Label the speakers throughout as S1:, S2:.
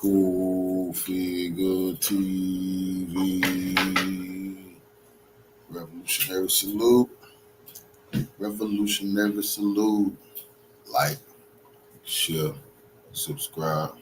S1: Cool Figure TV. Revolutionary salute. Revolutionary salute. Like, share, subscribe.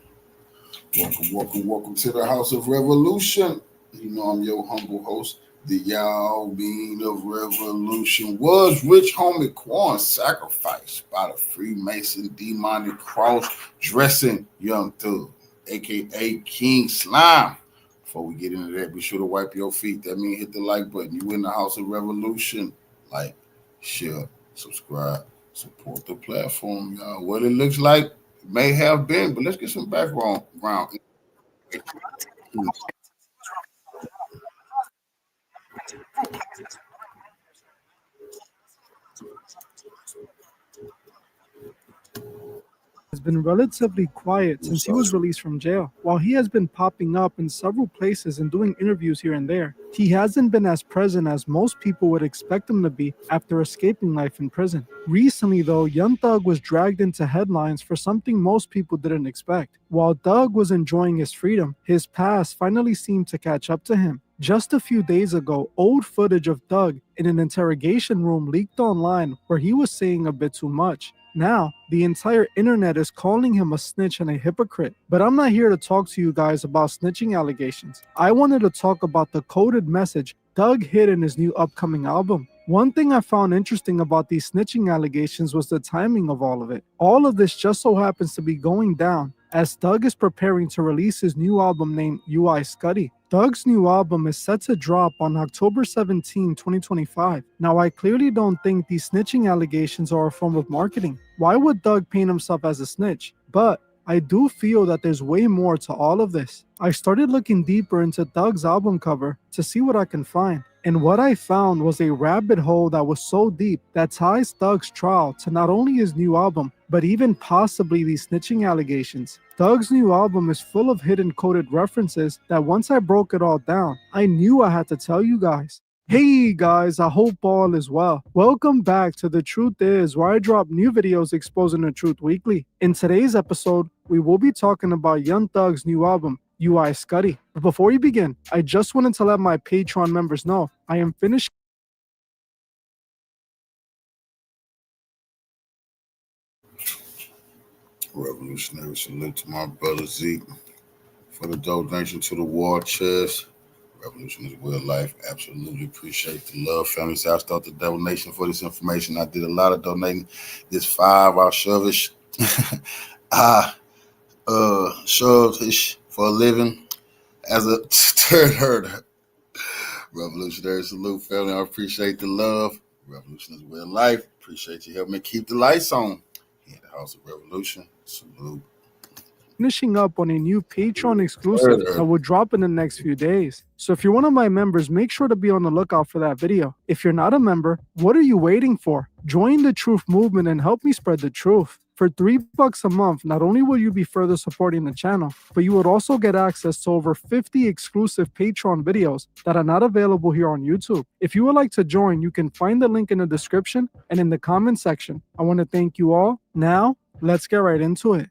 S1: Welcome to the House of Revolution. You know I'm your humble host. The Yao Being of Revolution. Was Rich Homie Quan sacrificed by the Freemason demonic cross-dressing young thug, aka King Slime? Before we get into that, be sure to wipe your feet. That means hit the like button. You in the House of Revolution. Like, share, subscribe, support the platform, y'all. What it looks like it may have been, but let's get some background.
S2: Has been relatively quiet since he was released from jail. While he has been popping up in several places and doing interviews here and there, he hasn't been as present as most people would expect him to be after escaping life in prison. Recently though, Young Thug was dragged into headlines for something most people didn't expect. While Thug was enjoying his freedom, his past finally seemed to catch up to him. Just a few days ago, old footage of Thug in an interrogation room leaked online where he was saying a bit too much. Now, the entire internet is calling him a snitch and a hypocrite. But I'm not here to talk to you guys about snitching allegations. I wanted to talk about the coded message Thug hid in his new upcoming album. One thing I found interesting about these snitching allegations was the timing of all of it. All of this just so happens to be going down as Thug is preparing to release his new album named UI Scuddy. Thug's new album is set to drop on October 17, 2025. Now, I clearly don't think these snitching allegations are a form of marketing. Why would Thug paint himself as a snitch? But I do feel that there's way more to all of this. I started looking deeper into Thug's album cover to see what I can find. And what I found was a rabbit hole that was so deep that ties Thug's trial to not only his new album, but even possibly these snitching allegations. Thug's new album is full of hidden coded references that once I broke it all down, I knew I had to tell you guys. Hey guys, I hope all is well. Welcome back to The Truth Is, where I drop new videos exposing the truth weekly. In today's episode, we will be talking about Young Thug's new album, UI Scuddy. But before we begin, I just wanted to let my Patreon members know I am finished.
S1: Revolutionary salute to my brother Zeke for the donation to the war chest. Revolution is real life. Absolutely appreciate the love, family. So I start the donation for this information. I did a lot of donating. This 5 hour service. I served for a living as a third herder. Revolutionary salute, family. I appreciate the love. Revolution is real life. Appreciate you helping me keep the lights on. In the House of Revolution. Salute.
S2: Finishing up on a new Patreon exclusive that will drop in the next few days. So if you're one of my members, make sure to be on the lookout for that video. If you're not a member, what are you waiting for? Join the truth movement and help me spread the truth. For $3 a month, not only will you be further supporting the channel, but you would also get access to over 50 exclusive Patreon videos that are not available here on YouTube. If you would like to join, you can find the link in the description and in the comment section. I want to thank you all. Now, let's get right into it.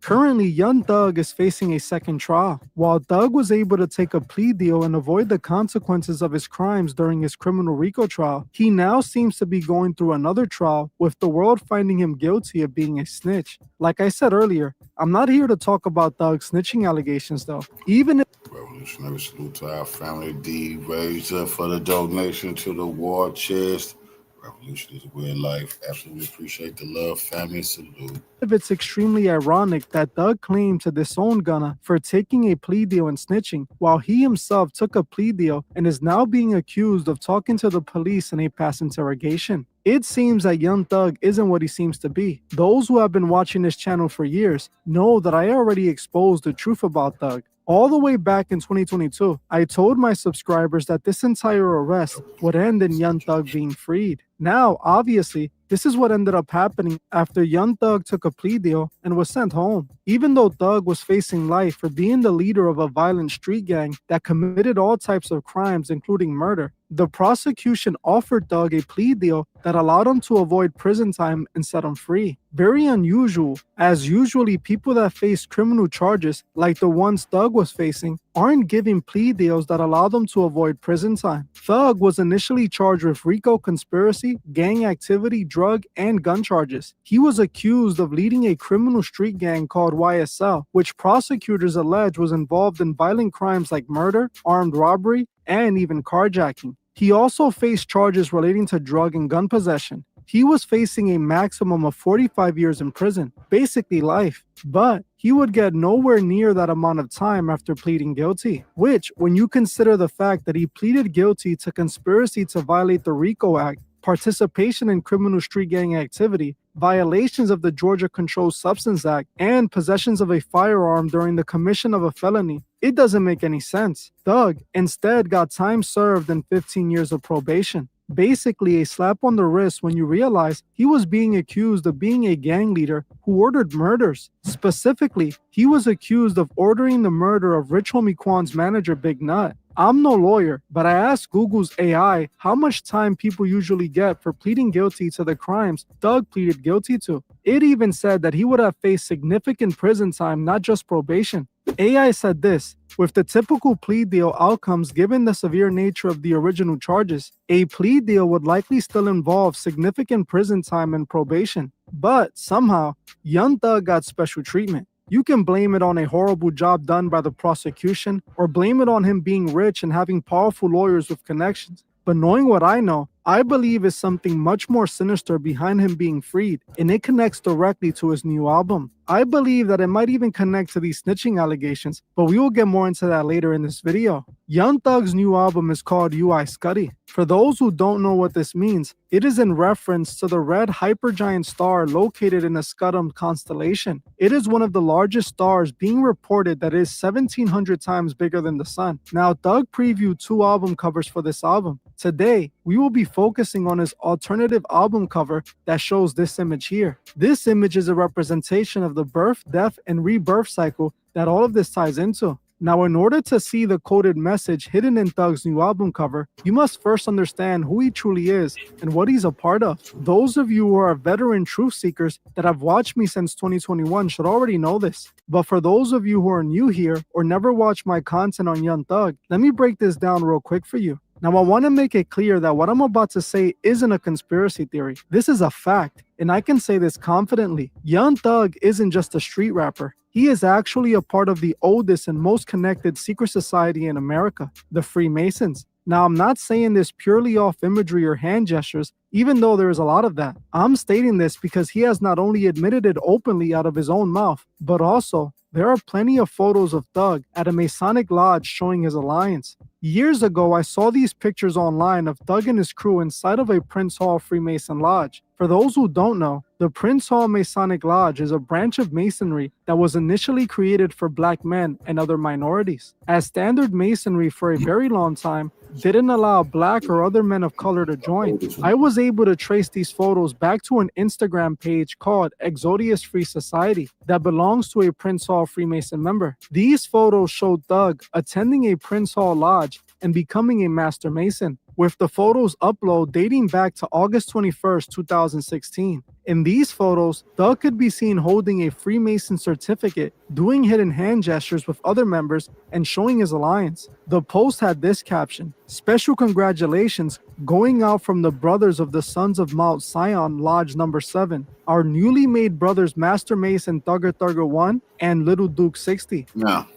S2: Currently, Young Thug is facing a second trial. While Thug was able to take a plea deal and avoid the consequences of his crimes during his criminal RICO trial, he now seems to be going through another trial with the world finding him guilty of being a snitch. Like I said earlier, I'm not here to talk about Thug's snitching allegations though. Even if
S1: Revolutionary salute to our family D raised up for the donation to the war chest. Revolution is real life. Absolutely appreciate the love, family. Salute.
S2: it's extremely ironic that Thug claimed to disown Gunna for taking a plea deal and snitching, while he himself took a plea deal and is now being accused of talking to the police in a past interrogation. It seems that Young Thug isn't what he seems to be. Those who have been watching this channel for years know that I already exposed the truth about Thug. All the way back in 2022, I told my subscribers that this entire arrest would end in Young Thug being freed. Now, obviously, this is what ended up happening after Young Thug took a plea deal and was sent home. Even though Thug was facing life for being the leader of a violent street gang that committed all types of crimes, including murder, The prosecution offered Thug a plea deal that allowed him to avoid prison time and set him free. Very unusual, as usually people that face criminal charges, like the ones Thug was facing, aren't given plea deals that allow them to avoid prison time. Thug was initially charged with RICO conspiracy, gang activity, drug, and gun charges. He was accused of leading a criminal street gang called YSL, which prosecutors allege was involved in violent crimes like murder, armed robbery, and even carjacking. He also faced charges relating to drug and gun possession. He was facing a maximum of 45 years in prison, basically life, but he would get nowhere near that amount of time after pleading guilty, which, when you consider the fact that he pleaded guilty to conspiracy to violate the RICO Act, participation in criminal street gang activity, violations of the Georgia Controlled Substance Act, and possessions of a firearm during the commission of a felony, it doesn't make any sense. Thug instead got time served and 15 years of probation. Basically a slap on the wrist when you realize he was being accused of being a gang leader who ordered murders. Specifically, he was accused of ordering the murder of Rich Homie Quan's manager, Big Nut. I'm no lawyer, but I asked Google's AI how much time people usually get for pleading guilty to the crimes Thug pleaded guilty to. It even said that he would have faced significant prison time, not just probation. AI said this: with the typical plea deal outcomes given the severe nature of the original charges, a plea deal would likely still involve significant prison time and probation. But somehow, Young Thug got special treatment. You can blame it on a horrible job done by the prosecution, or blame it on him being rich and having powerful lawyers with connections. But knowing what I know, I believe is something much more sinister behind him being freed, and it connects directly to his new album. I believe that it might even connect to these snitching allegations, but we will get more into that later in this video. Young Thug's new album is called UI Scuddy. For those who don't know what this means, it is in reference to the red hypergiant star located in the Scutum constellation. It is one of the largest stars, being reported that it is 1,700 times bigger than the sun. Now, Thug previewed 2 album covers for this album. Today, we will be focusing on his alternative album cover that shows this image here. This image is a representation of the birth, death, and rebirth cycle that all of this ties into. Now, in order to see the coded message hidden in Thug's new album cover, you must first understand who he truly is and what he's a part of. Those of you who are veteran truth seekers that have watched me since 2021 should already know this. But for those of you who are new here or never watched my content on Young Thug, let me break this down real quick for you. Now, I want to make it clear that what I'm about to say isn't a conspiracy theory. This is a fact, and I can say this confidently. Young Thug isn't just a street rapper. He is actually a part of the oldest and most connected secret society in America, the Freemasons. Now, I'm not saying this purely off imagery or hand gestures, even though there is a lot of that. I'm stating this because he has not only admitted it openly out of his own mouth, but also there are plenty of photos of Thug at a Masonic lodge showing his alliance. Years ago, I saw these pictures online of Thug and his crew inside of a Prince Hall Freemason lodge. For those who don't know, the Prince Hall Masonic Lodge is a branch of Masonry that was initially created for black men and other minorities, as standard Masonry for a very long time didn't allow black or other men of color to join. I was able to trace these photos back to an Instagram page called Exodius Free Society that belongs to a Prince Hall Freemason member. These photos showed Thug attending a Prince Hall lodge and becoming a Master Mason, with the photos upload dating back to August 21st, 2016. In these photos, Thug could be seen holding a Freemason certificate, doing hidden hand gestures with other members, and showing his alliance. The post had this caption: "Special congratulations going out from the brothers of the Sons of Mount Sion, Lodge number 7. Our newly made brothers Master Mason Thugger 1 and Little Duke 60.
S1: Now,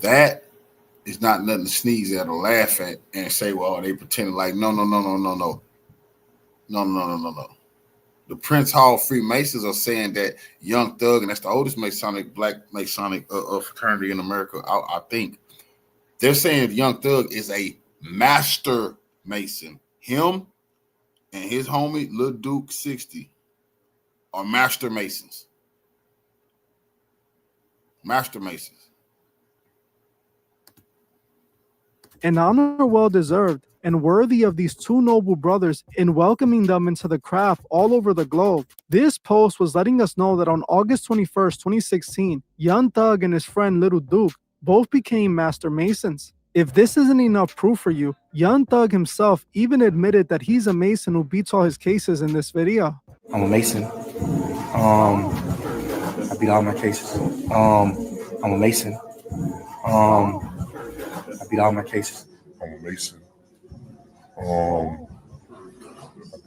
S1: that is not nothing to sneeze at or laugh at and say, well, they pretending like, no. The Prince Hall Freemasons are saying that Young Thug, and that's the oldest black Masonic fraternity in America, I think. They're saying Young Thug is a Master Mason. Him and his homie, Lil Duke 60, are Master Masons. Master Masons.
S2: An honor well deserved and worthy of these 2 noble brothers in welcoming them into the craft all over the globe. This post was letting us know that on August 21st, 2016, Young Thug and his friend Little Duke both became Master Masons. If this isn't enough proof for you, Young Thug himself even admitted that he's a Mason who beats all his cases in this video.
S3: I'm a Mason. I beat all my cases. I'm a Mason. I beat all my cases.
S4: I'm a Mason. I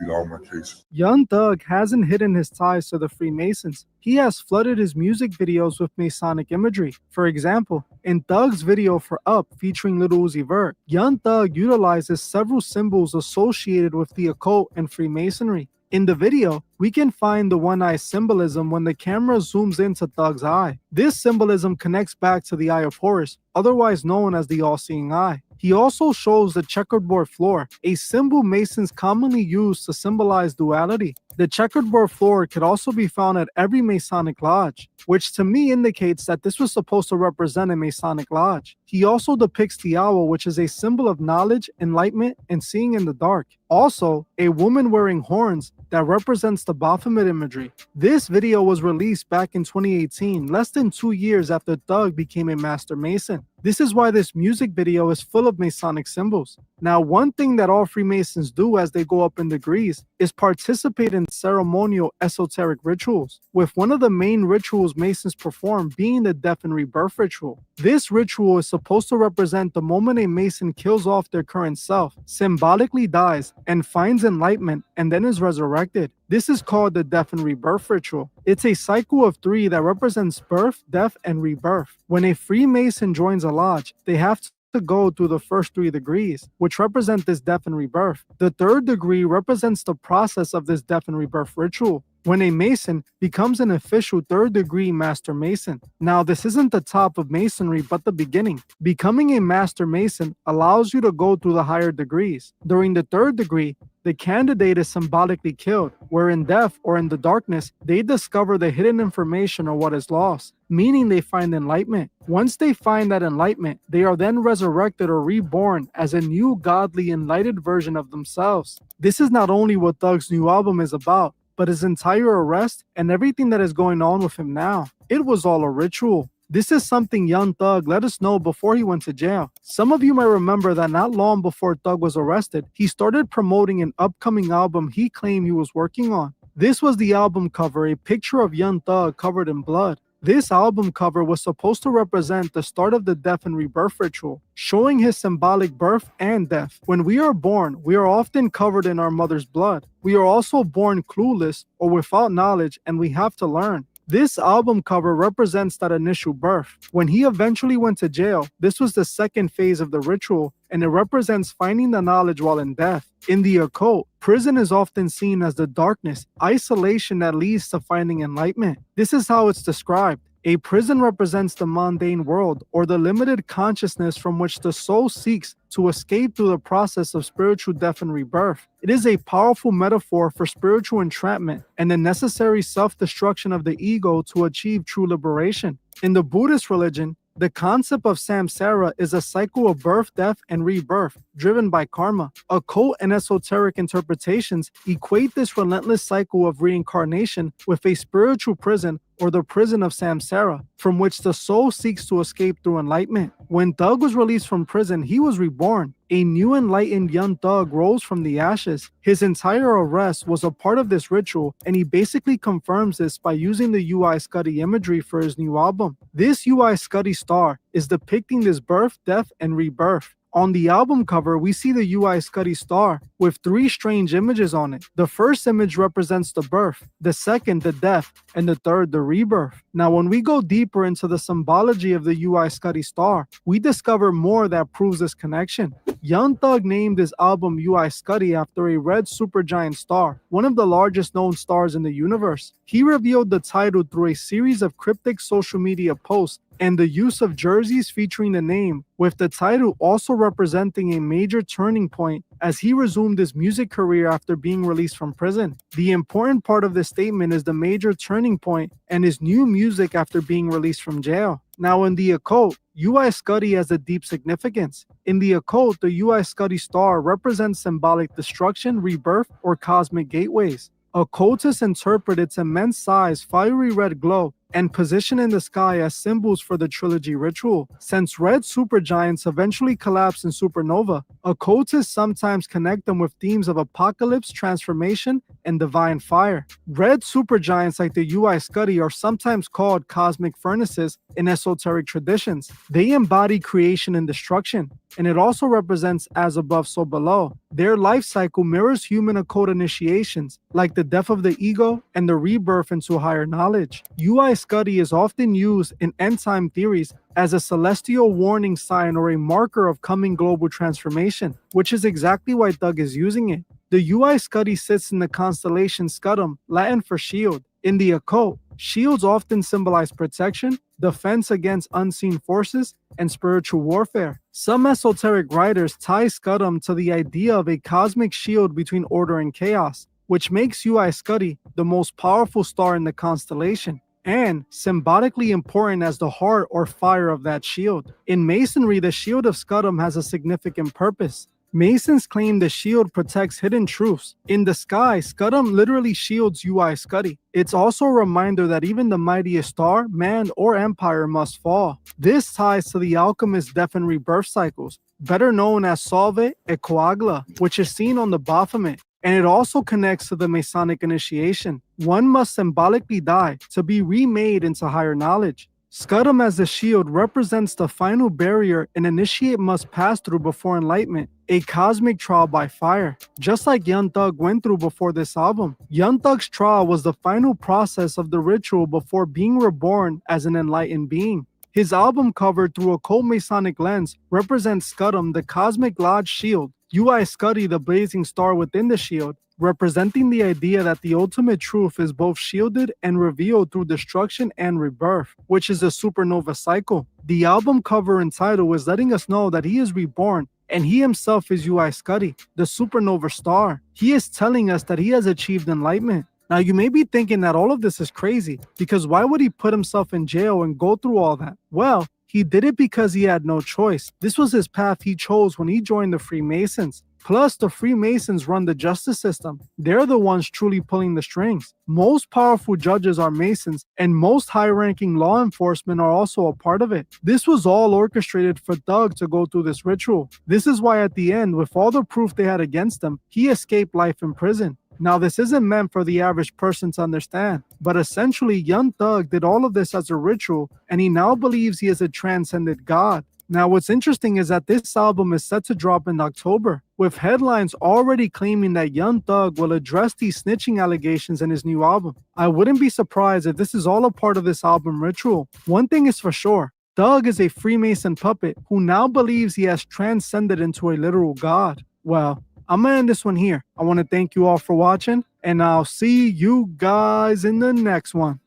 S4: beat all my cases.
S2: Young Thug hasn't hidden his ties to the Freemasons. He has flooded his music videos with Masonic imagery. For example, in Thug's video for Up featuring Lil Uzi Vert, Young Thug utilizes several symbols associated with the occult and Freemasonry. In the video, we can find the one-eye symbolism when the camera zooms into Thug's eye. This symbolism connects back to the Eye of Horus, otherwise known as the all-seeing eye. He also shows the checkerboard floor, a symbol Masons commonly use to symbolize duality. The checkerboard floor could also be found at every Masonic lodge, which to me indicates that this was supposed to represent a Masonic lodge. He also depicts the owl, which is a symbol of knowledge, enlightenment, and seeing in the dark. Also, a woman wearing horns that represents the Baphomet imagery. This video was released back in 2018, less than 2 years after Thug became a Master Mason. This is why this music video is full of Masonic symbols. Now, one thing that all Freemasons do as they go up in degrees is participate in ceremonial esoteric rituals, with one of the main rituals Masons perform being the death and rebirth ritual. This ritual is supposed to represent the moment a Mason kills off their current self, symbolically dies, and finds enlightenment, and then is resurrected. This is called the death and rebirth ritual. It's a cycle of 3 that represents birth, death, and rebirth. When a Freemason joins a lodge, they have to go through the first 3 degrees, which represent this death and rebirth. The 3rd degree represents the process of this death and rebirth ritual, when a Mason becomes an official 3rd degree Master Mason. Now, this isn't the top of Masonry, but the beginning. Becoming a Master Mason allows you to go through the higher degrees. During the 3rd degree, the candidate is symbolically killed, where in death or in the darkness, they discover the hidden information or what is lost, meaning they find enlightenment. Once they find that enlightenment, they are then resurrected or reborn as a new godly enlightened version of themselves. This is not only what Thug's new album is about, but his entire arrest and everything that is going on with him now. It was all a ritual. This is something Young Thug let us know before he went to jail. Some of you might remember that not long before Thug was arrested, he started promoting an upcoming album he claimed he was working on. This was the album cover, a picture of Young Thug covered in blood. This album cover was supposed to represent the start of the death and rebirth ritual, showing his symbolic birth and death. When we are born, we are often covered in our mother's blood. We are also born clueless or without knowledge, and we have to learn. This album cover represents that initial birth. When he eventually went to jail, this was the 2nd phase of the ritual, and it represents finding the knowledge while in death. In the occult, prison is often seen as the darkness, isolation that leads to finding enlightenment. This is how it's described. A prison represents the mundane world, or the limited consciousness from which the soul seeks to escape through the process of spiritual death and rebirth. It is a powerful metaphor for spiritual entrapment and the necessary self-destruction of the ego to achieve true liberation. In the Buddhist religion, the concept of samsara is a cycle of birth, death, and rebirth, driven by karma. Occult and esoteric interpretations equate this relentless cycle of reincarnation with a spiritual prison, or the prison of samsara, from which the soul seeks to escape through enlightenment. When Thug was released from prison, he was reborn. A new enlightened Young Thug rose from the ashes. His entire arrest was a part of this ritual, and he basically confirms this by using the UI Scuddy imagery for his new album. This UI Scuddy star is depicting this birth, death, and rebirth. On the album cover, we see the UI Scuddy star with 3 strange images on it. The first image represents the birth, the second the death, and the third the rebirth. Now, when we go deeper into the symbology of the UI Scuddy star, we discover more that proves this connection. Young Thug named his album UI Scuddy after a red supergiant star, one of the largest known stars in the universe. He revealed the title through a series of cryptic social media posts and the use of jerseys featuring the name, with the title also representing a major turning point as he resumed his music career after being released from prison. The important part of this statement is the major turning point and his new music after being released from jail. Now, in the occult, UI Scuddy has a deep significance. In the occult, the UI Scuddy star represents symbolic destruction, rebirth, or cosmic gateways. Occultists interpret its immense size, fiery red glow, and positioned in the sky as symbols for the trilogy ritual. Since red supergiants eventually collapse in supernova, occultists sometimes connect them with themes of apocalypse, transformation, and divine fire. Red supergiants like the UI Scuddy are sometimes called cosmic furnaces in esoteric traditions. They embody creation and destruction, and it also represents as above, so below. Their life cycle mirrors human occult initiations, like the death of the ego and the rebirth into higher knowledge. UI Scuddy is often used in end-time theories as a celestial warning sign or a marker of coming global transformation, which is exactly why Doug is using it. The UI Scuddy sits in the constellation Scutum, Latin for shield. In the occult, shields often symbolize protection, defense against unseen forces, and spiritual warfare. Some esoteric writers tie Scutum to the idea of a cosmic shield between order and chaos, which makes UI Scuddy the most powerful star in the constellation, and symbolically important as the heart or fire of that shield. In Masonry, the shield of Scutum has a significant purpose. Masons claim the shield protects hidden truths. In the sky, Scutum literally shields UI Scuddy. It's also a reminder that even the mightiest star, man, or empire must fall. This ties to the alchemist's death and rebirth cycles, better known as Solve et Coagula, which is seen on the Baphomet. And it also connects to the Masonic initiation. One must symbolically die to be remade into higher knowledge. Scutum as the shield represents the final barrier an initiate must pass through before enlightenment, a cosmic trial by fire. Just like Young Thug went through before this album, Young Thug's trial was the final process of the ritual before being reborn as an enlightened being. His album cover through a occult Masonic lens represents Scutum, the cosmic lodge shield, UI Scuddy, the blazing star within the shield, representing the idea that the ultimate truth is both shielded and revealed through destruction and rebirth, which is a supernova cycle. The album cover and title is letting us know that he is reborn, and he himself is UI Scuddy, the supernova star. He is telling us that he has achieved enlightenment. Now, you may be thinking that all of this is crazy, because why would he put himself in jail and go through all that? Well, he did it because he had no choice. This was his path he chose when he joined the Freemasons. Plus, the Freemasons run the justice system. They're the ones truly pulling the strings. Most powerful judges are Masons, and most high-ranking law enforcement are also a part of it. This was all orchestrated for Thug to go through this ritual. This is why at the end, with all the proof they had against him, he escaped life in prison. Now, this isn't meant for the average person to understand, but essentially, Young Thug did all of this as a ritual, and he now believes he is a transcended god. Now, what's interesting is that this album is set to drop in October, with headlines already claiming that Young Thug will address these snitching allegations in his new album. I wouldn't be surprised if this is all a part of this album ritual. One thing is for sure, Thug is a Freemason puppet who now believes he has transcended into a literal god. Well, I'm gonna end this one here. I want to thank you all for watching, and I'll see you guys in the next one.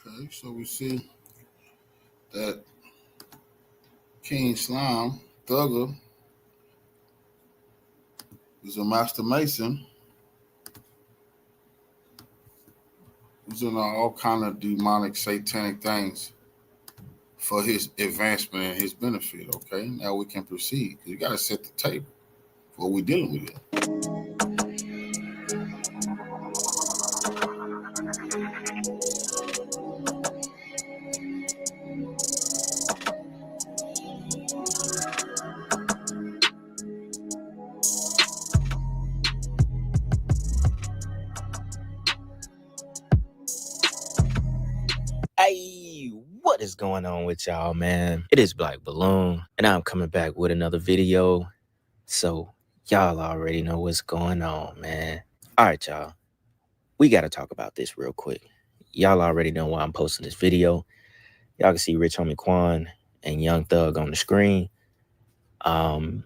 S1: Okay, so we see that King Slime, Thugger, is a master mason. He's doing all kind of demonic, satanic things for his advancement and his benefit. Okay, now we can proceed. You got to set the table for what we're dealing with here.
S5: Hey, what is going on with y'all, man? It is Black Balloon, and I'm coming back with another video. So y'all already know what's going on, man. All right, y'all. We got to talk about this real quick. Y'all already know why I'm posting this video. Y'all can see Rich Homie Quan and Young Thug on the screen. For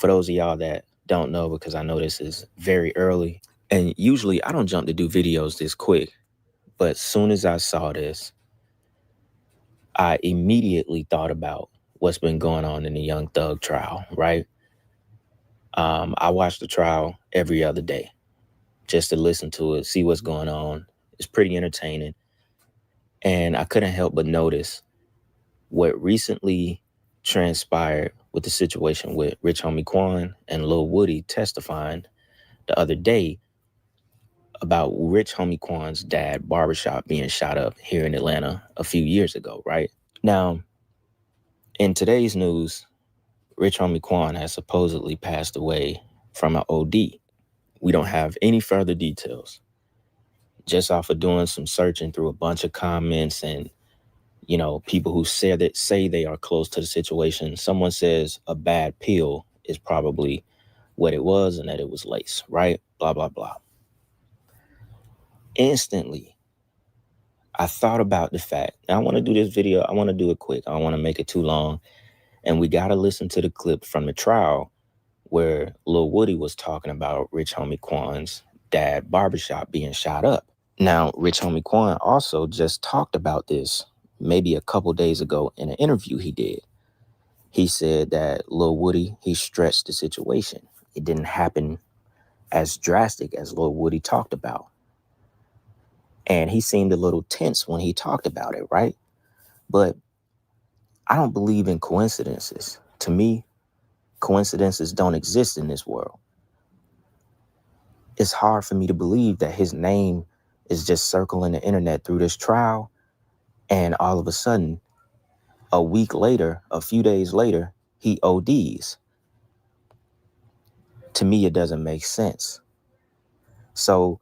S5: those of y'all that don't know, because I know this is very early, and usually I don't jump to do videos this quick, but as soon as I saw this, I immediately thought about what's been going on in the Young Thug trial, right? I watch the trial every other day just to listen to it, see what's going on. It's pretty entertaining. And I couldn't help but notice what recently transpired with the situation with Rich Homie Quan and Lil Woody testifying the other day about Rich Homie Quan's dad barbershop being shot up here in Atlanta a few years ago, right? Now, in today's news, Rich Homie Quan has supposedly passed away from an OD. We don't have any further details. Just off of doing some searching through a bunch of comments and, you know, people who say they are close to the situation, someone says a bad pill is probably what it was and that it was lace, right? Blah, blah, blah. Instantly, I thought about the fact, and I want to do this video, I want to do it quick. I don't want to make it too long. And we got to listen to the clip from the trial where Lil Woody was talking about Rich Homie Quan's dad barbershop being shot up. Now, Rich Homie Quan also just talked about this maybe a couple days ago in an interview he did. He said that Lil Woody, he stretched the situation. It didn't happen as drastic as Lil Woody talked about. And he seemed a little tense when he talked about it, right? But I don't believe in coincidences. To me, coincidences don't exist in this world. It's hard for me to believe that his name is just circling the internet through this trial, and all of a sudden, a week later, a few days later, he ODs. To me, it doesn't make sense. So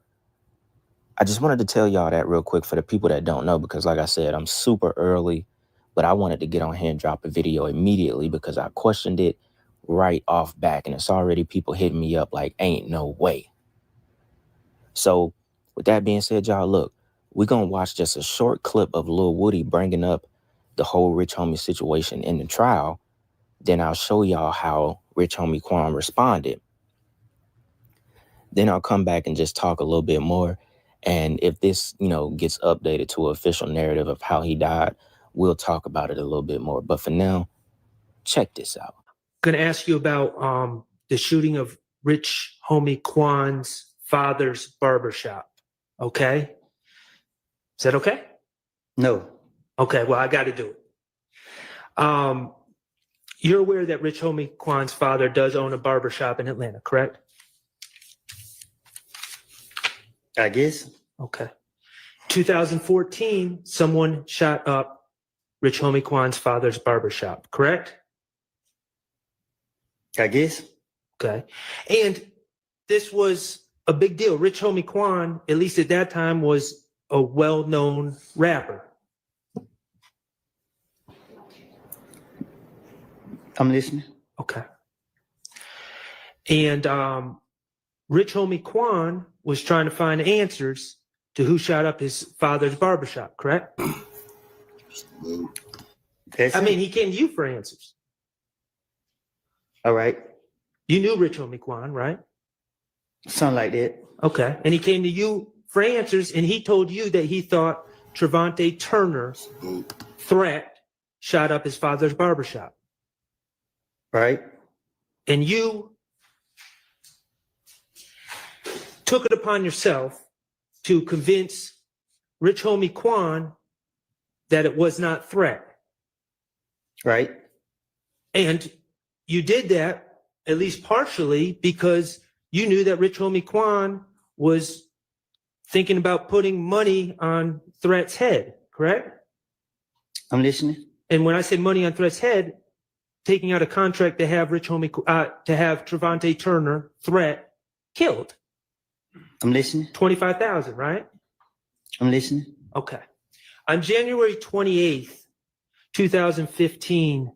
S5: I just wanted to tell y'all that real quick for the people that don't know, because like I said, I'm super early, but I wanted to get on here and drop a video immediately because I questioned it right off back, and it's already people hitting me up like, ain't no way. So with that being said, y'all, look, we're going to watch just a short clip of Lil Woody bringing up the whole Rich Homie situation in the trial. Then I'll show y'all how Rich Homie Quan responded. Then I'll come back and just talk a little bit more. And if this, you know, gets updated to an official narrative of how he died, we'll talk about it a little bit more. But for now, check this out.
S6: Going to ask you about the shooting of Rich Homie Quan's father's barbershop. Okay? Is that okay?
S3: No.
S6: Okay, well, I got to do it. You're aware that Rich Homie Quan's father does own a barbershop in Atlanta, correct?
S3: I guess.
S6: Okay. 2014, someone shot up Rich Homie Quan's father's barbershop, correct?
S3: I guess.
S6: Okay. And this was a big deal. Rich Homie Quan, at least at that time, was a well-known rapper.
S3: I'm listening.
S6: Okay. And Rich Homie Quan was trying to find answers to who shot up his father's barbershop, correct? I mean, he came to you for answers.
S3: All right.
S6: You knew Rich Homie Quan, right?
S3: Something like that.
S6: Okay. And he came to you for answers, and he told you that he thought Trevante Turner's threat shot up his father's barbershop.
S3: Right.
S6: And you took it upon yourself to convince Rich Homie Quan that it was not threat.
S3: Right.
S6: And you did that, at least partially, because you knew that Rich Homie Quan was thinking about putting money on Threat's head, correct?
S3: I'm listening.
S6: And when I say money on Threat's head, taking out a contract to have to have Trevante Turner, Threat, killed.
S3: I'm listening.
S6: $25,000, right?
S3: I'm listening.
S6: Okay. On January 28th, 2015,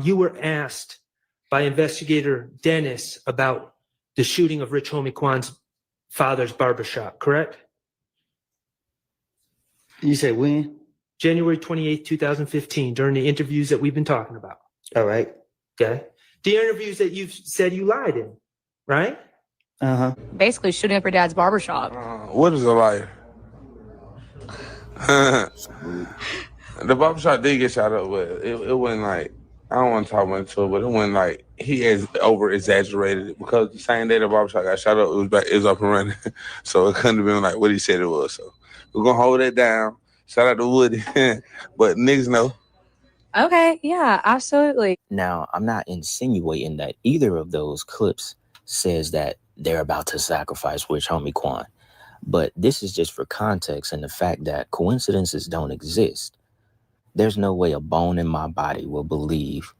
S6: you were asked by investigator Dennis about the shooting of Rich Homie Quan's father's barbershop, correct?
S3: You said when?
S6: January 28th, 2015, during the interviews that we've been talking about.
S3: All right.
S6: Okay. The interviews that you've said you lied in, right?
S3: Uh-huh.
S7: Basically shooting up your dad's barbershop.
S8: What is a liar? The barbershop did get shot up, but it wasn't like, I don't want to talk much to it, but it wasn't like he has over exaggerated it, because the same day the barbershop got shot up, it was up and running. So it couldn't have been like what he said it was. So we're gonna hold that down. Shout out to Woody. But niggas know.
S7: Okay, yeah, absolutely.
S5: Now, I'm not insinuating that either of those clips says that they're about to sacrifice Rich Homie Quan, But this is just for context and the fact that coincidences don't exist. There's no way a bone in my body will believe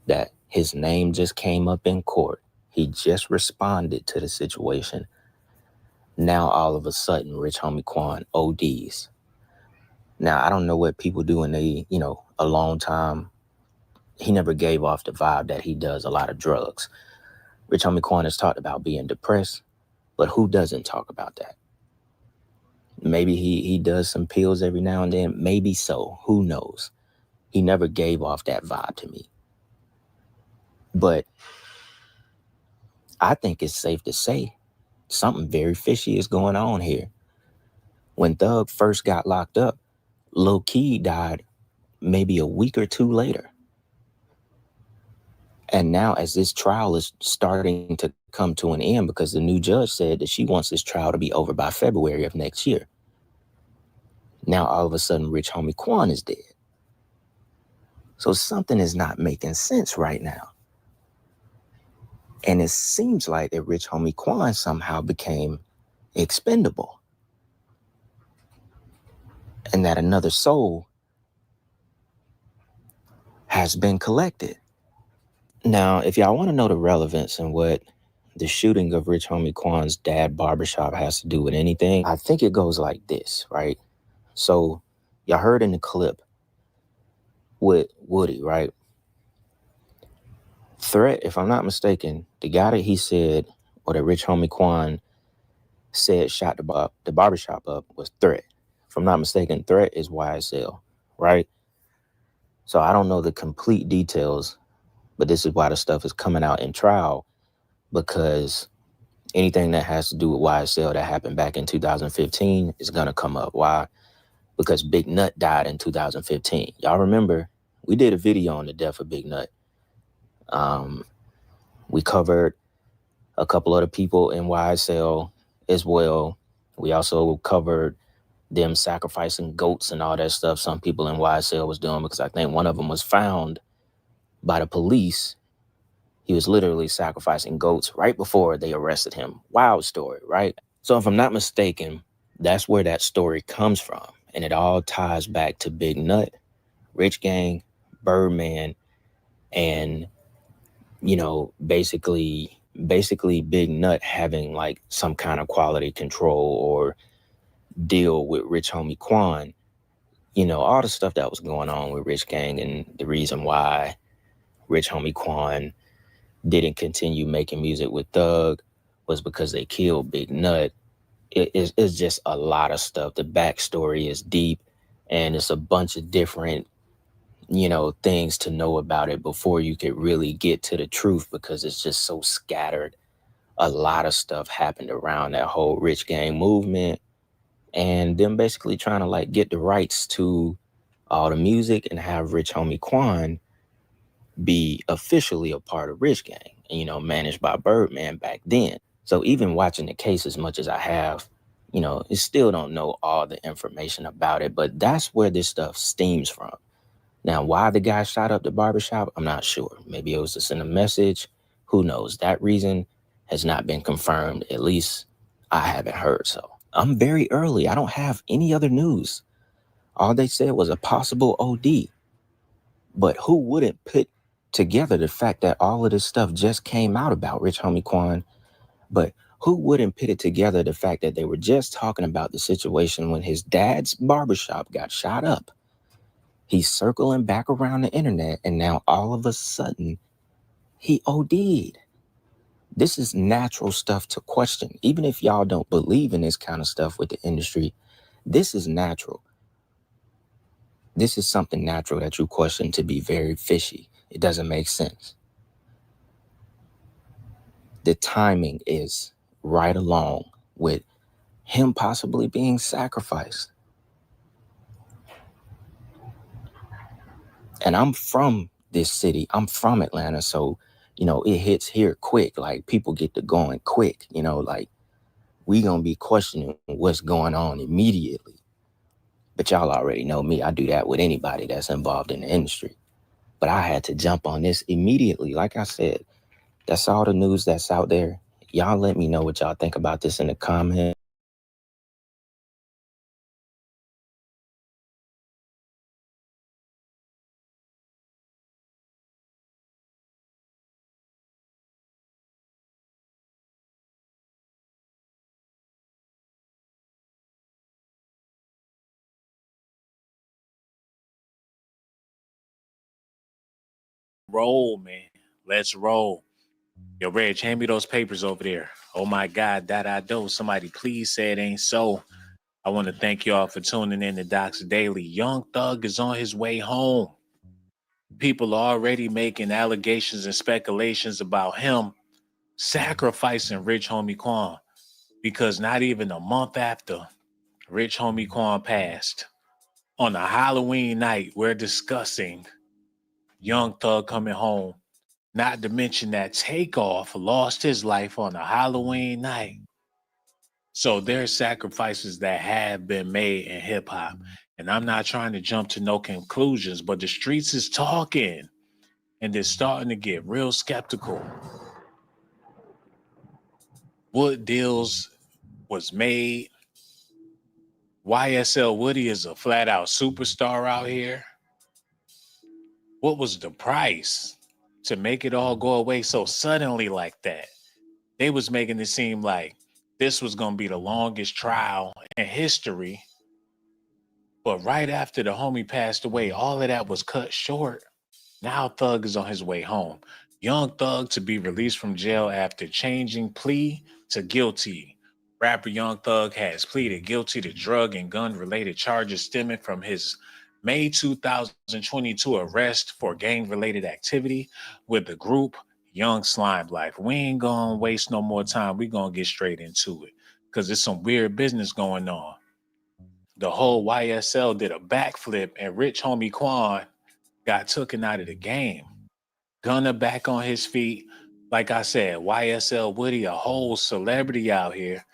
S5: that his name just came up in court. He just responded to the situation. Now, all of a sudden, Rich Homie Quan ODs. Now, I don't know what people do when they, a long time. He never gave off the vibe that he does a lot of drugs. Rich Homie Quan has talked about being depressed, but who doesn't talk about that? Maybe he does some pills every now and then. Maybe so. Who knows? He never gave off that vibe to me. But I think it's safe to say something very fishy is going on here. When Thug first got locked up, Lil Key died maybe a week or two later. And now as this trial is starting to come to an end, because the new judge said that she wants this trial to be over by February of next year. Now all of a sudden, Rich Homie Quan is dead. So something is not making sense right now. And it seems like that Rich Homie Quan somehow became expendable. And that another soul has been collected. Now, if y'all want to know the relevance and what the shooting of Rich Homie Quan's dad barbershop has to do with anything, I think it goes like this, right? So y'all heard in the clip with Woody, right? Threat, if I'm not mistaken, the guy that he said, or that Rich Homie Quan said shot the barbershop up was Threat. If I'm not mistaken, Threat is YSL, right? So I don't know the complete details, but this is why the stuff is coming out in trial, because anything that has to do with YSL that happened back in 2015 is going to come up. Why? Because Big Nut died in 2015. Y'all remember, we did a video on the death of Big Nut. We covered a couple other people in YSL as well. We also covered them sacrificing goats and all that stuff some people in YSL was doing, because I think one of them was found by the police. He was literally sacrificing goats right before they arrested him. Wild story, right? So if I'm not mistaken, that's where that story comes from. And it all ties back to Big Nut, Rich Gang, Birdman, and, basically Big Nut having like some kind of quality control or deal with Rich Homie Quan. All the stuff that was going on with Rich Gang, and the reason why Rich Homie Quan didn't continue making music with Thug was because they killed Big Nut. It's just a lot of stuff. The backstory is deep, and it's a bunch of different, things to know about it before you could really get to the truth, because it's just so scattered. A lot of stuff happened around that whole Rich Gang movement, and them basically trying to like get the rights to all the music and have Rich Homie Quan be officially a part of Rich Gang, managed by Birdman back then. So even watching the case as much as I have, you still don't know all the information about it, but that's where this stuff stems from. Now, why the guy shot up the barbershop, I'm not sure. Maybe it was to send a message. Who knows? That reason has not been confirmed. At least I haven't heard so. I'm very early. I don't have any other news. All they said was a possible OD. But who wouldn't put together the fact that all of this stuff just came out about Rich Homie Quan? But who wouldn't put it together the fact that they were just talking about the situation when his dad's barbershop got shot up? He's circling back around the internet, and now all of a sudden, he OD'd. This is natural stuff to question. Even if y'all don't believe in this kind of stuff with the industry, this is natural. This is something natural that you question to be very fishy. It doesn't make sense. The timing is right along with him possibly being sacrificed. And I'm from this city. I'm from Atlanta. So, it hits here quick. Like, people get to going quick, like, we gonna be questioning what's going on immediately. But y'all already know me. I do that with anybody that's involved in the industry. But I had to jump on this immediately. Like I said, that's all the news that's out there. Y'all let me know what y'all think about this in the comments.
S9: roll, man. Let's roll. Yo, Reg, hand me those papers over there. Oh my God, that I do. Somebody please say it ain't so. I want to thank y'all for tuning in to Docs Daily. Young Thug is on his way home. People are already making allegations and speculations about him sacrificing Rich Homie Quan, because not even a month after Rich Homie Quan passed, on a Halloween night, we're discussing Young Thug coming home. Not to mention that Takeoff lost his life on a Halloween night. So there's sacrifices that have been made in hip hop. And I'm not trying to jump to no conclusions, but the streets is talking and they're starting to get real skeptical. What deals was made? YSL Woody is a flat out superstar out here. What was the price to make it all go away so suddenly like that? They was making it seem like this was going to be the longest trial in history. But right after the homie passed away, all of that was cut short. Now Thug is on his way home. Young Thug to be released from jail after changing plea to guilty. Rapper Young Thug has pleaded guilty to drug and gun-related charges stemming from his May 2022 arrest for gang-related activity with the group Young Slime Life. We ain't gonna waste no more time. We gonna get straight into it because there's some weird business going on. The whole YSL did a backflip and Rich Homie Quan got taken out of the game. Gunna back on his feet. Like I said, YSL Woody, a whole celebrity out here.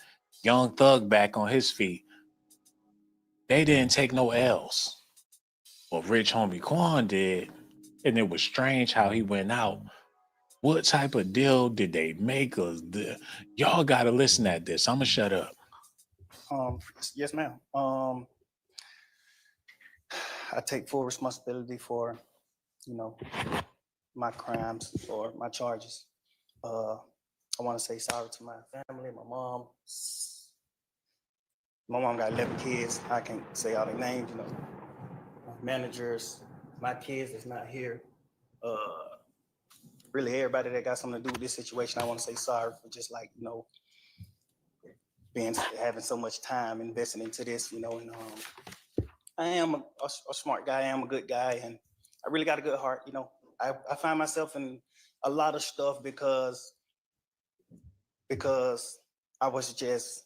S9: Young Thug back on his feet. They didn't take no L's. Well, Rich Homie Quan did. And it was strange how he went out. What type of deal did they make? Y'all got to listen at this. I'm going to shut up.
S3: Yes, ma'am. I take full responsibility for, my crimes or my charges. I want to say sorry to my family, my mom. My mom got 11 kids. I can't say all their names, managers, my kids that's not here. Really everybody that got something to do with this situation, I want to say sorry for just having so much time investing into this, and I am a smart guy, I am a good guy, and I really got a good heart, I find myself in a lot of stuff because I was just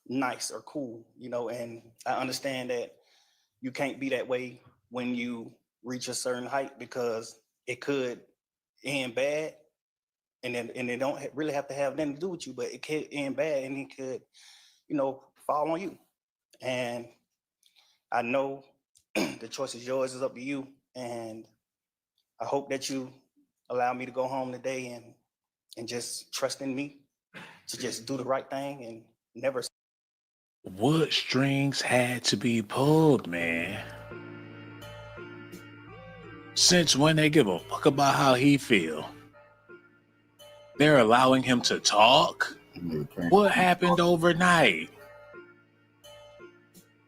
S3: nice or cool, and I understand that you can't be that way when you reach a certain height because it could end bad, and it don't really have to have nothing to do with you, but it could end bad and it could, fall on you. And I know the choice is yours, it's up to you, and I hope that you allow me to go home today and just trust in me to just do the right thing and never.
S9: What strings had to be pulled, man? Since when they give a fuck about how he feel? They're allowing him to talk? What happened overnight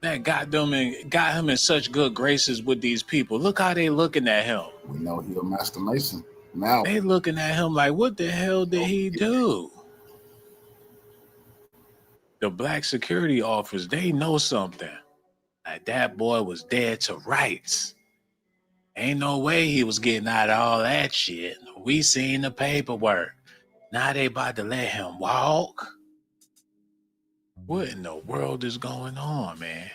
S9: that got him in such good graces with these people? Look how they looking at him.
S1: We know he a master mason. Now
S9: they looking at him like, what the hell did he do? The black security officers, they know something. Like that boy was dead to rights. Ain't no way he was getting out of all that shit. We seen the paperwork. Now they about to let him walk? What in the world is going on, man?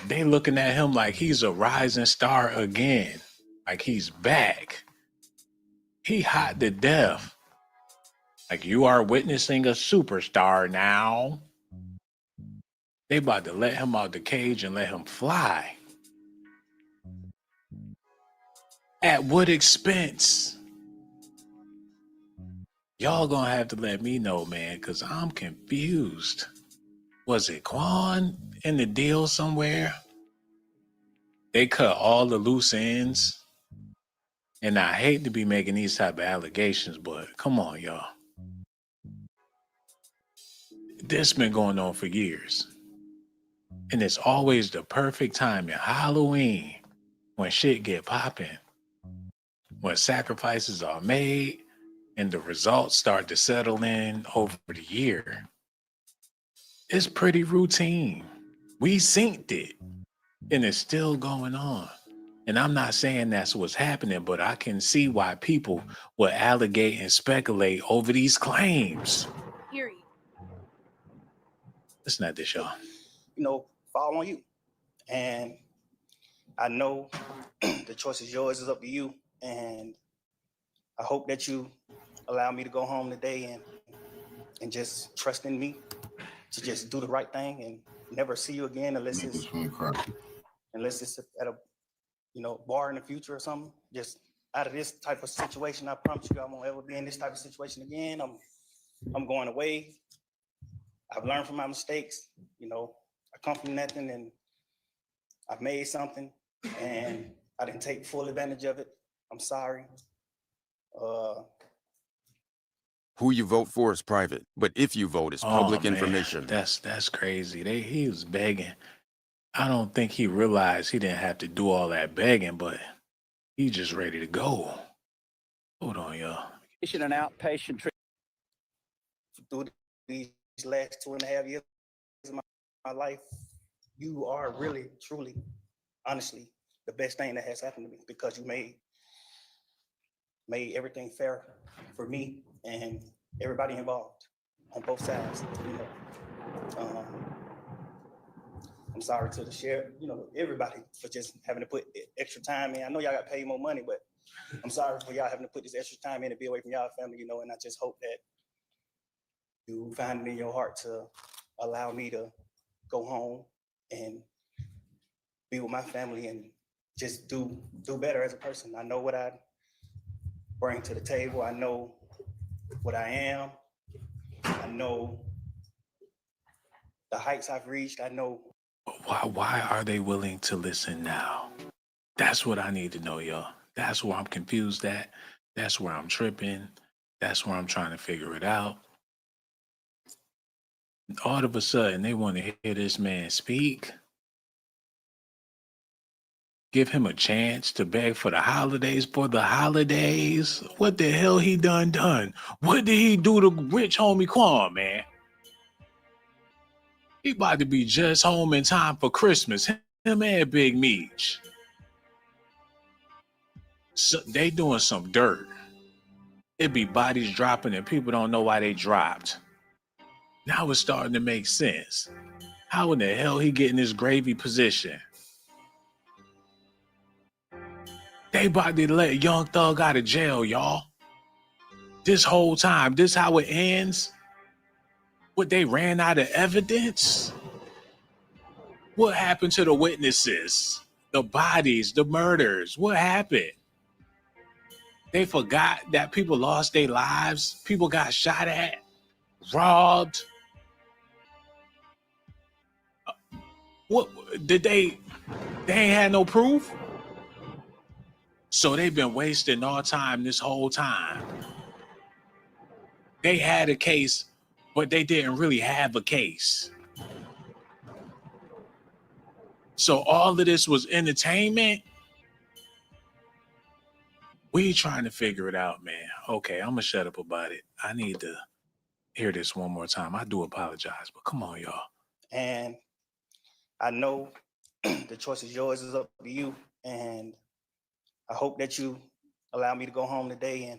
S9: They looking at him like he's a rising star again. Like he's back. He hot to death. Like you are witnessing a superstar now. They about to let him out the cage and let him fly. At what expense? Y'all gonna have to let me know, man, because I'm confused. Was it Quan in the deal somewhere? They cut all the loose ends. And I hate to be making these type of allegations, but come on, y'all. This been going on for years. And it's always the perfect time in Halloween when shit get popping, when sacrifices are made and the results start to settle in over the year, it's pretty routine. We synced it and it's still going on. And I'm not saying that's what's happening, but I can see why people will allegate and speculate over these claims.
S7: Period.
S9: It's not this, y'all.
S3: Fall on you. And I know the choice is yours, it's up to you. And I hope that you allow me to go home today and just trust in me to just do the right thing and never see you again unless it's at a bar in the future or something. Just out of this type of situation, I promise you I won't ever be in this type of situation again. I'm going away. I've learned from my mistakes. I come from nothing and I've made something and I didn't take full advantage of it. I'm sorry.
S10: Who you vote for is private, but if you vote, it's public information.
S9: That's crazy. He was begging. I don't think he realized he didn't have to do all that begging, but he's just ready to go. Hold on, y'all.
S11: An outpatient treatment.
S3: Through these last 2.5 years of my life, you are really, truly, honestly, the best thing that has happened to me because you made everything fair for me and everybody involved on both sides. I'm sorry to the sheriff, everybody for just having to put extra time in. I know y'all got paid more money, but I'm sorry for y'all having to put this extra time in to be away from y'all family, and I just hope that you find it in your heart to allow me to go home and be with my family and just do better as a person. I know what I bring to the table. I know what I am. I know the heights I've reached. I know.
S9: Why are they willing to listen now? That's what I need to know, y'all. That's where I'm confused at. That's where I'm tripping. That's where I'm trying to figure it out. All of a sudden, they want to hear this man speak. Give him a chance to beg for the holidays. What the hell he done? What did he do to Rich Homie Quan, man? He about to be just home in time for Christmas. Him and Big Meech. So they doing some dirt. It be bodies dropping and people don't know why they dropped. Now it's starting to make sense. How in the hell he get in this gravy position? They about to let Young Thug out of jail, y'all. This whole time, this how it ends? What, they ran out of evidence? What happened to the witnesses? The bodies, the murders, what happened? They forgot that people lost their lives. People got shot at, robbed. What did they ain't had no proof? So they've been wasting our time this whole time. They had a case, but they didn't really have a case. So all of this was entertainment. We trying to figure it out, man. Okay, I'm gonna shut up about it. I need to hear this one more time. I do apologize, but come on, y'all.
S3: And I know the choice is yours, it's up to you. And I hope that you allow me to go home today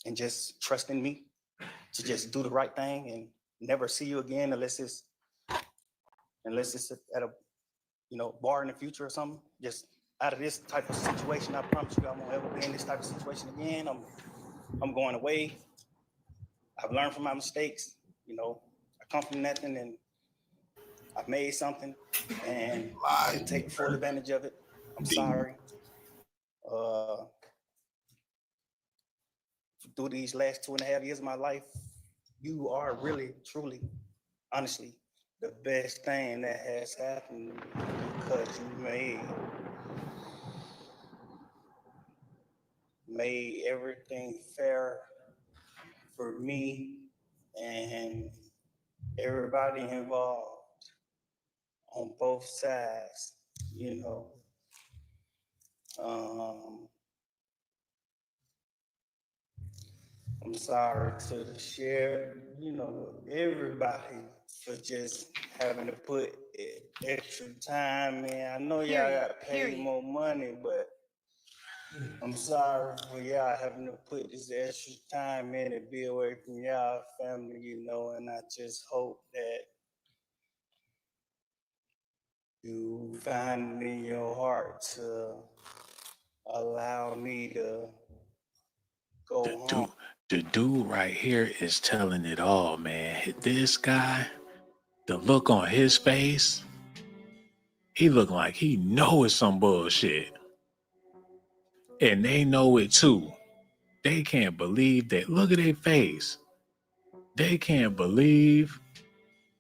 S3: and just trust in me to just do the right thing and never see you again unless it's at a bar in the future or something. Just out of this type of situation, I promise you I won't ever be in this type of situation again. I'm going away. I've learned from my mistakes. I come from nothing and I've made something and I didn't take full advantage of it. I'm sorry. Through these last 2.5 years of my life, you are really, truly, honestly, the best thing that has happened to me because you made everything fair for me and everybody involved on both sides. I'm sorry to the share, everybody for just having to put extra time in. I know y'all gotta pay more money, but I'm sorry for y'all having to put this extra time in to be away from y'all family, and I just hope that you find it in your heart to allow me to go home.
S9: The dude right here is telling it all, man. This guy, the look on his face, he look like he know it's some bullshit. And they know it too. They can't believe that. Look at their face. They can't believe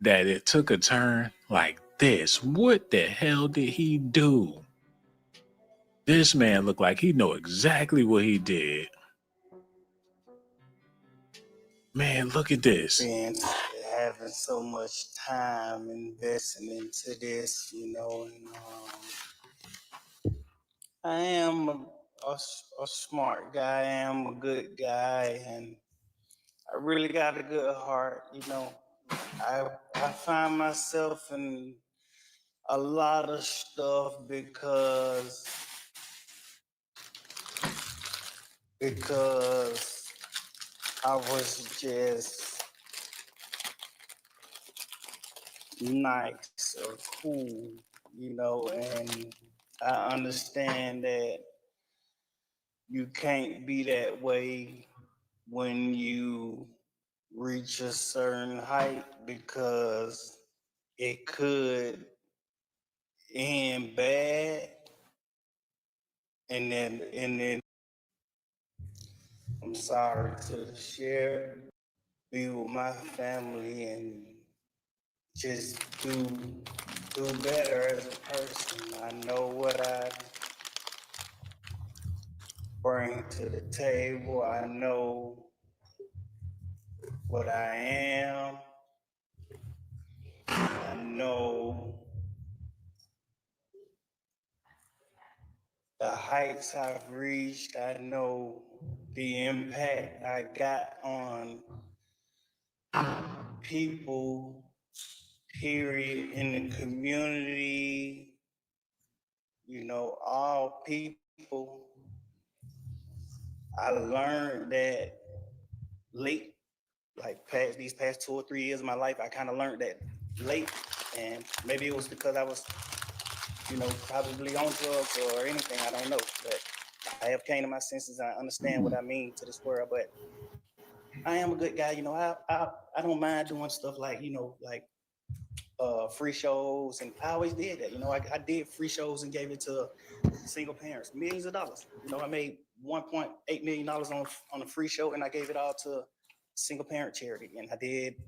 S9: that it took a turn like this. What the hell did he do? This man looked like he know exactly what he did. Man, look at this.
S3: Being having so much time investing into this, and I am a smart guy. I am a good guy, and I really got a good heart. I find myself in a lot of stuff because I was just nice or cool, and I understand that you can't be that way when you reach a certain height because it could end bad, and then I'm sorry to share, be with my family and just do better as a person. I know what I bring to the table. I know what I am. I know the heights I've reached. I know the impact I got on people, period, in the community, all people. I learned that late, like these past 2 or 3 years of my life, I kind of learned that late. And maybe it was because I was, probably on drugs or anything, I don't know. But I have came to my senses and I understand what I mean to this world. But I am a good guy, I don't mind doing stuff like, free shows, and I always did that. I did free shows and gave it to single parents, millions of dollars. I made $1.8 million on a free show, and I gave it all to single parent charity. And I did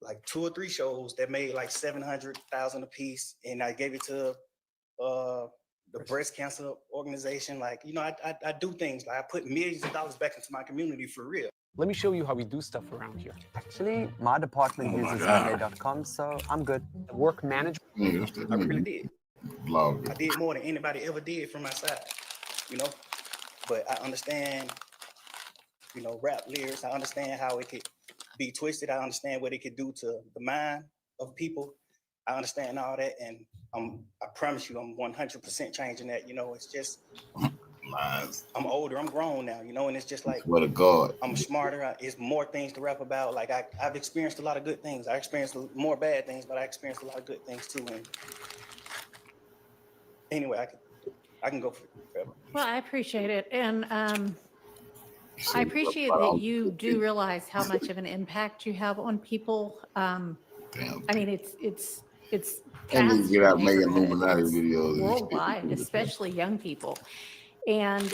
S3: like 2 or 3 shows that made like $700,000 a piece, and I gave it to the breast cancer organization. Like, I do things like I put millions of dollars back into my community for real.
S11: Let me show you how we do stuff around here. Actually, my department uses
S9: God.
S11: Monday.com, so I'm good. The work management.
S1: Yeah, that's that
S3: I really
S1: nigga
S3: did.
S1: blogger.
S3: I did more than anybody ever did from my side, But I understand, rap lyrics. I understand how it could be twisted. I understand what it could do to the mind of people. I understand all that, and I promise you, I'm 100% changing that. It's just
S1: Lies.
S3: I'm older, I'm grown now, and it's just like
S1: Swear to God.
S3: I'm smarter. It's more things to rap about. Like I've experienced a lot of good things. I experienced more bad things, but I experienced a lot of good things too. And anyway, I can go forever.
S12: Well, I appreciate it. And I
S1: So,
S12: appreciate that you do realize how much of an impact you have on people.
S1: damn.
S12: I mean, it's
S1: And we
S12: past
S1: get
S12: your
S1: out making
S12: neighborhood,
S1: Illuminati
S12: it's
S1: videos.
S12: worldwide, especially young people. And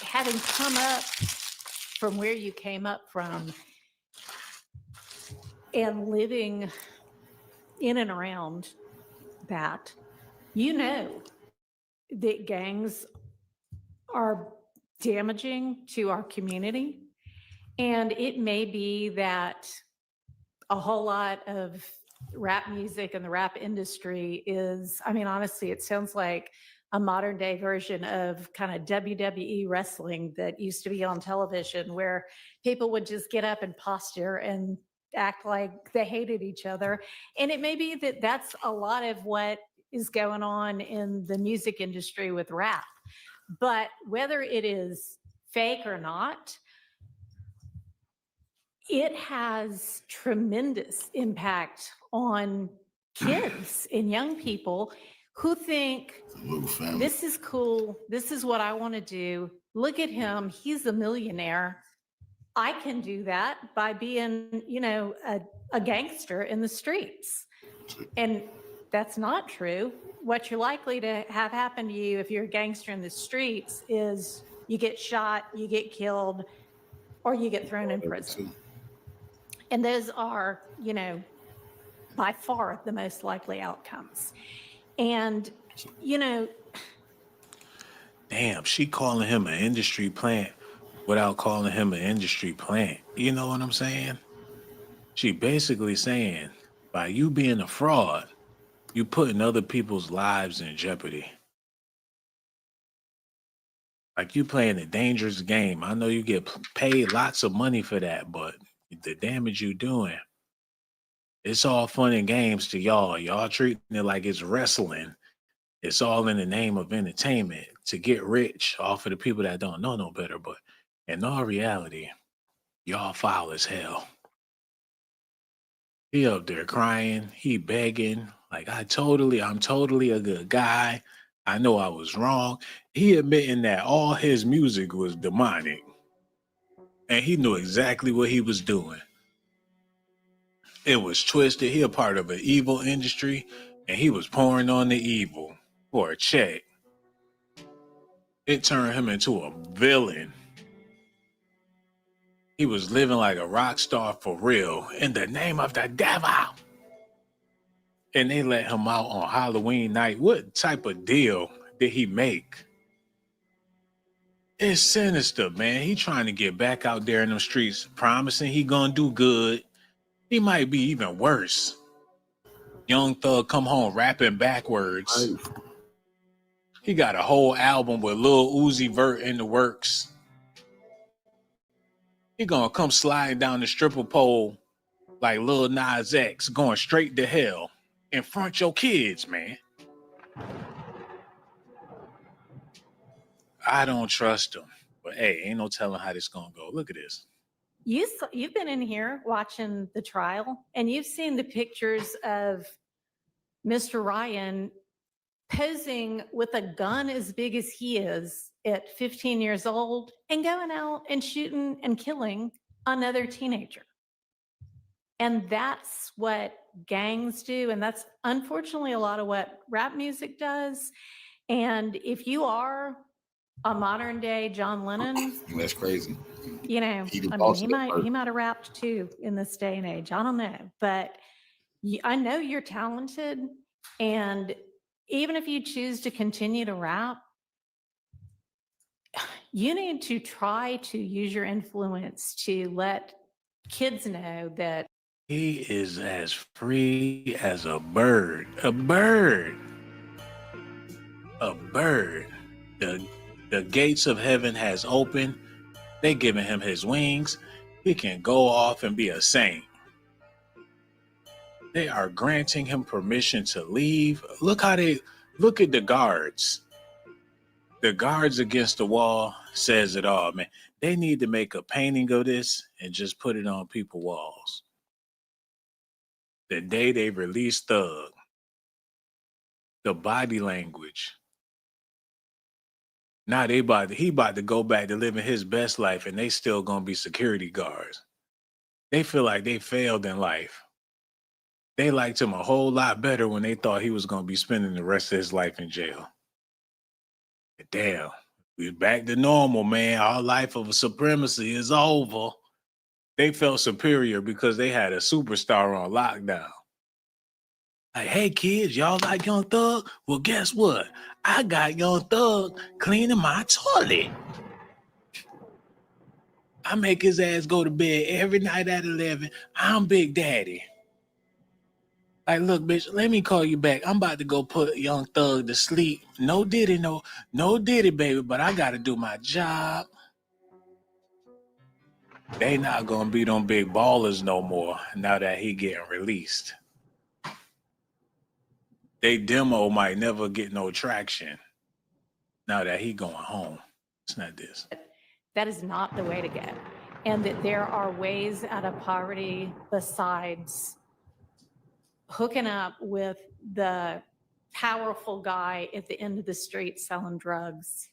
S12: having come up from where you came up from and living in and around that, that gangs are damaging to our community. And it may be that a whole lot of rap music and the rap industry is, I mean, honestly, it sounds like a modern day version of kind of WWE wrestling that used to be on television, where people would just get up and posture and act like they hated each other. And it may be that that's a lot of what is going on in the music industry with rap. But whether it is fake or not, it has tremendous impact on kids and young people who think this is cool. This is what I want to do. Look at him. He's a millionaire. I can do that by being, a gangster in the streets. And that's not true. What you're likely to have happen to you if you're a gangster in the streets is you get shot, you get killed, or you get thrown in prison. And those are, by far the most likely outcomes. And,
S9: Damn, she calling him an industry plant without calling him an industry plant. You know what I'm saying? She basically saying, by you being a fraud, you putting other people's lives in jeopardy. Like you playing a dangerous game. I know you get paid lots of money for that, but the damage you doing, it's all fun and games to y'all. Y'all treating it like it's wrestling. It's all in the name of entertainment to get rich off of the people that don't know no better. But in all reality, y'all foul as hell. He up there crying, he begging, like I'm totally a good guy. I know I was wrong. He admitting that all his music was demonic. And he knew exactly what he was doing. It was twisted. He a part of an evil industry, and he was pouring on the evil for a check. It turned him into a villain. He was living like a rock star for real in the name of the devil. And they let him out on Halloween night. What type of deal did he make? It's sinister, man. He trying to get back out there in them streets, promising he gonna do good. He might be even worse. Young Thug come home rapping backwards. He got a whole album with Lil Uzi Vert in the works. He gonna come sliding down the stripper pole like Lil Nas X, going straight to hell in front of your kids, man. I don't trust him. But hey, ain't no telling how this gonna go. Look at this.
S12: You've been in here watching the trial, and you've seen the pictures of Mr. Ryan posing with a gun as big as he is at 15 years old and going out and shooting and killing another teenager. And that's what gangs do. And that's unfortunately a lot of what rap music does. And if you are a modern day John Lennon,
S1: that's crazy.
S12: He might have rapped too in this day and age. I don't know, but I know you're talented, and even if you choose to continue to rap, you need to try to use your influence to let kids know that
S9: he is as free as a bird. A bird. A bird. The gates of heaven has opened. They giving him his wings. He can go off and be a saint. They are granting him permission to leave. Look at the guards. The guards against the wall says it all, man. They need to make a painting of this and just put it on people's walls. The day they release Thug, the body language. Now he about to go back to living his best life, and they still gonna be security guards. They feel like they failed in life. They liked him a whole lot better when they thought he was gonna be spending the rest of his life in jail. Damn, we're back to normal, man. Our life of supremacy is over. They felt superior because they had a superstar on lockdown. Like, hey kids, y'all like Young Thug? Well, guess what? I got Young Thug cleaning my toilet. I make his ass go to bed every night at 11. I'm Big Daddy. Like, look, bitch, let me call you back. I'm about to go put Young Thug to sleep. No diddy, no diddy, baby, but I gotta do my job. They not gonna be them big ballers no more now that he getting released. They demo might never get no traction now that he going home. It's not this.
S12: That is not the way to go. And that there are ways out of poverty besides hooking up with the powerful guy at the end of the street selling drugs.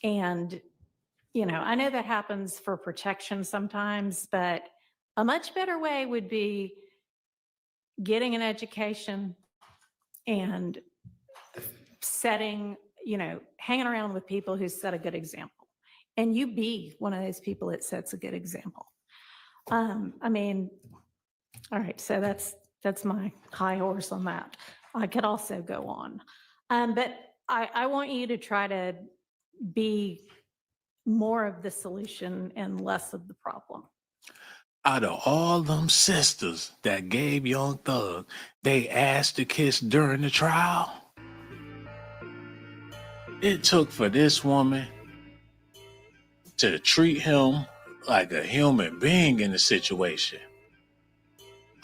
S12: And, you know, I know that happens for protection sometimes, but a much better way would be getting an education and setting, you know, hanging around with people who set a good example. And you be one of those people that sets a good example. I mean, all right, so that's my high horse on that. I could also go on. But I want you to try to be more of the solution and less of the problem.
S9: Out of all them sisters that gave Young Thug, they asked to kiss during the trial. It took for this woman to treat him like a human being in the situation.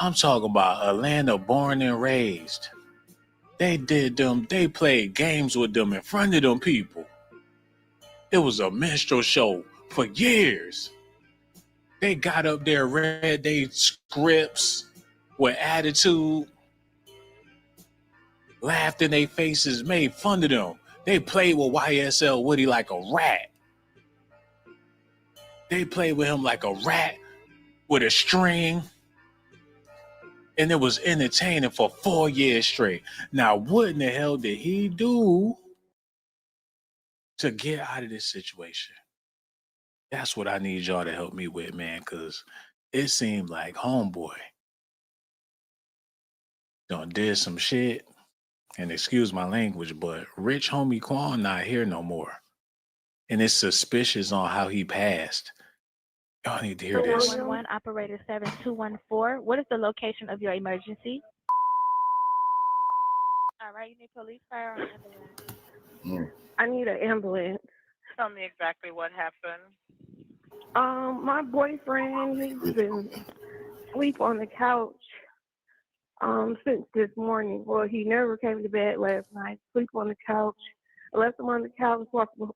S9: I'm talking about Atlanta born and raised. They played games with them in front of them people. It was a minstrel show for years. They got up there, read their scripts with attitude, laughed in their faces, made fun of them. They played with YSL Woody like a rat. They played with him like a rat with a string. And it was entertaining for 4 years straight. Now, what in the hell did he do to get out of this situation? That's what I need y'all to help me with, man, because it seemed like homeboy done did some shit. And excuse my language, but Rich Homie Quan not here no more. And it's suspicious on how he passed. Y'all need to hear this.
S13: 411 operator 7214. What is the location of your emergency? All right, you need police, fire, or ambulance?
S14: I need an ambulance.
S13: Tell me exactly what happened.
S14: My boyfriend, he's been asleep on the couch since this morning. Well, he never came to bed last night. Sleep on the couch. I left him on the couch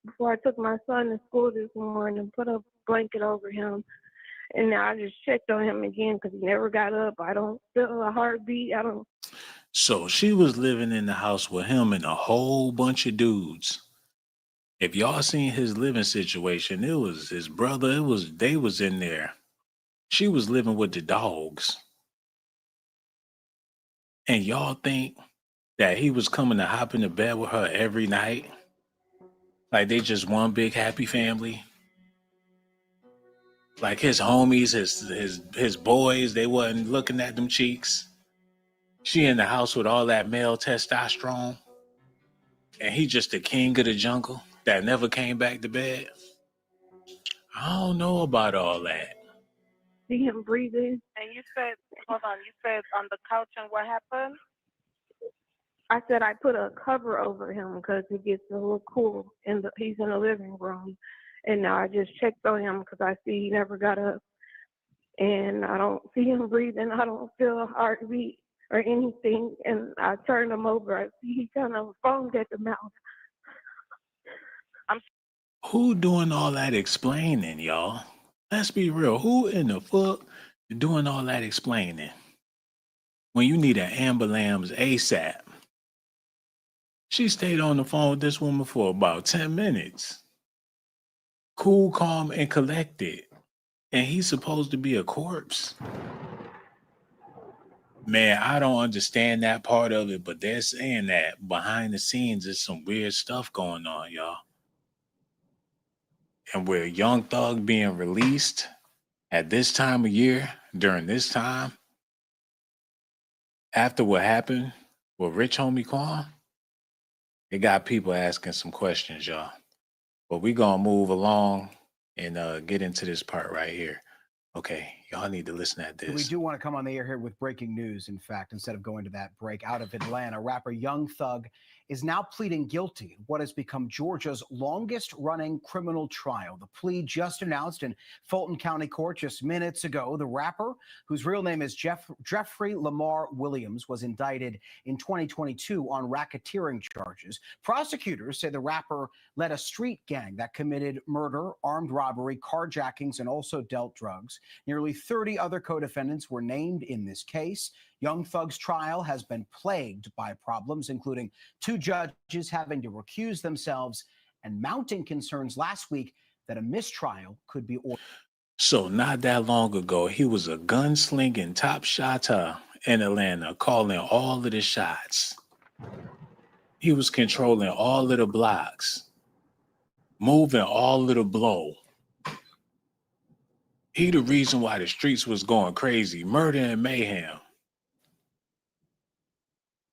S14: before I took my son to school this morning, put a blanket over him. And now I just checked on him again because he never got up. I don't feel a heartbeat. I don't.
S9: So she was living in the house with him and a whole bunch of dudes. If y'all seen his living situation, it was his brother. They was in there. She was living with the dogs. And y'all think that he was coming to hop into bed with her every night? Like they just one big happy family? Like his homies, his boys, they wasn't looking at them cheeks. She in the house with all that male testosterone. And he just the king of the jungle that never came back to bed. I don't know about all that.
S14: See him breathing.
S13: And you said, hold on, you said on the couch, and what happened?
S14: I said I put a cover over him because it gets a little cool. He's in the living room. And now I just checked on him because I see he never got up. And I don't see him breathing. I don't feel a heartbeat or anything. And I turned him over. I see he kind of foamed at the mouth.
S9: Who doing all that explaining, y'all? Let's be real. Who in the fuck doing all that explaining? When you need an ambulance ASAP. She stayed on the phone with this woman for about 10 minutes. Cool, calm, and collected. And he's supposed to be a corpse. Man, I don't understand that part of it, but they're saying that behind the scenes there's some weird stuff going on, y'all. And with Young Thug being released at this time of year, during this time, after what happened with Rich Homie Quan, it got people asking some questions, y'all. But we gonna move along and get into this part right here. Okay, y'all need to listen at
S15: We
S9: this.
S15: do want to come on the air here with breaking news. In fact, instead of going to that break, out of Atlanta, rapper Young Thug is now pleading guilty in what has become Georgia's longest running criminal trial. The plea just announced in Fulton County Court just minutes ago. The rapper, whose real name is Jeffrey Lamar Williams, was indicted in 2022 on racketeering charges. Prosecutors say the rapper led a street gang that committed murder, armed robbery, carjackings, and also dealt drugs. Nearly 30 other co-defendants were named in this case. Young Thug's trial has been plagued by problems, including 2 judges having to recuse themselves and mounting concerns last week that a mistrial could be ordered.
S9: So not that long ago, he was a gunslinging top shotter in Atlanta, calling all of the shots. He was controlling all of the blocks, moving all of the blow. He the reason why the streets was going crazy, murder and mayhem.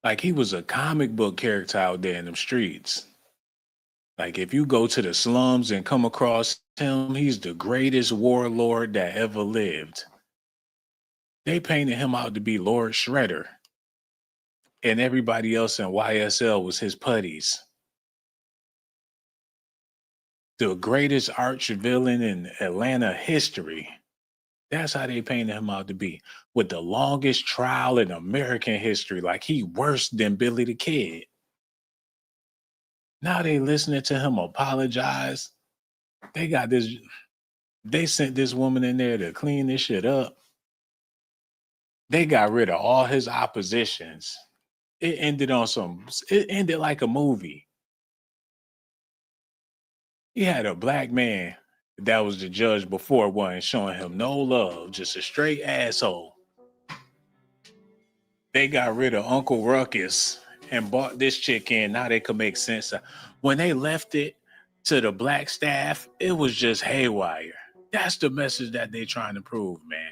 S9: Like he was a comic book character out there in them streets. Like if you go to the slums and come across him, he's the greatest warlord that ever lived. They painted him out to be Lord Shredder. And everybody else in YSL was his putties. The greatest arch villain in Atlanta history. That's how they painted him out to be. With the longest trial in American history. Like he worse than Billy the Kid. Now they listening to him apologize. They sent this woman in there to clean this shit up. They got rid of all his oppositions. It ended like a movie. He had a black man that was the judge before, wasn't showing him no love, just a straight asshole. They got rid of Uncle Ruckus and brought this chick in. Now they could make sense. When they left it to the black staff, it was just haywire. That's the message that they trying to prove, man.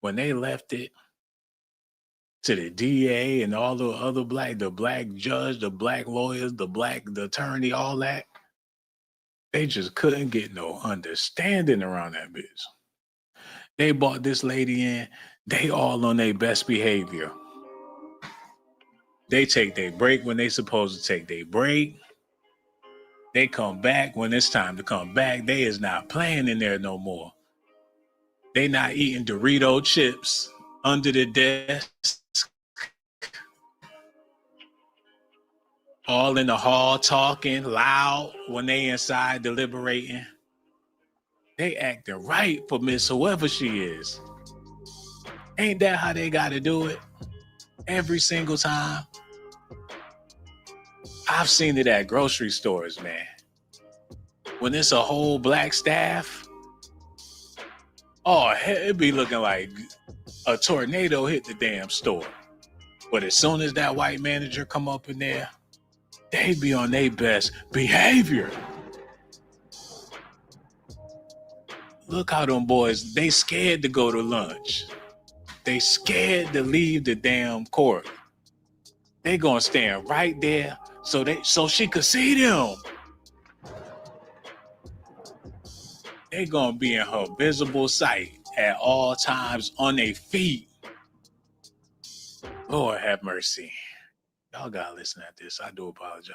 S9: When they left it to the DA and all the other the black judge, the black lawyers, the attorney, all that, they just couldn't get no understanding around that bitch. They brought this lady in. They all on their best behavior. They take their break when they supposed to take their break. They come back when it's time to come back. They is not playing in there no more. They not eating Dorito chips under the desk. All in the hall talking loud when they inside deliberating. They acting right for Miss whoever she is. Ain't that how they got to do it? Every single time. I've seen it at grocery stores, man. When it's a whole black staff, it be looking like a tornado hit the damn store. But as soon as that white manager come up in there, they be on their best behavior. Look how them boys, they scared to go to lunch. They scared to leave the damn court. They gonna stand right there so she could see them. They gonna be in her visible sight at all times on their feet. Lord have mercy. Y'all gotta listen at this. I do apologize.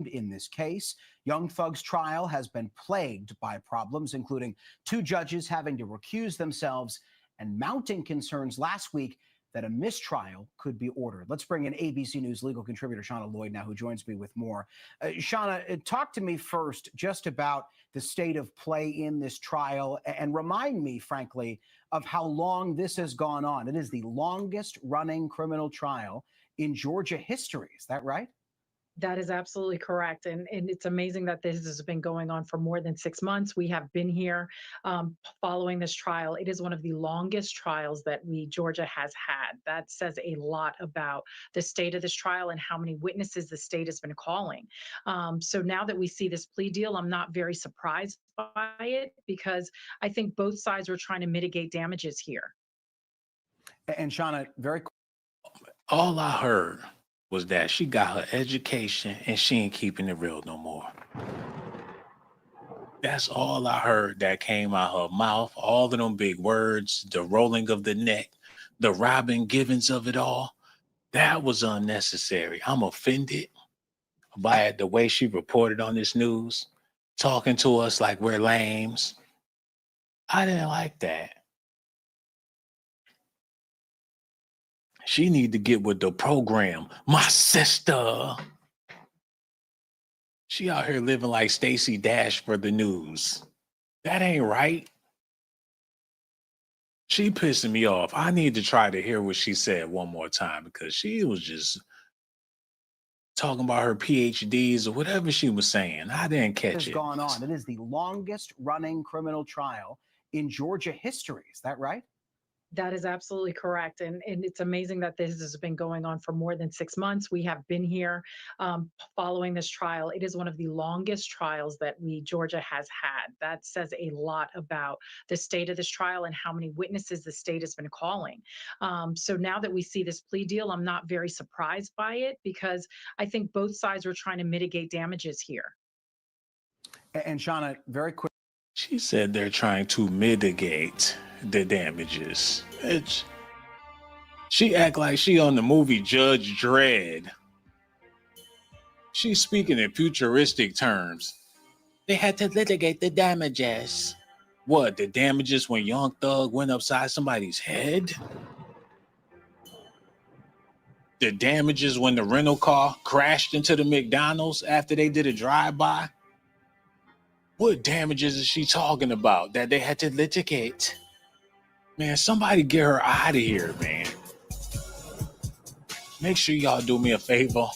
S15: In this case, Young Thug's trial has been plagued by problems, including 2 judges having to recuse themselves and mounting concerns last week that a mistrial could be ordered. Let's bring in ABC News legal contributor Shauna Lloyd now, who joins me with more. Shauna, talk to me first just about the state of play in this trial and remind me, frankly, of how long this has gone on. It is the longest running criminal trial in Georgia history. Is that right?
S16: That is absolutely correct. And it's amazing that this has been going on for more than 6 months. We have been here following this trial. It is one of the longest trials that Georgia has had. That says a lot about the state of this trial and how many witnesses the state has been calling. So now that we see this plea deal, I'm not very surprised by it because I think both sides were trying to mitigate damages here.
S15: And Shauna,
S9: all I heard was that she got her education and she ain't keeping it real no more. That's all I heard that came out her mouth. All of them big words, the rolling of the neck, the Robin Givens of it all. That was unnecessary. I'm offended by the way she reported on this news, talking to us like we're lames. I didn't like that. She need to get with the program. My sister. She out here living like Stacey Dash for the news. That ain't right. She pissing me off. I need to try to hear what she said one more time because she was just talking about her PhDs or whatever she was saying. I didn't catch
S15: Has
S9: it.
S15: gone on. It is the longest running criminal trial in Georgia history. Is that right?
S16: That is absolutely correct. And it's amazing that this has been going on for more than 6 months. We have been here following this trial. It is one of the longest trials that Georgia has had. That says a lot about the state of this trial and how many witnesses the state has been calling. So now that we see this plea deal, I'm not very surprised by it because I think both sides were trying to mitigate damages here.
S15: And Shauna, very quick.
S9: She said they're trying to mitigate the damages. She act like she on the movie Judge Dredd. She's speaking in futuristic terms. They had to litigate the damages. What, the damages when Young Thug went upside somebody's head? The damages when the rental car crashed into the McDonald's after they did a drive-by? What damages is she talking about that they had to litigate? Man, somebody get her out of here, man. Make sure y'all do me a favor.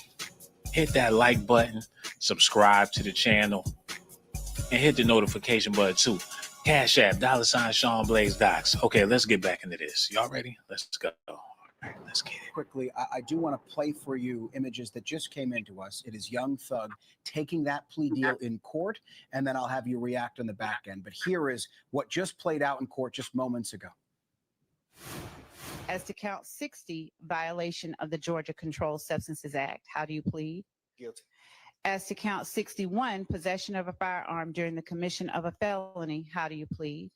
S9: Hit that like button, subscribe to the channel, and hit the notification button too. Cash App, $ Sean Blaze Docs. Okay, let's get back into this. Y'all ready? Let's go. All right, let's get it.
S15: Quickly, I do want to play for you images that just came into us. It is Young Thug taking that plea deal in court, and then I'll have you react on the back end. But here is what just played out in court just moments ago.
S17: As to count 60, violation of the Georgia Controlled Substances Act, how do you plead?
S3: Guilty.
S17: As to count 61, possession of a firearm during the commission of a felony, how do you plead?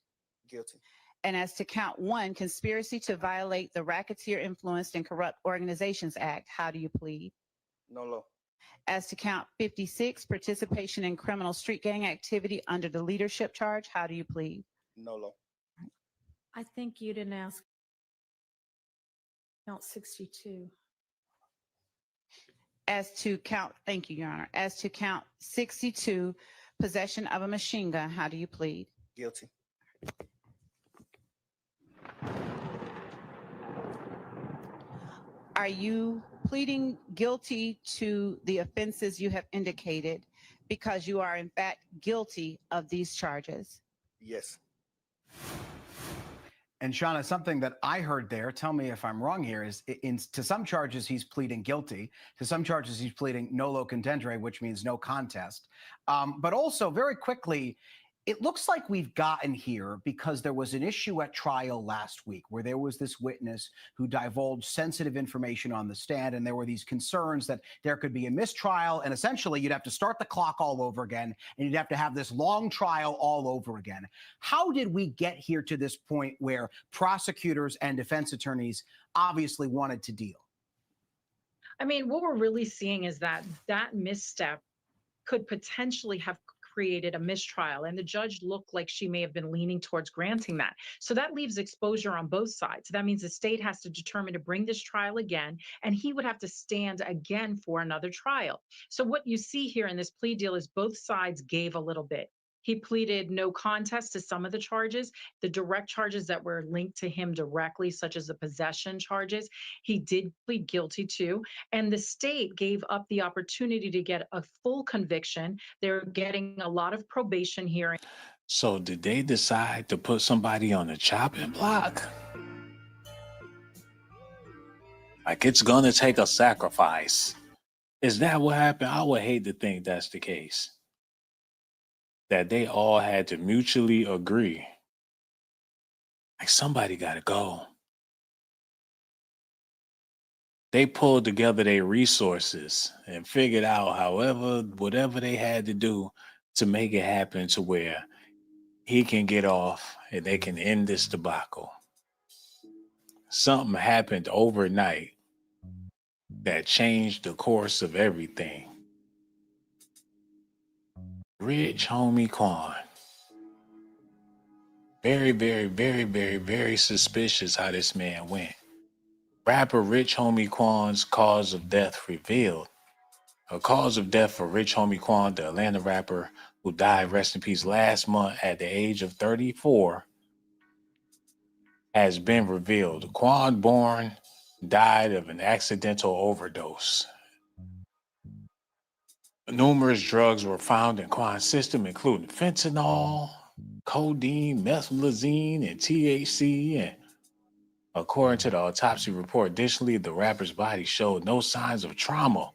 S3: Guilty.
S17: And as to count 1, conspiracy to violate the Racketeer Influenced and Corrupt Organizations Act, how do you plead?
S3: No law.
S17: As to count 56, participation in criminal street gang activity under the leadership charge, how do you plead?
S3: No law.
S12: I think you didn't ask. Count 62.
S17: As to count, thank you, Your Honor. As to count 62, possession of a machine gun, how do you plead?
S3: Guilty.
S17: Are you pleading guilty to the offenses you have indicated because you are in fact guilty of these charges?
S3: Yes.
S15: And Shauna, something that I heard there, tell me if I'm wrong here, is to some charges he's pleading guilty, to some charges he's pleading nolo contendere, which means no contest. But also, very quickly, it looks like we've gotten here because there was an issue at trial last week where there was this witness who divulged sensitive information on the stand, and there were these concerns that there could be a mistrial, and essentially you'd have to start the clock all over again, and you'd have to have this long trial all over again. How did we get here to this point where prosecutors and defense attorneys obviously wanted to deal?
S16: I mean, what we're really seeing is that misstep could potentially have created a mistrial, and the judge looked like she may have been leaning towards granting that. So that leaves exposure on both sides. That means the state has to determine to bring this trial again, and he would have to stand again for another trial. So what you see here in this plea deal is both sides gave a little bit. He pleaded no contest to some of the charges. The direct charges that were linked to him directly, such as the possession charges, he did plead guilty to. And the state gave up the opportunity to get a full conviction. They're getting a lot of probation hearing.
S9: So did they decide to put somebody on the chopping block? Like it's gonna take a sacrifice. Is that what happened? I would hate to think that's the case. That they all had to mutually agree. Like somebody gotta go. They pulled together their resources and figured out whatever they had to do to make it happen to where he can get off and they can end this debacle. Something happened overnight that changed the course of everything. Rich Homie Quan. Very, very, very, very, very suspicious how this man went. Rapper Rich Homie Quan's cause of death revealed. A cause of death for Rich Homie Quan, the Atlanta rapper who died, rest in peace, last month at the age of 34, has been revealed. Quan Born died of an accidental overdose. Numerous drugs were found in Quan's system, including fentanyl, codeine, methylazine, and THC. And according to the autopsy report, additionally, the rapper's body showed no signs of trauma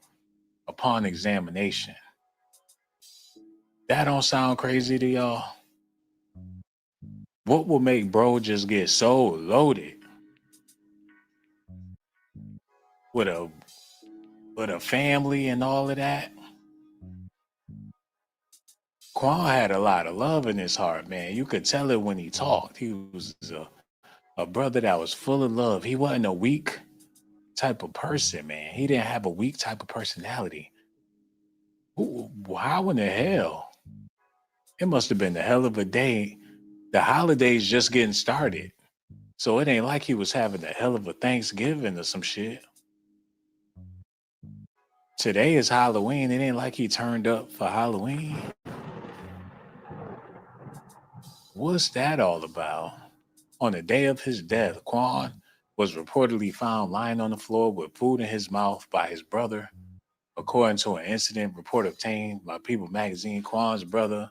S9: upon examination. That don't sound crazy to y'all? What will make bro just get so loaded with a family and all of that? Quan had a lot of love in his heart, man. You could tell it when he talked. He was a brother that was full of love. He wasn't a weak type of person, man. He didn't have a weak type of personality. How in the hell? It must have been the hell of a day. The holidays just getting started. So it ain't like he was having a hell of a Thanksgiving or some shit. Today is Halloween. It ain't like he turned up for Halloween. What's that all about? On the day of his death, Quan was reportedly found lying on the floor with food in his mouth by his brother. According to an incident report obtained by People magazine, Quan's brother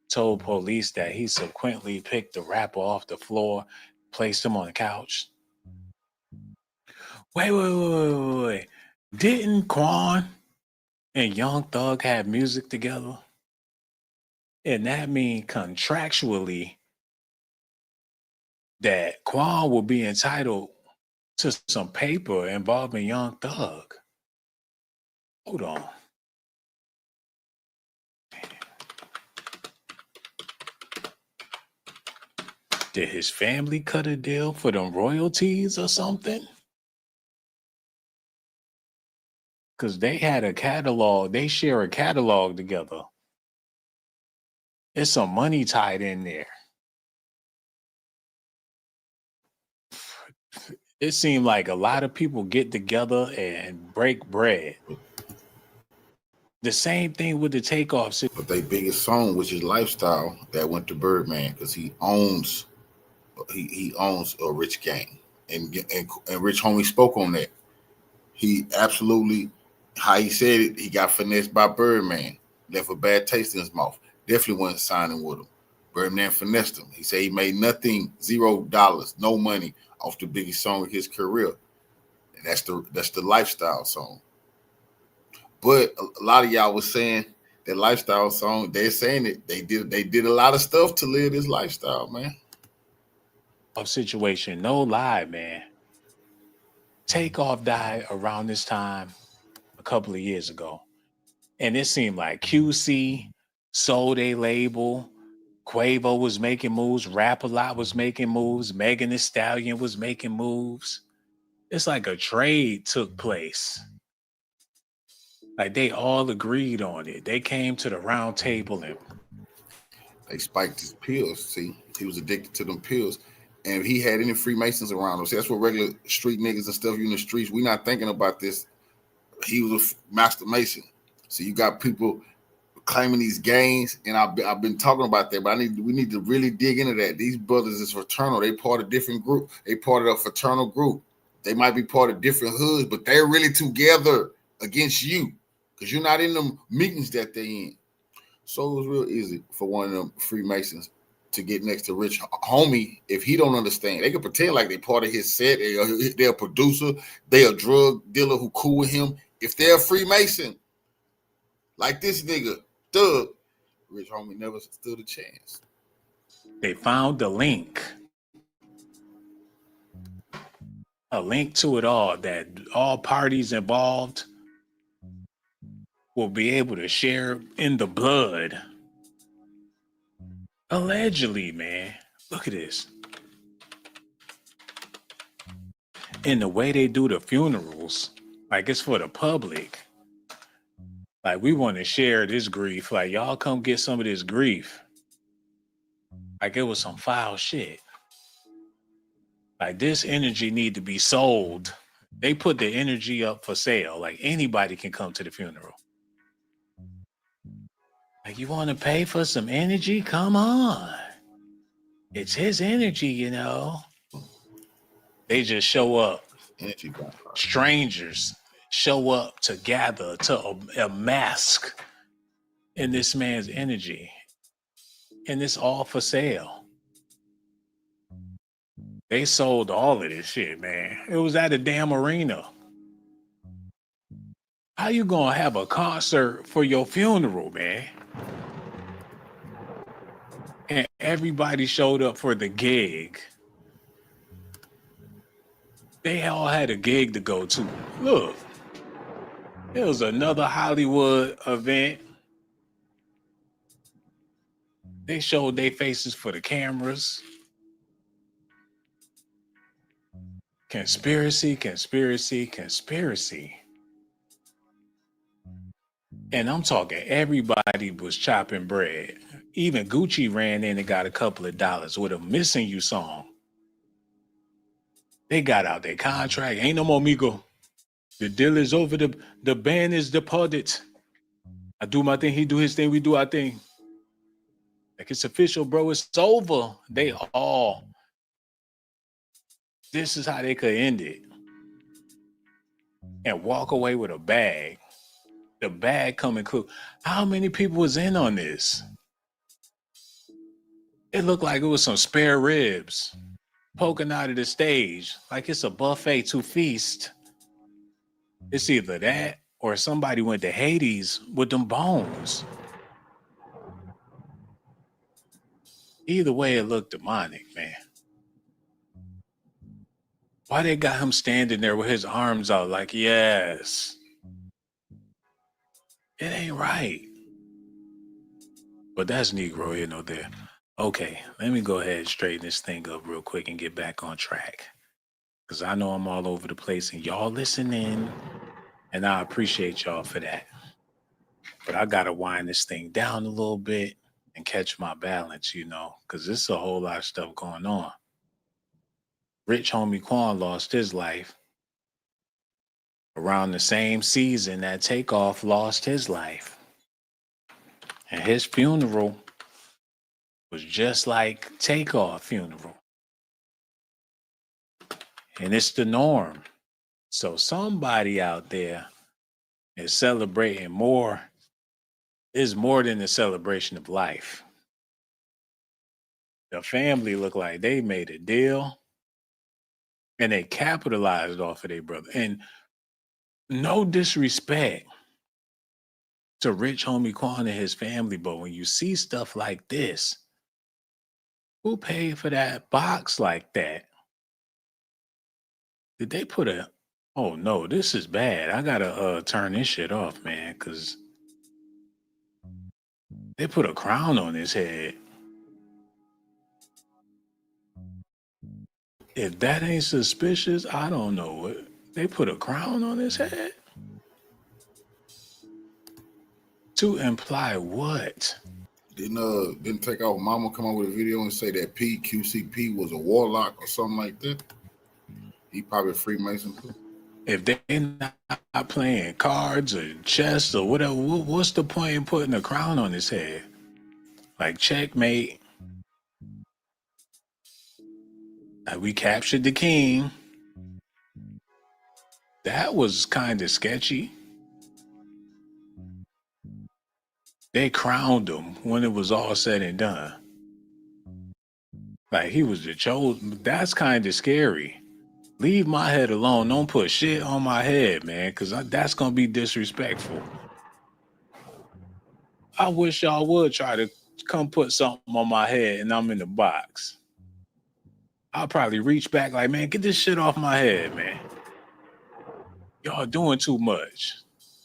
S9: told police that he subsequently picked the rapper off the floor, placed him on the couch. Wait. Didn't Quan and Young Thug have music together? And that means contractually that Quan will be entitled to some paper involving Young Thug. Hold on. Did his family cut a deal for them royalties or something? Because they had a catalog, they share a catalog together. There's some money tied in there. It seemed like a lot of people get together and break bread. The same thing with the Takeoff.
S1: But their biggest song, which is Lifestyle, that went to Birdman because he owns a rich gang. And Rich Homie spoke on that. He absolutely, how he said it, he got finessed by Birdman. Left a bad taste in his mouth. Definitely wasn't signing with him. Birdman finessed him. He said he made nothing, $0, no money off the biggest song of his career. And that's the Lifestyle song. But a lot of y'all was saying that Lifestyle song, they're saying it. They did a lot of stuff to live this lifestyle, man.
S9: Situation, no lie, man. Takeoff died around this time a couple of years ago. And it seemed like QC sold a label. Quavo was making moves. Rap-A-Lot was making moves. Megan Thee Stallion was making moves. It's like a trade took place. Like they all agreed on it. They came to the round table and
S1: they spiked his pills. See, he was addicted to them pills. And if he had any Freemasons around him, see, that's what regular street niggas and stuff, you in the streets, we not thinking about this. He was a master Mason. So you got people claiming these gangs, and I've been talking about that, but we need to really dig into that. These brothers is fraternal. They part of different group. They part of a fraternal group. They might be part of different hoods, but they're really together against you because you're not in them meetings that they in. So it was real easy for one of them Freemasons to get next to Rich Homie. If he don't understand, they can pretend like they part of his set. They're a producer. They're a drug dealer who cool with him. If they're a Freemason, like this nigga, Thug, Rich Homie never stood a chance.
S9: they found the link. A link to it all, that all parties involved will be able to share in the blood Allegedly, man. Look at this. And the way they do the funerals, like it's for the public. Like we want to share this grief. Like y'all come get some of this grief. Like it was some foul shit. Like this energy need to be sold. They put the energy up for sale. Like anybody can come to the funeral. Like you want to pay for some energy? Come on. It's his energy, you know. They just show up. Strangers show up to gather, to amass in this man's energy. And it's all for sale. They sold all of this shit, man. It was at a damn arena. How you gonna have a concert for your funeral, man? And everybody showed up for the gig. They all had a gig to go to. Look, it was another Hollywood event. They showed their faces for the cameras. Conspiracy, conspiracy, conspiracy. And I'm talking everybody was chopping bread. Even Gucci ran in and got a couple of dollars with a Missing You song. They got out their contract. Ain't no more Migo. The deal is over. The band is departed. I do my thing. He do his thing. We do our thing. Like it's official, bro. It's over. They all. This is how they could end it. And walk away with a bag. The bag come include. How many people was in on this? It looked like it was some spare ribs poking out of the stage. Like it's a buffet to feast. It's either that or somebody went to Hades with them bones. Either way, it looked demonic, man. Why they got him standing there with his arms out like, yes. It ain't right. But that's Negro, you know, there. Okay, let me go ahead and straighten this thing up real quick and get back on track. Because I know I'm all over the place and y'all listening, and I appreciate y'all for that. But I got to wind this thing down a little bit and catch my balance, you know, because there's a whole lot of stuff going on. Rich Homie Quan lost his life around the same season that Takeoff lost his life. And his funeral was just like Takeoff funeral. And it's the norm. So somebody out there is celebrating more. Is more than a celebration of life. The family looked like they made a deal and they capitalized off of their brother. And no disrespect to Rich Homie Quan and his family, but when you see stuff like this, who paid for that box like that? Did they put a, oh no, this is bad. I gotta turn this shit off, man, because they put a crown on his head. If that ain't suspicious, I don't know what. They put a crown on his head? To imply what?
S1: Didn't Takeoff Mama come out with a video and say that QCP was a warlock or something like that? He probably a Freemason too.
S9: If they're not playing cards or chess or whatever, what's the point in putting a crown on his head? Like checkmate. Like we captured the king. That was kind of sketchy. They crowned him when it was all said and done. Like he was the chosen. That's kind of scary. Leave my head alone. Don't put shit on my head, man, because that's going to be disrespectful. I wish y'all would try to come put something on my head and I'm in the box. I'll probably reach back like, man, get this shit off my head, man. Y'all doing too much.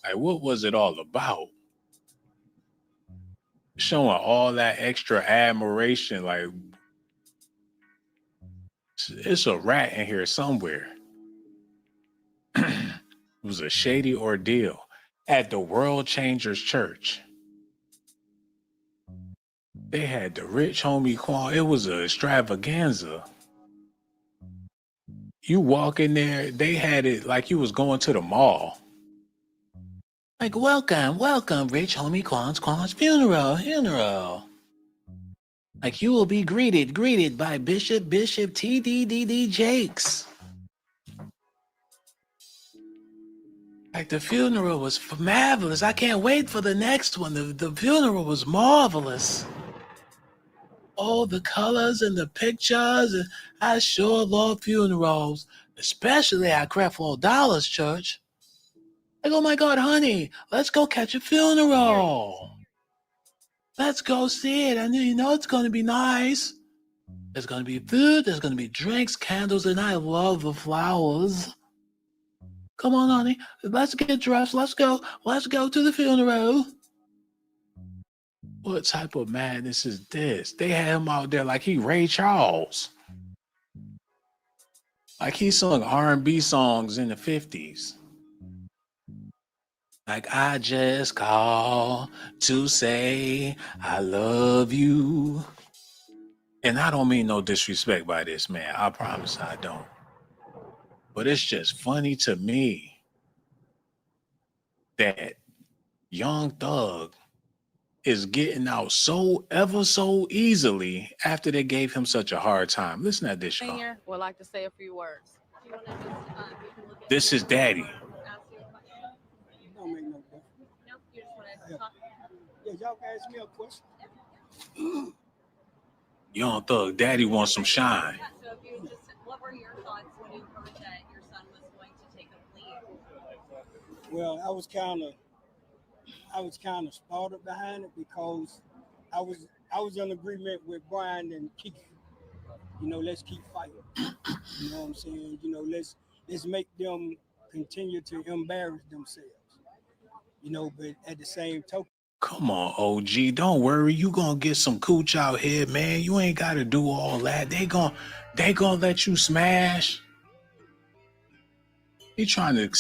S9: Like, what was it all about? showing all that extra admiration. Like, it's a rat in here somewhere. It was a shady ordeal at the World Changers Church. They had the Rich Homie Quan. It was an extravaganza. You walk in there, they had it like you was going to the mall. Like, welcome, Rich Homie Quan's funeral. Like, you will be greeted by Bishop TDDD Jakes. Like, the funeral was marvelous. I can't wait for the next one. The funeral was marvelous. Oh, the colors and the pictures. And I sure love funerals, especially at Creflo Dollar's church. Like, oh my God, honey, let's go catch a funeral. Let's go see it. And you know it's going to be nice. There's going to be food, there's going to be drinks, candles, and I love the flowers. Come on, honey, let's get dressed. Let's go to the funeral. What type of madness is this? They had him out there like he Ray Charles. Like he sung R&B songs in the 50s. Like, I just call to say I love you. And I don't mean no disrespect by this, man. I promise I don't. But it's just funny to me that Young Thug is getting out so ever so easily after they gave him such a hard time. Listen to this, y'all.
S18: Senior would like to say a few words.
S9: This is Daddy.
S19: Don't make no difference.
S18: Nope, you just want to talk.
S19: Yeah, y'all can ask me a question.
S9: Young Thug, Daddy wants some shine.
S18: So if you just, what were your thoughts when you heard that your son was going to take a plea?
S19: Well, I was kind of startled behind it because I was in agreement with Brian and Keith. You know, let's keep fighting. You know what I'm saying? You know, let's make them continue to embarrass themselves. You know, but at the same token.
S9: Come on, OG. Don't worry. You gonna get some cooch out here, man. You ain't gotta do all that. They gonna let you smash. He trying to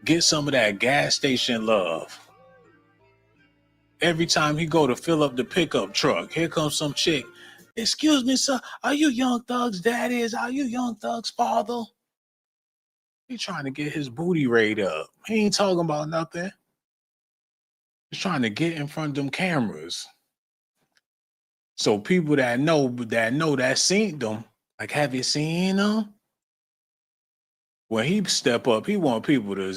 S9: get some of that gas station love. Every time he go to fill up the pickup truck, here comes some chick. Excuse me, sir. Are you Young Thug's daddy? Are you Young Thug's father? He trying to get his booty rate up. He ain't talking about nothing. He's trying to get in front of them cameras. So people that seen them, like, have you seen them? When he step up, he want people to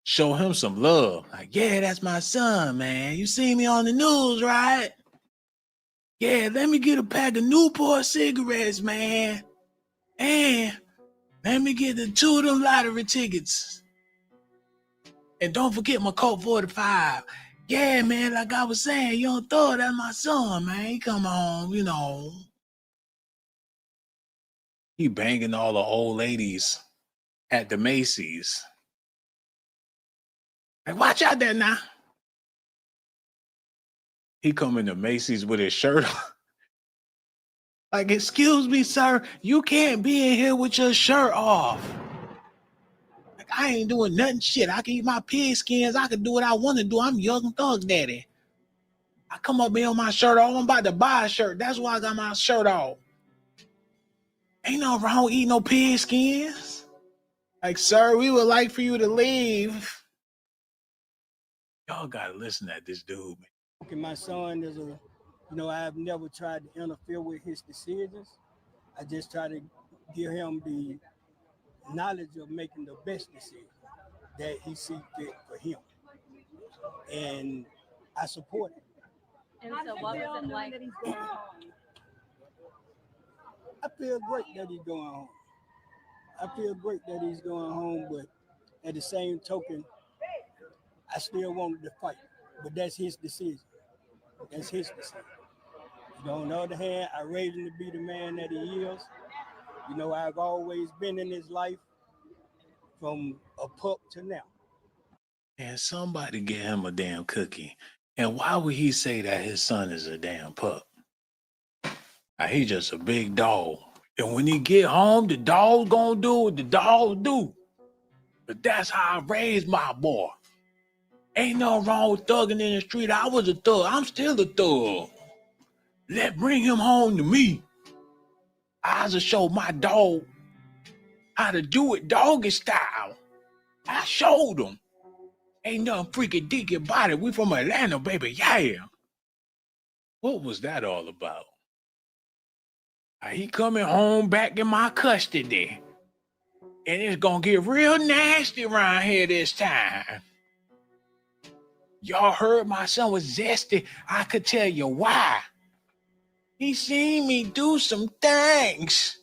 S9: show him some love. Like, yeah, that's my son, man. You see me on the news, right? Yeah, let me get a pack of Newport cigarettes, man. And let me get the 2 of them lottery tickets. And don't forget my Colt 45. Yeah, man, like I was saying, Young Thug, that's my son, man. He come home, you know. He banging all the old ladies at the Macy's. Like, watch out there now. He come into Macy's with his shirt on. Like, excuse me, sir, you can't be in here with your shirt off. Like, I ain't doing nothing shit. I can eat my pig skins. I can do what I want to do. I'm Young Thug Daddy. I come up here on my shirt off. I'm about to buy a shirt. That's why I got my shirt off. Ain't no wrong eating no pig skins. Like, sir, we would like for you to leave. Y'all gotta listen at this dude, man.
S19: Okay, my son is I've never tried to interfere with his decisions. I just try to give him the knowledge of making the best decision that he sees fit for him. And I support it.
S18: And so what was it like?
S19: I feel great that he's going home. But at the same token, I still wanted to fight. But that's his decision. On the other hand, I raised him to be the man that he is. You know, I've always been in his life from a pup to now.
S9: And somebody get him a damn cookie. And why would he say that his son is a damn pup? He just a big dog. And when he get home, the dog gonna do what the dog do. But that's how I raised my boy. Ain't no wrong with thugging in the street. I was a thug. I'm still a thug. Bring him home to me. I just show my dog how to do it doggy style. I showed him. Ain't nothing freaking deaky about it. We from Atlanta, baby. Yeah. What was that all about? He coming home back in my custody. And it's gonna get real nasty around here this time. Y'all heard my son was zesty. I could tell you why. He seen me do some things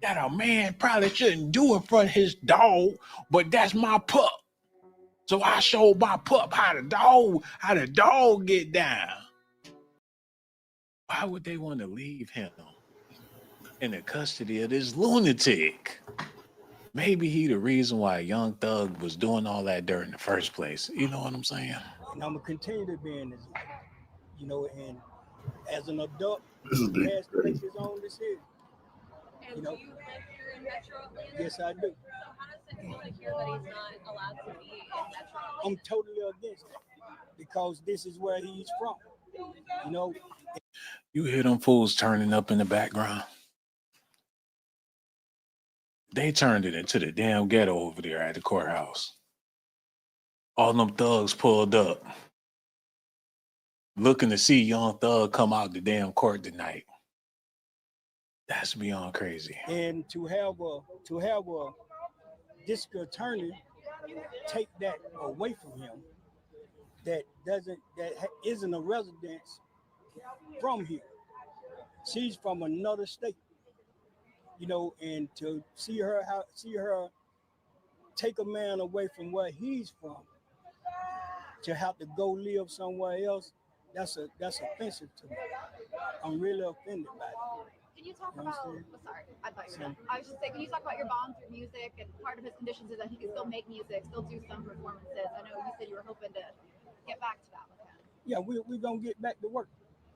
S9: that a man probably shouldn't do in front of his dog, but that's my pup. So I showed my pup how the dog get down. Why would they want to leave him in the custody of this lunatic? Maybe he the reason why Young Thug was doing all that dirt in the first place. You know what I'm saying?
S19: And I'm gonna continue to be in this life, you know, and as an adult,
S1: This is
S19: he
S1: big.
S19: has to make his own decision.
S18: And
S19: You know?
S18: do you live here in Metro Atlanta?
S19: Yes, I do.
S18: So how does it feel to hear that he's not allowed to be in Metro Atlanta?
S19: I'm totally against it because this is where he's from. You know,
S9: You hear them fools turning up in the background? They turned it into the damn ghetto over there at the courthouse. All them thugs pulled up, looking to see Young Thug come out the damn court tonight. That's beyond crazy.
S19: and to have a district attorney take that away from him that isn't a resident from here. She's from another state, you know, and to see her take a man away from where he's from to have to go live somewhere else, that's offensive to me. I'm really offended by it.
S18: Can you talk
S19: You know what I'm
S18: about,
S19: saying?
S18: sorry, I thought you were done. I was just saying, can you talk about your bond through music? And part of his conditions is that he can still make music, still do some performances. I know you said you were hoping to get back to that with him.
S19: Yeah, we're going to get back to work.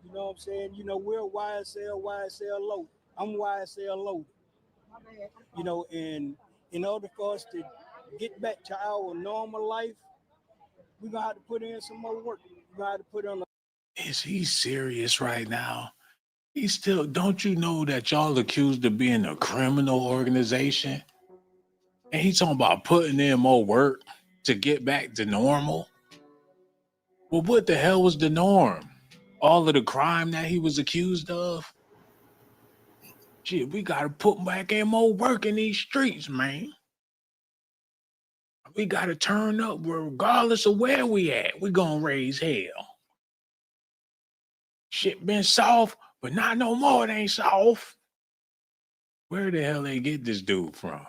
S19: You know what I'm saying? You know, we're YSL loaded. I'm YSL loaded. You know, and in order for us to get back to our normal life, we're going to have to put in some more work. We're going to have to put on
S9: Is he serious right now? He's still, don't you know that y'all accused of being a criminal organization? And he's talking about putting in more work to get back to normal? Well, what the hell was the norm? All of the crime that he was accused of? Shit, we gotta put back in more work in these streets, man. We gotta turn up regardless of where we at. We gonna raise hell. Shit been soft, but not no more. It ain't soft. Where the hell they get this dude from?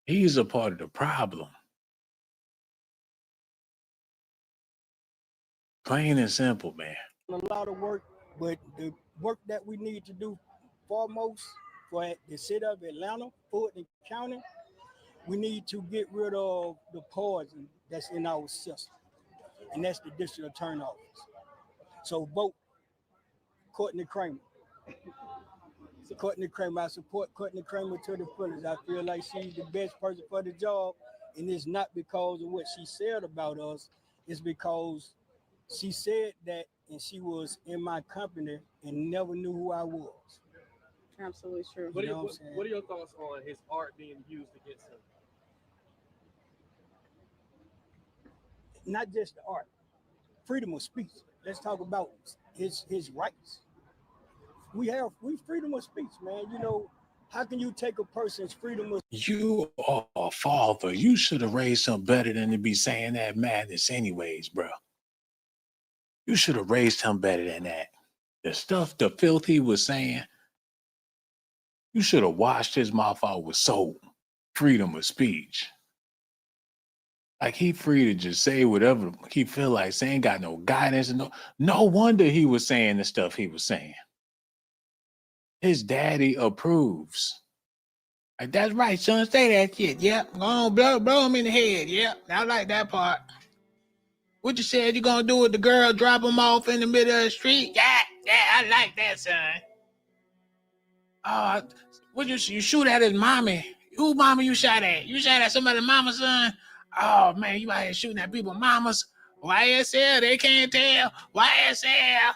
S9: He's a part of the problem. Plain and simple, man.
S19: a lot of work, but the work that we need to do foremost for the city of Atlanta, Fulton County, we need to get rid of the poison that's in our system, and that's the district attorney office. So vote Courtney Kramer. Courtney Kramer, I support Courtney Kramer to the fullest. I feel like she's the best person for the job, and it's not because of what she said about us. It's because she said that, and she was in my company and never knew who I was.
S20: Absolutely true.
S19: What
S20: What are your thoughts on his art being used against him?
S19: Not just the art, freedom of speech. Let's talk about his rights. We freedom of speech, man. You know, how can you take a person's freedom of
S9: You are a father. You should have raised him better than to be saying that madness anyways, bro. You should have raised him better than that. The stuff, the filth he was saying, you should have washed his mouth out with soap. Freedom of speech. Like he free to just say whatever he feel like saying, got no guidance. And no wonder he was saying the stuff he was saying. His daddy approves. Like, that's right, son. Say that shit. Yep. Go on, blow him in the head. Yep. I like that part. What you said you gonna do with the girl? Drop him off in the middle of the street? Yeah, I like that, son. What you shoot at his mommy? Who mommy you shot at? You shot at somebody's mama, son? Oh man, you out here shooting at people's mamas? YSL, they can't tell. YSL.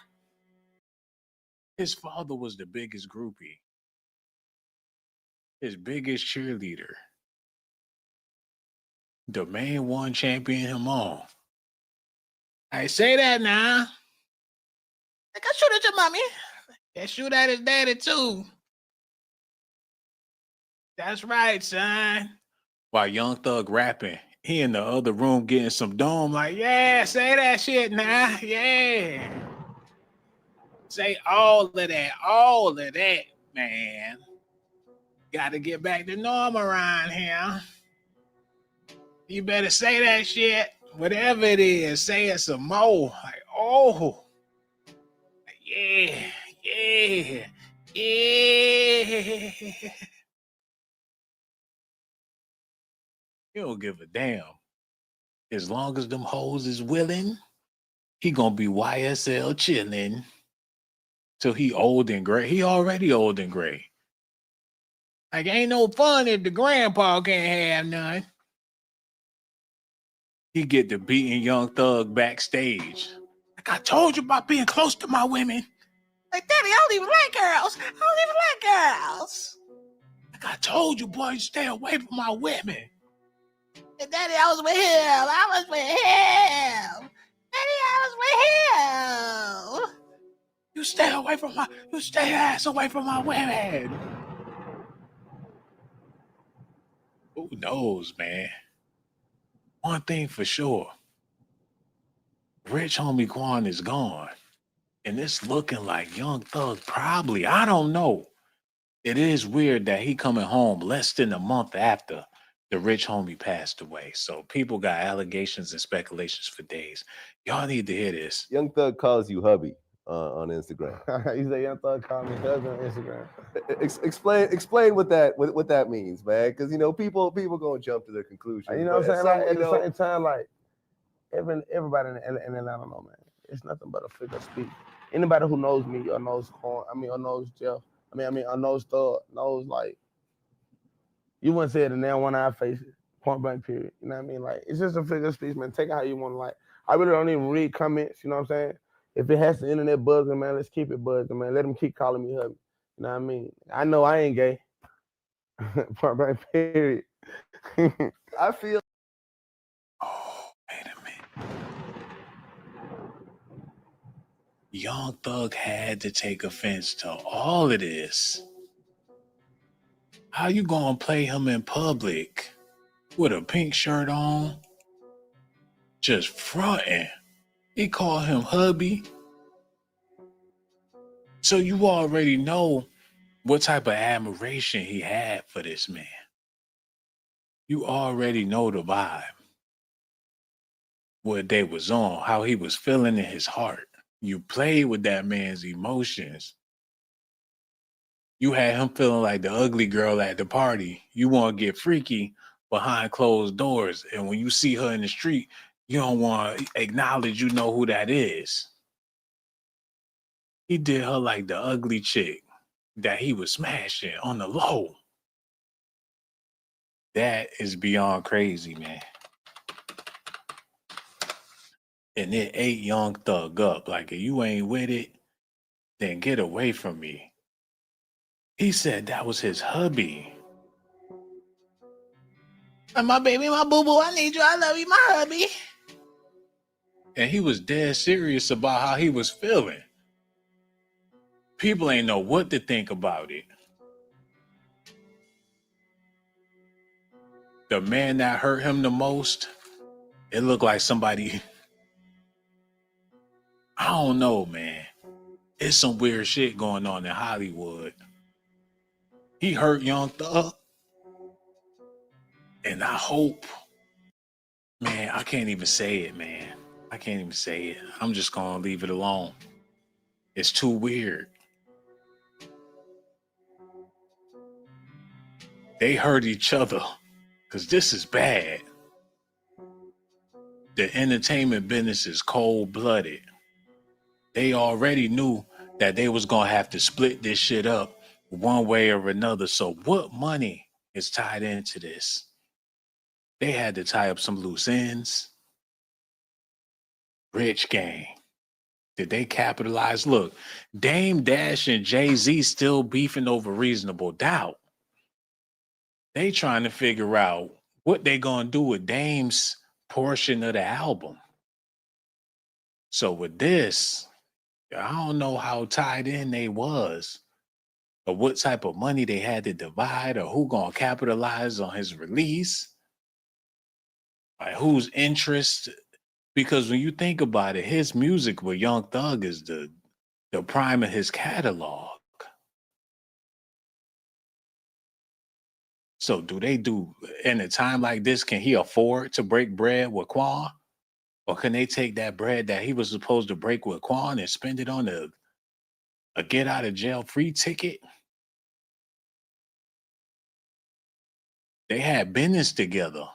S9: His father was the biggest groupie, his biggest cheerleader. The main one champion him on. I say that now. Like, I shoot at your mommy. They shoot at his daddy too. That's right, son. While Young Thug rapping, he in the other room getting some dome. Like, yeah, say that shit now. Yeah. Say all of that, man. Got to get back to normal around here. You better say that shit. Whatever it is, say it some more. Like, oh. Yeah. He don't give a damn. As long as them hoes is willing, he gonna be YSL chilling till he old and gray. He already old and gray. Like, ain't no fun if the grandpa can't have none. He get to beating Young Thug backstage. Like, I told you about being close to my women. Like, Daddy, I don't even like girls. Like, I told you, boy, you stay away from my women. And Daddy, I was with him. You stay ass away from my women. Who knows, man? One thing for sure. Rich Homie Quan is gone. And it's looking like Young Thug probably, I don't know. It is weird that he coming home less than a month after the Rich Homie passed away. So people got allegations and speculations for days. Y'all need to hear this.
S21: Young Thug calls you hubby on Instagram.
S22: You say Young Thug called me husband on Instagram.
S21: Explain what that means, man. Because people gonna jump to their conclusions.
S22: You know what I'm saying? Like, at the
S21: know,
S22: same time, like everybody in Atlanta know, man. It's nothing but a figure of speech. Anybody who knows me or knows Quan, or knows Jeff, or knows Thug, knows, like, you wouldn't say it in there one eye faces, point blank period. You know what I mean? Like, it's just a figure of speech, man. Take it how you want to. Like, I really don't even read comments. You know what I'm saying? If it has the internet buzzing, man, let's keep it buzzing, man. Let them keep calling me hubby. You know what I mean? I know I ain't gay. Point blank period.
S21: I feel.
S9: Oh, wait a minute. Young Thug had to take offense to all of this. How you gonna play him in public with a pink shirt on? Just fronting. He called him hubby. So you already know what type of admiration he had for this man. You already know the vibe. What they was on, how he was feeling in his heart. You played with that man's emotions. You had him feeling like the ugly girl at the party. You want to get freaky behind closed doors. And when you see her in the street, you don't want to acknowledge you know who that is. He did her like the ugly chick that he was smashing on the low. That is beyond crazy, man. And it ate Young Thug up. Like, if you ain't with it, then get away from me. He said that was his hubby. My baby, my boo-boo, I need you, I love you, my hubby. And he was dead serious about how he was feeling. People ain't know what to think about it. The man that hurt him the most, it looked like somebody, I don't know, man. It's some weird shit going on in Hollywood. He hurt Young Thug. And I hope, man, I can't even say it, man. I can't even say it. I'm just gonna leave it alone. It's too weird. They hurt each other because this is bad. the entertainment business is cold-blooded. They already knew that they was gonna have to split this shit up one way or another. So what money is tied into this? They had to tie up some loose ends. Rich gang. Did they capitalize? Look, Dame Dash and Jay-Z still beefing over Reasonable Doubt. They trying to figure out what they gonna do with Dame's portion of the album. So with this, I don't know how tied in they was, or what type of money they had to divide, or who gonna capitalize on his release, like whose interest. Because when you think about it, his music with Young Thug is the prime of his catalog. So do they do, in a time like this, can he afford to break bread with Quan? Or can they take that bread that he was supposed to break with Quan and spend it on a get out of jail free ticket? They had business together.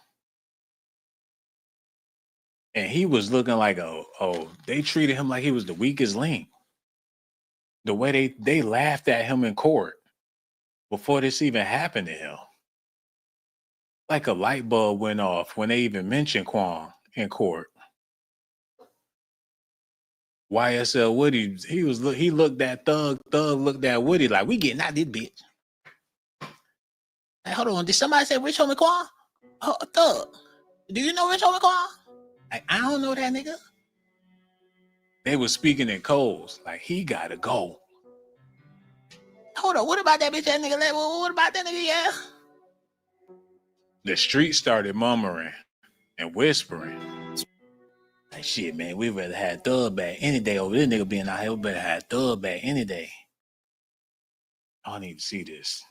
S9: And he was looking like, they treated him like he was the weakest link. The way they laughed at him in court before this even happened to him. Like a light bulb went off when they even mentioned Quan in court. YSL Woody, he looked at Thug looked at Woody like, we getting out this bitch. Hey, hold on, did somebody say Rich Homie Quan? Oh, Thug, do you know Rich Homie Quan? Like, I don't know that nigga. They were speaking in codes, like he gotta go. Hold on, what about that bitch, that nigga? What about that nigga, yeah? The street started murmuring and whispering. Like, shit, man, we rather had Thug back any day over this nigga being out here. We better have Thug back any day. I don't even see this.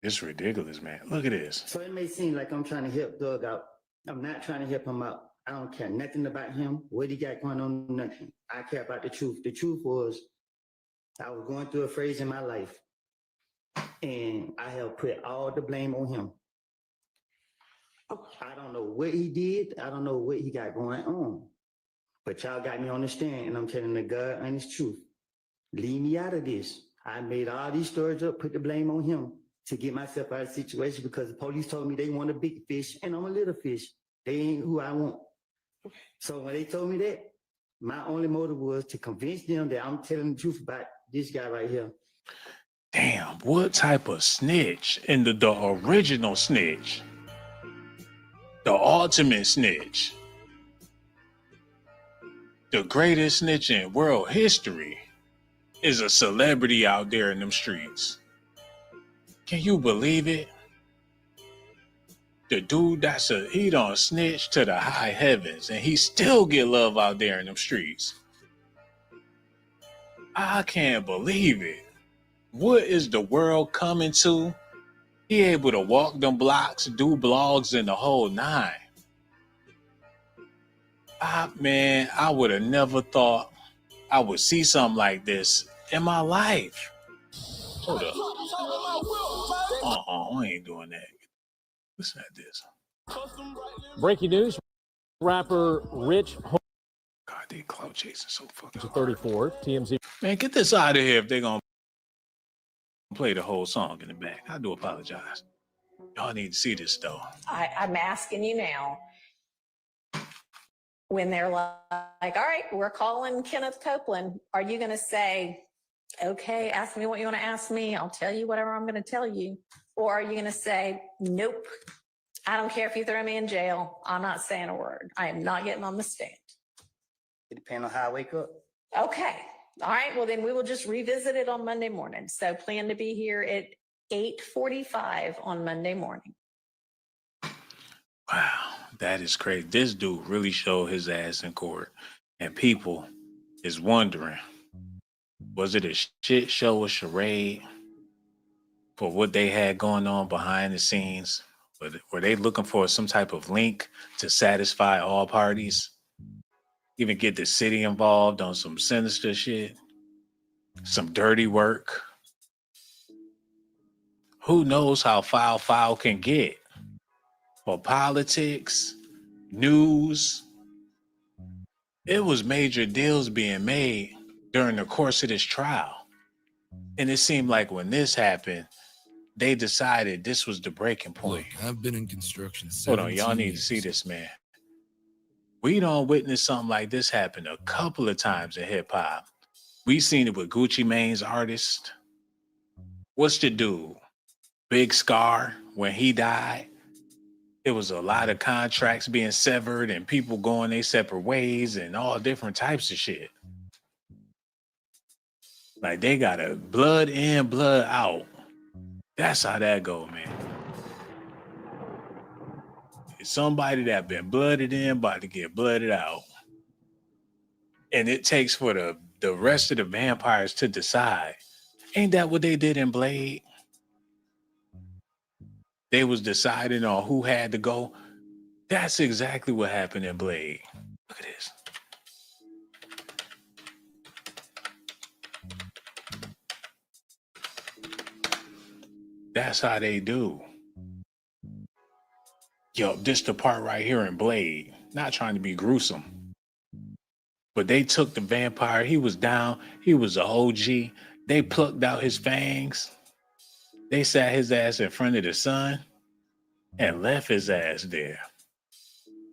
S9: It's ridiculous, man. Look at this.
S2: So it may seem like I'm trying to help Thug out. I'm not trying to help him out. I don't care nothing about him, what he got going on, nothing. I care about the truth. The truth was I was going through a phase in my life, and I have put all the blame on him. I don't know what he did. I don't know what he got going on. But y'all got me on the stand, and I'm telling the God honest truth. Leave me out of this. I made all these stories up, put the blame on him to get myself out of the situation because the police told me they want a big fish, and I'm a little fish. They ain't who I want. So when they told me that, my only motive was to convince them that I'm telling the truth about this guy right here.
S9: Damn, what type of snitch? And the original snitch. The ultimate snitch. The greatest snitch in world history is a celebrity out there in them streets. Can you believe it? The dude he done snitch to the high heavens and he still get love out there in them streets. I can't believe it. What is the world coming to? He able to walk them blocks, do blogs, and the whole nine. Man, I would have never thought I would see something like this in my life. Hold up. I ain't doing that. What's that this?
S4: Breaking news. Rapper Rich Homie
S9: God, they clout chasing so fucking hard.
S4: 34. TMZ.
S9: Man, get this out of here if they're gonna play the whole song in the back. I do apologize. Y'all need to see this though.
S23: I'm asking you now, when they're like, all right, we're calling Kenneth Copeland, are you going to say, okay, ask me what you want to ask me, I'll tell you whatever I'm going to tell you? Or are you going to say, nope, I don't care if you throw me in jail, I'm not saying a word, I am not getting on the stand?
S3: It depends on how I wake up.
S23: Okay, all right, well then we will just revisit it on Monday morning. So plan to be here at 8:45 on Monday morning.
S9: Wow, that is crazy. This dude really showed his ass in court. And people is wondering, was it a shit show, a charade for what they had going on behind the scenes? Were they looking for some type of link to satisfy all parties? Even get the city involved on some sinister shit? Some dirty work? who knows how foul can get. For politics, news, it was major deals being made during the course of this trial. And it seemed like when this happened, they decided this was the breaking point.
S5: Look, I've been in construction 17
S9: Hold on, y'all need to see this, man. We don't witness something like this happen a couple of times in hip hop. We seen it with Gucci Mane's artist. What's the dude? Big Scar, when he died. It was a lot of contracts being severed and people going their separate ways and all different types of shit. Like they got a blood in, blood out. That's how that go, man. It's somebody that been blooded in, about to get blooded out. And it takes for the rest of the vampires to decide. Ain't that what they did in Blade? They was deciding on who had to go. That's exactly what happened in Blade. Look at this. That's how they do. Yo, this the part right here in Blade. Not trying to be gruesome. But they took the vampire. He was down. He was an OG. They plucked out his fangs. They sat his ass in front of the sun and left his ass there.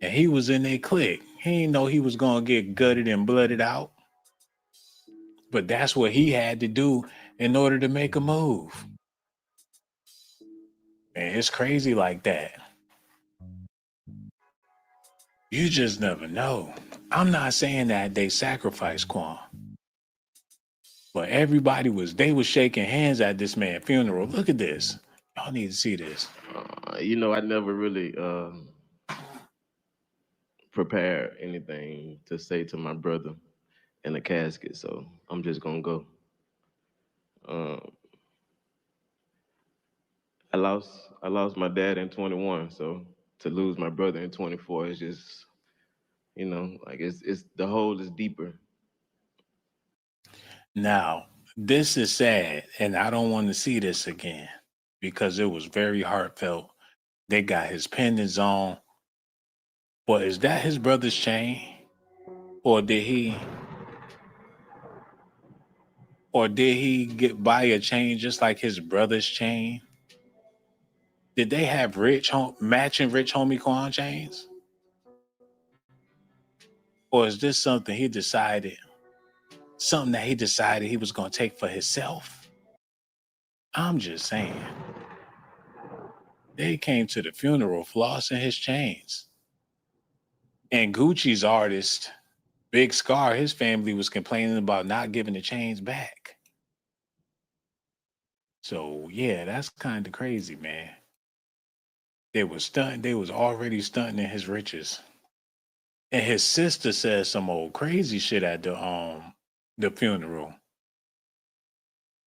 S9: And he was in their clique. He didn't know he was going to get gutted and blooded out. But that's what he had to do in order to make a move. And it's crazy like that. You just never know. I'm not saying that they sacrificed Quan. But everybody was shaking hands at this man's funeral. Look at this. Y'all need to see this.
S6: You know, I never really prepared anything to say to my brother in the casket, so I'm just gonna go. I lost my dad in 21, so to lose my brother in 24 is just, you know, like it's the hole is deeper.
S9: Now, this is sad, and I don't want to see this again because it was very heartfelt. They got his pendants on. But is that his brother's chain? Or did he buy a chain just like his brother's chain? Did they have matching Rich Homie Quan chains? Or is this something that he decided he was going to take for himself? I'm just saying. They came to the funeral flossing his chains. And Gucci's artist, Big Scar, his family was complaining about not giving the chains back. So, yeah, that's kind of crazy, man. They was already stunting in his riches. And his sister said some old crazy shit at the funeral.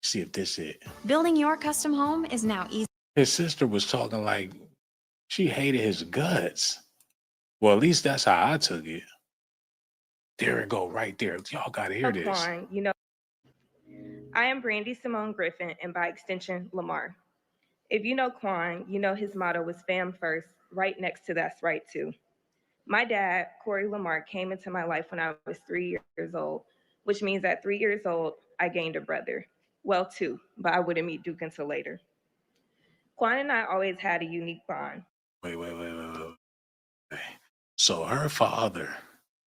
S9: See if this is it.
S8: Building your custom home is now easy.
S9: His sister was talking like she hated his guts. Well, at least that's how I took it. There it go, right there. Y'all gotta hear this.
S24: Quan, you know, I am Brandy Simone Griffin, and by extension, Lamar. If you know Quan, you know his motto was fam first, right next to that's right too. My dad, Corey Lamar, came into my life when I was 3 years old, which means at 3 years old, I gained a brother. Well, two, but I wouldn't meet Duke until later. Quan and I always had a unique bond.
S9: Wait. So her father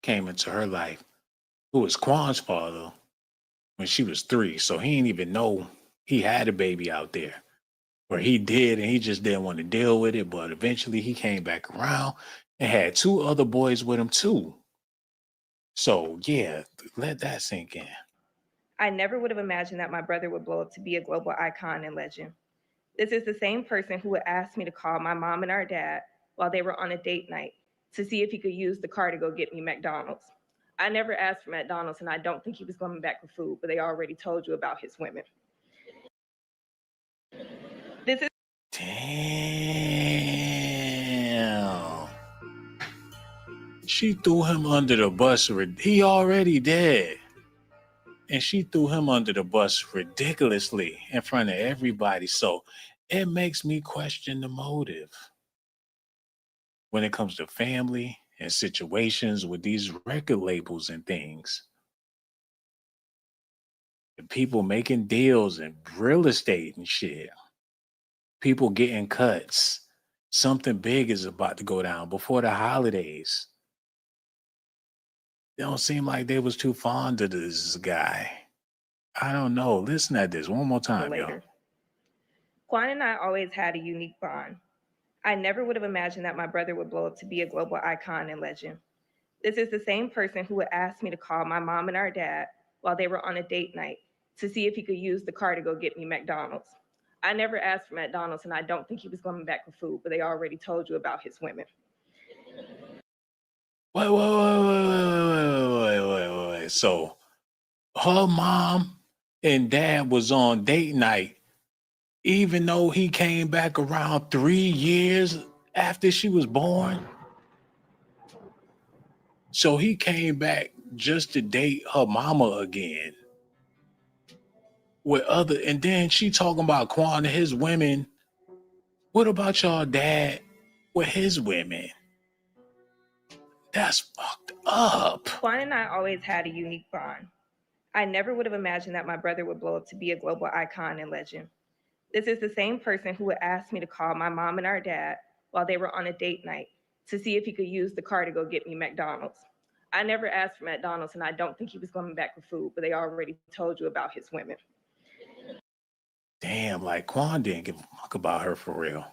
S9: came into her life, who was Quan's father, when she was 3. So he didn't even know he had a baby out there. Or he did, and he just didn't want to deal with it. But eventually he came back around and had 2 other boys with him too. So yeah, let that sink in.
S24: I never would have imagined that my brother would blow up to be a global icon and legend. This is the same person who would ask me to call my mom and our dad while they were on a date night to see if he could use the car to go get me McDonald's. I never asked for McDonald's, and I don't think he was coming back with food, but they already told you about his women. This is
S9: Damn. She threw him under the bus. He already dead. And she threw him under the bus ridiculously in front of everybody. So it makes me question the motive when it comes to family and situations with these record labels and things. And people making deals and real estate and shit. People getting cuts. Something big is about to go down before the holidays. They don't seem like they was too fond of this guy. I don't know. Listen at this one more time, yo.
S24: Later. Quan and I always had a unique bond. I never would have imagined that my brother would blow up to be a global icon and legend. This is the same person who would ask me to call my mom and our dad while they were on a date night to see if he could use the car to go get me McDonald's. I never asked for McDonald's, and I don't think he was coming back for food, but they already told you about his women.
S9: Wait. So her mom and dad was on date night, even though he came back around 3 years after she was born. So he came back just to date her mama again. And then she talking about Quan and his women. What about y'all dad with his women? That's fucked up.
S24: Quan and I always had a unique bond. I never would have imagined that my brother would blow up to be a global icon and legend. This is the same person who would ask me to call my mom and our dad while they were on a date night to see if he could use the car to go get me McDonald's. I never asked for McDonald's, and I don't think he was coming back for food, but they already told you about his women.
S9: Damn, like Quan didn't give a fuck about her for real.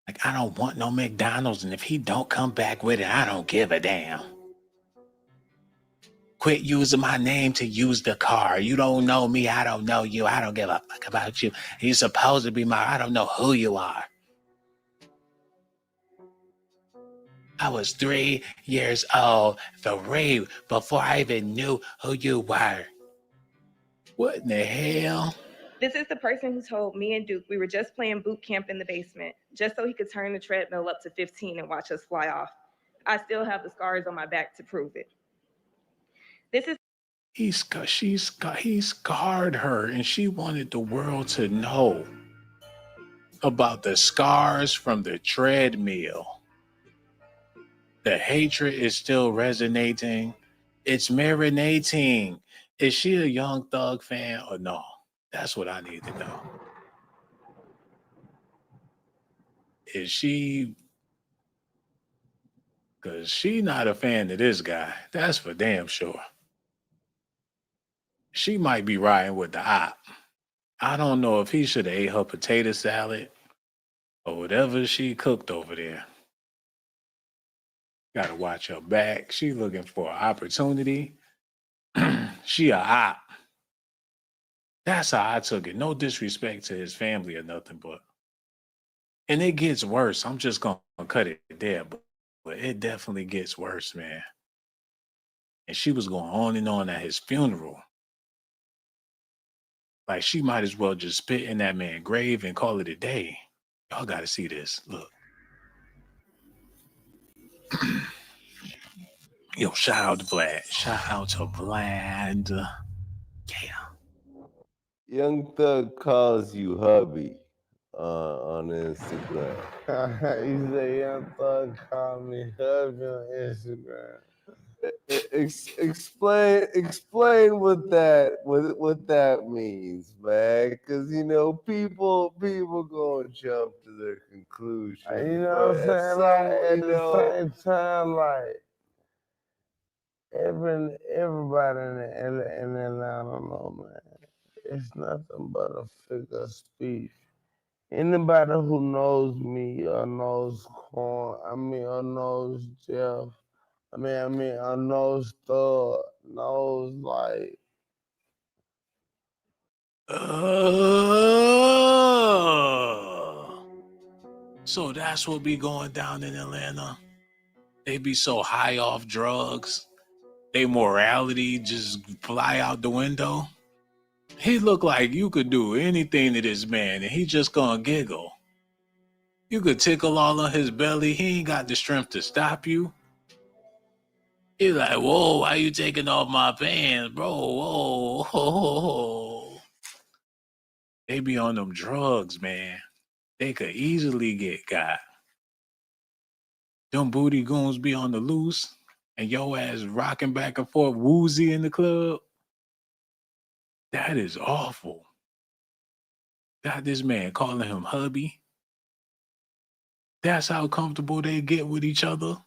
S9: Like, I don't want no McDonald's, and if he don't come back with it, I don't give a damn. Quit using my name to use the car. You don't know me, I don't know you. I don't give a fuck about you. You're supposed to be I don't know who you are. I was 3 years old, before I even knew who you were. What in the hell?
S24: This is the person who told me and Duke we were just playing boot camp in the basement, just so he could turn the treadmill up to 15 and watch us fly off. I still have the scars on my back to prove it.
S9: He scarred her, and she wanted the world to know about the scars from the treadmill. The hatred is still resonating. It's marinating. Is she a Young Thug fan or no? That's what I need to know. Is she? Because she not a fan of this guy. That's for damn sure. She might be riding with the op. I don't know if he should have ate her potato salad or whatever she cooked over there. Gotta watch her back. She looking for an opportunity. She a op. That's how I took it. No disrespect to his family or nothing, but and it gets worse. I'm just gonna cut it there, but it definitely gets worse, man. And she was going on and on at his funeral. Like, she might as well just spit in that man's grave and call it a day. Y'all gotta see this. Look. Yo, shout out to Vlad. Shout out to Vlad. Yeah.
S21: Young Thug calls you hubby on Instagram.
S22: You say Young Thug called me hubby on Instagram.
S21: Explain what that means, man. Because people gonna jump to their conclusion.
S22: You know what I'm saying? Like, at the same time, like everybody in Atlanta, I don't know, man. It's nothing but a figure of speech. Anybody who knows me or knows Quan, or knows Jeff, or knows Thug, knows like.
S9: So that's what be going down in Atlanta. They be so high off drugs. They morality just fly out the window. He look like you could do anything to this man and he just gonna giggle. You could tickle all on his belly. He ain't got the strength to stop you. He like, whoa, why you taking off my pants, bro? Whoa. They be on them drugs, man. They could easily get got. Them booty goons be on the loose and your ass rocking back and forth woozy in the club. That is awful. Got this man calling him hubby. That's how comfortable they get with each other.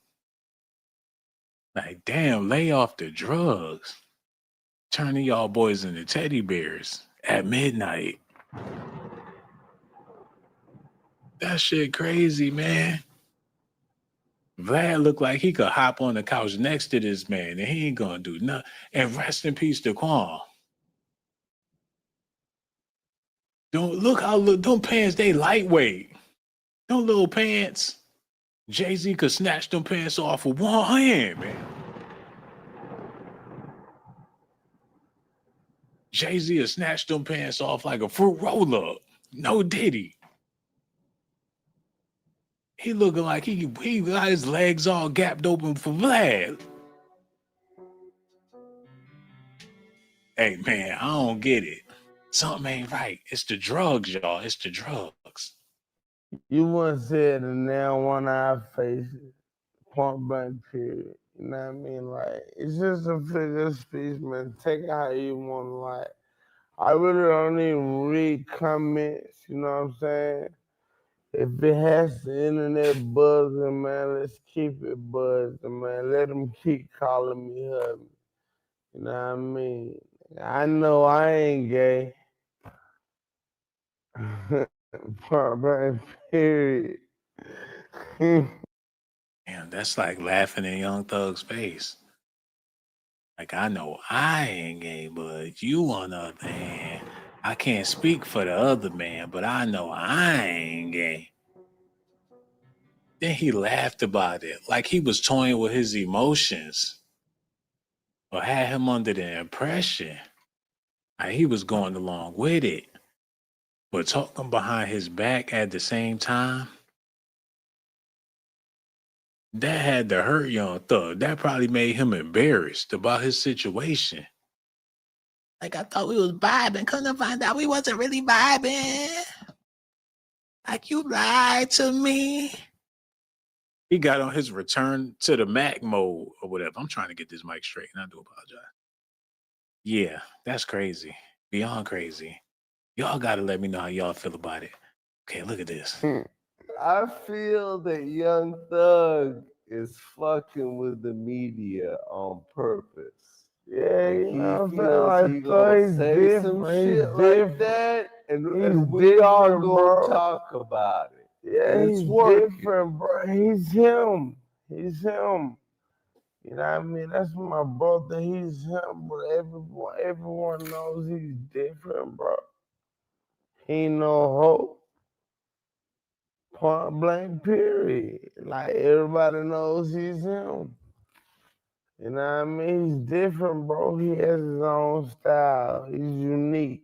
S9: Like, damn, lay off the drugs. Turning y'all boys into teddy bears at midnight. That shit crazy, man. Vlad looked like he could hop on the couch next to this man and he ain't gonna do nothing. And rest in peace to Quan. Don't look how them pants, they lightweight. Them little pants. Jay-Z could snatch them pants off with one hand, man. Jay-Z would snatch them pants off like a fruit roll-up. No Diddy. He looking like he got his legs all gapped open for Vlad. Hey, man, I don't get it. Something ain't right. It's the drugs, y'all. It's the drugs.
S22: You once said and now one eye faces, point blank period. You know what I mean? Like, it's just a figure of speech, man. Take it how you want to, like. I really don't even read comments, you know what I'm saying? If it has the internet buzzing, man, let's keep it buzzing, man. Let them keep calling me hubby. You know what I mean? I know I ain't gay. Point blank period.
S9: Damn, that's like laughing in Young Thug's face. Like, I know I ain't gay, but you on the other hand, I can't speak for the other man, but I know I ain't gay. Then he laughed about it, like he was toying with his emotions or had him under the impression like he was going along with it. But talking behind his back at the same time, that had to hurt Young Thug. That probably made him embarrassed about his situation. Like, I thought we was vibing. Couldn't find out we wasn't really vibing. Like, you lied to me. He got on his return to the Mac mode or whatever. I'm trying to get this mic straight, and I do apologize. Yeah, that's crazy. Beyond crazy. Y'all got to let me know how y'all feel about it. Okay, look at this.
S21: I feel that Young Thug is fucking with the media on purpose.
S22: Yeah,
S21: Like,
S22: you know
S21: he
S22: what I'm
S21: feels he
S22: saying? Like,
S21: gonna say
S22: he's
S21: some
S22: different.
S21: shit
S22: He's
S21: like
S22: different.
S21: that,
S22: He's
S21: and we all
S22: different,
S21: gonna
S22: bro.
S21: talk about it.
S22: Yeah,
S21: And it's
S22: he's
S21: working.
S22: different, bro. He's him. He's him. You know what I mean? That's my brother. He's him, bro. Everyone knows he's different, bro. He ain't no hope. Point blank period. Like, everybody knows he's him. You know what I mean? He's different, bro. He has his own style. He's unique.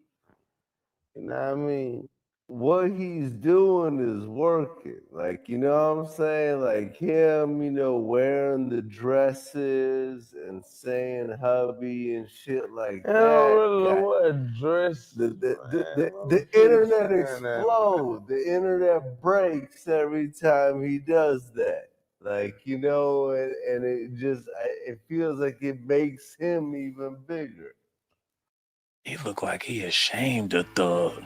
S22: You know what I mean?
S21: What he's doing is working. Like, you know what I'm saying? Like him, wearing the dresses and saying hubby and shit like
S22: I
S21: that.
S22: don't really know what dress.
S21: The internet explodes. The internet breaks every time he does that. Like, and it feels like it makes him even bigger.
S9: He looked like he ashamed of Thug.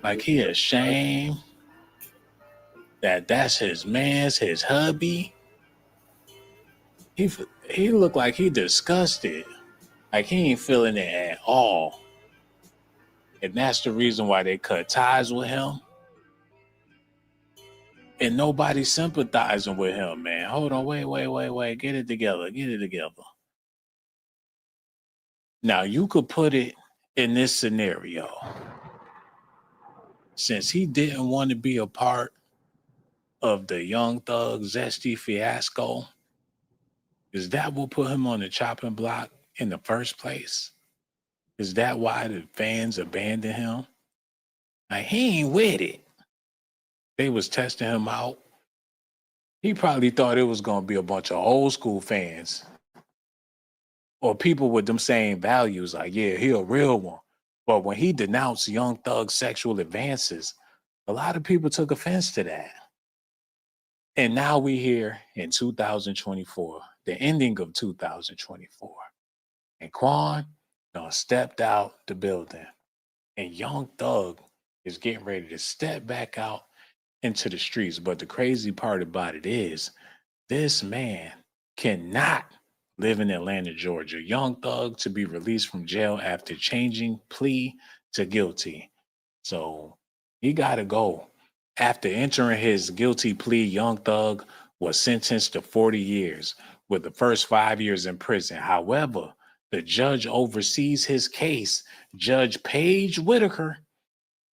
S9: Like he ashamed that that's his man's, his hubby. He looked like he disgusted. Like he ain't feeling it at all. And that's the reason why they cut ties with him. And nobody's sympathizing with him, man. Hold on, wait. Get it together. Now, you could put it in this scenario. Since he didn't want to be a part of the Young Thug Zesty fiasco, is that what put him on the chopping block in the first place? Is that why the fans abandoned him? Like, he ain't with it. They was testing him out. He probably thought it was going to be a bunch of old school fans or people with them same values, like, yeah, he a real one. But when he denounced Young Thug's sexual advances, a lot of people took offense to that. And now we here in 2024, the ending of 2024. And Quan done stepped out the building. And Young Thug is getting ready to step back out into the streets. But the crazy part about it is this man cannot live in Atlanta, Georgia. Young Thug to be released from jail after changing plea to guilty. So he got to go. After entering his guilty plea, Young Thug was sentenced to 40 years, with the first 5 years in prison. However, the judge oversees his case, Judge Paige Whitaker,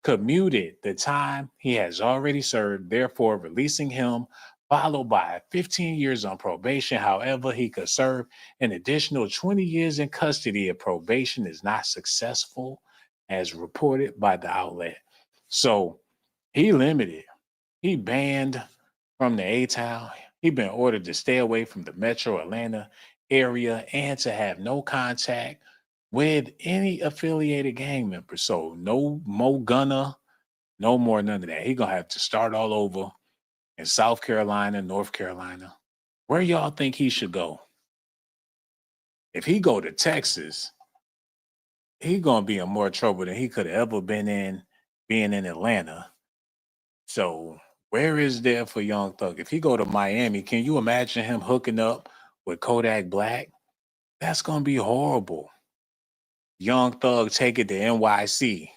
S9: commuted the time he has already served, therefore releasing him, followed by 15 years on probation. However, he could serve an additional 20 years in custody if probation is not successful, as reported by the outlet. So he limited. He banned from the A-Town. He been ordered to stay away from the metro Atlanta area and to have no contact with any affiliated gang members. So no more Gunna, no more none of that. He gonna have to start all over in South Carolina, North Carolina. Where y'all think he should go? If he go to Texas, he gonna be in more trouble than he could have ever been in being in Atlanta. So where is there for Young Thug? If he go to Miami, can you imagine him hooking up with Kodak Black? That's gonna be horrible. Young Thug take it to NYC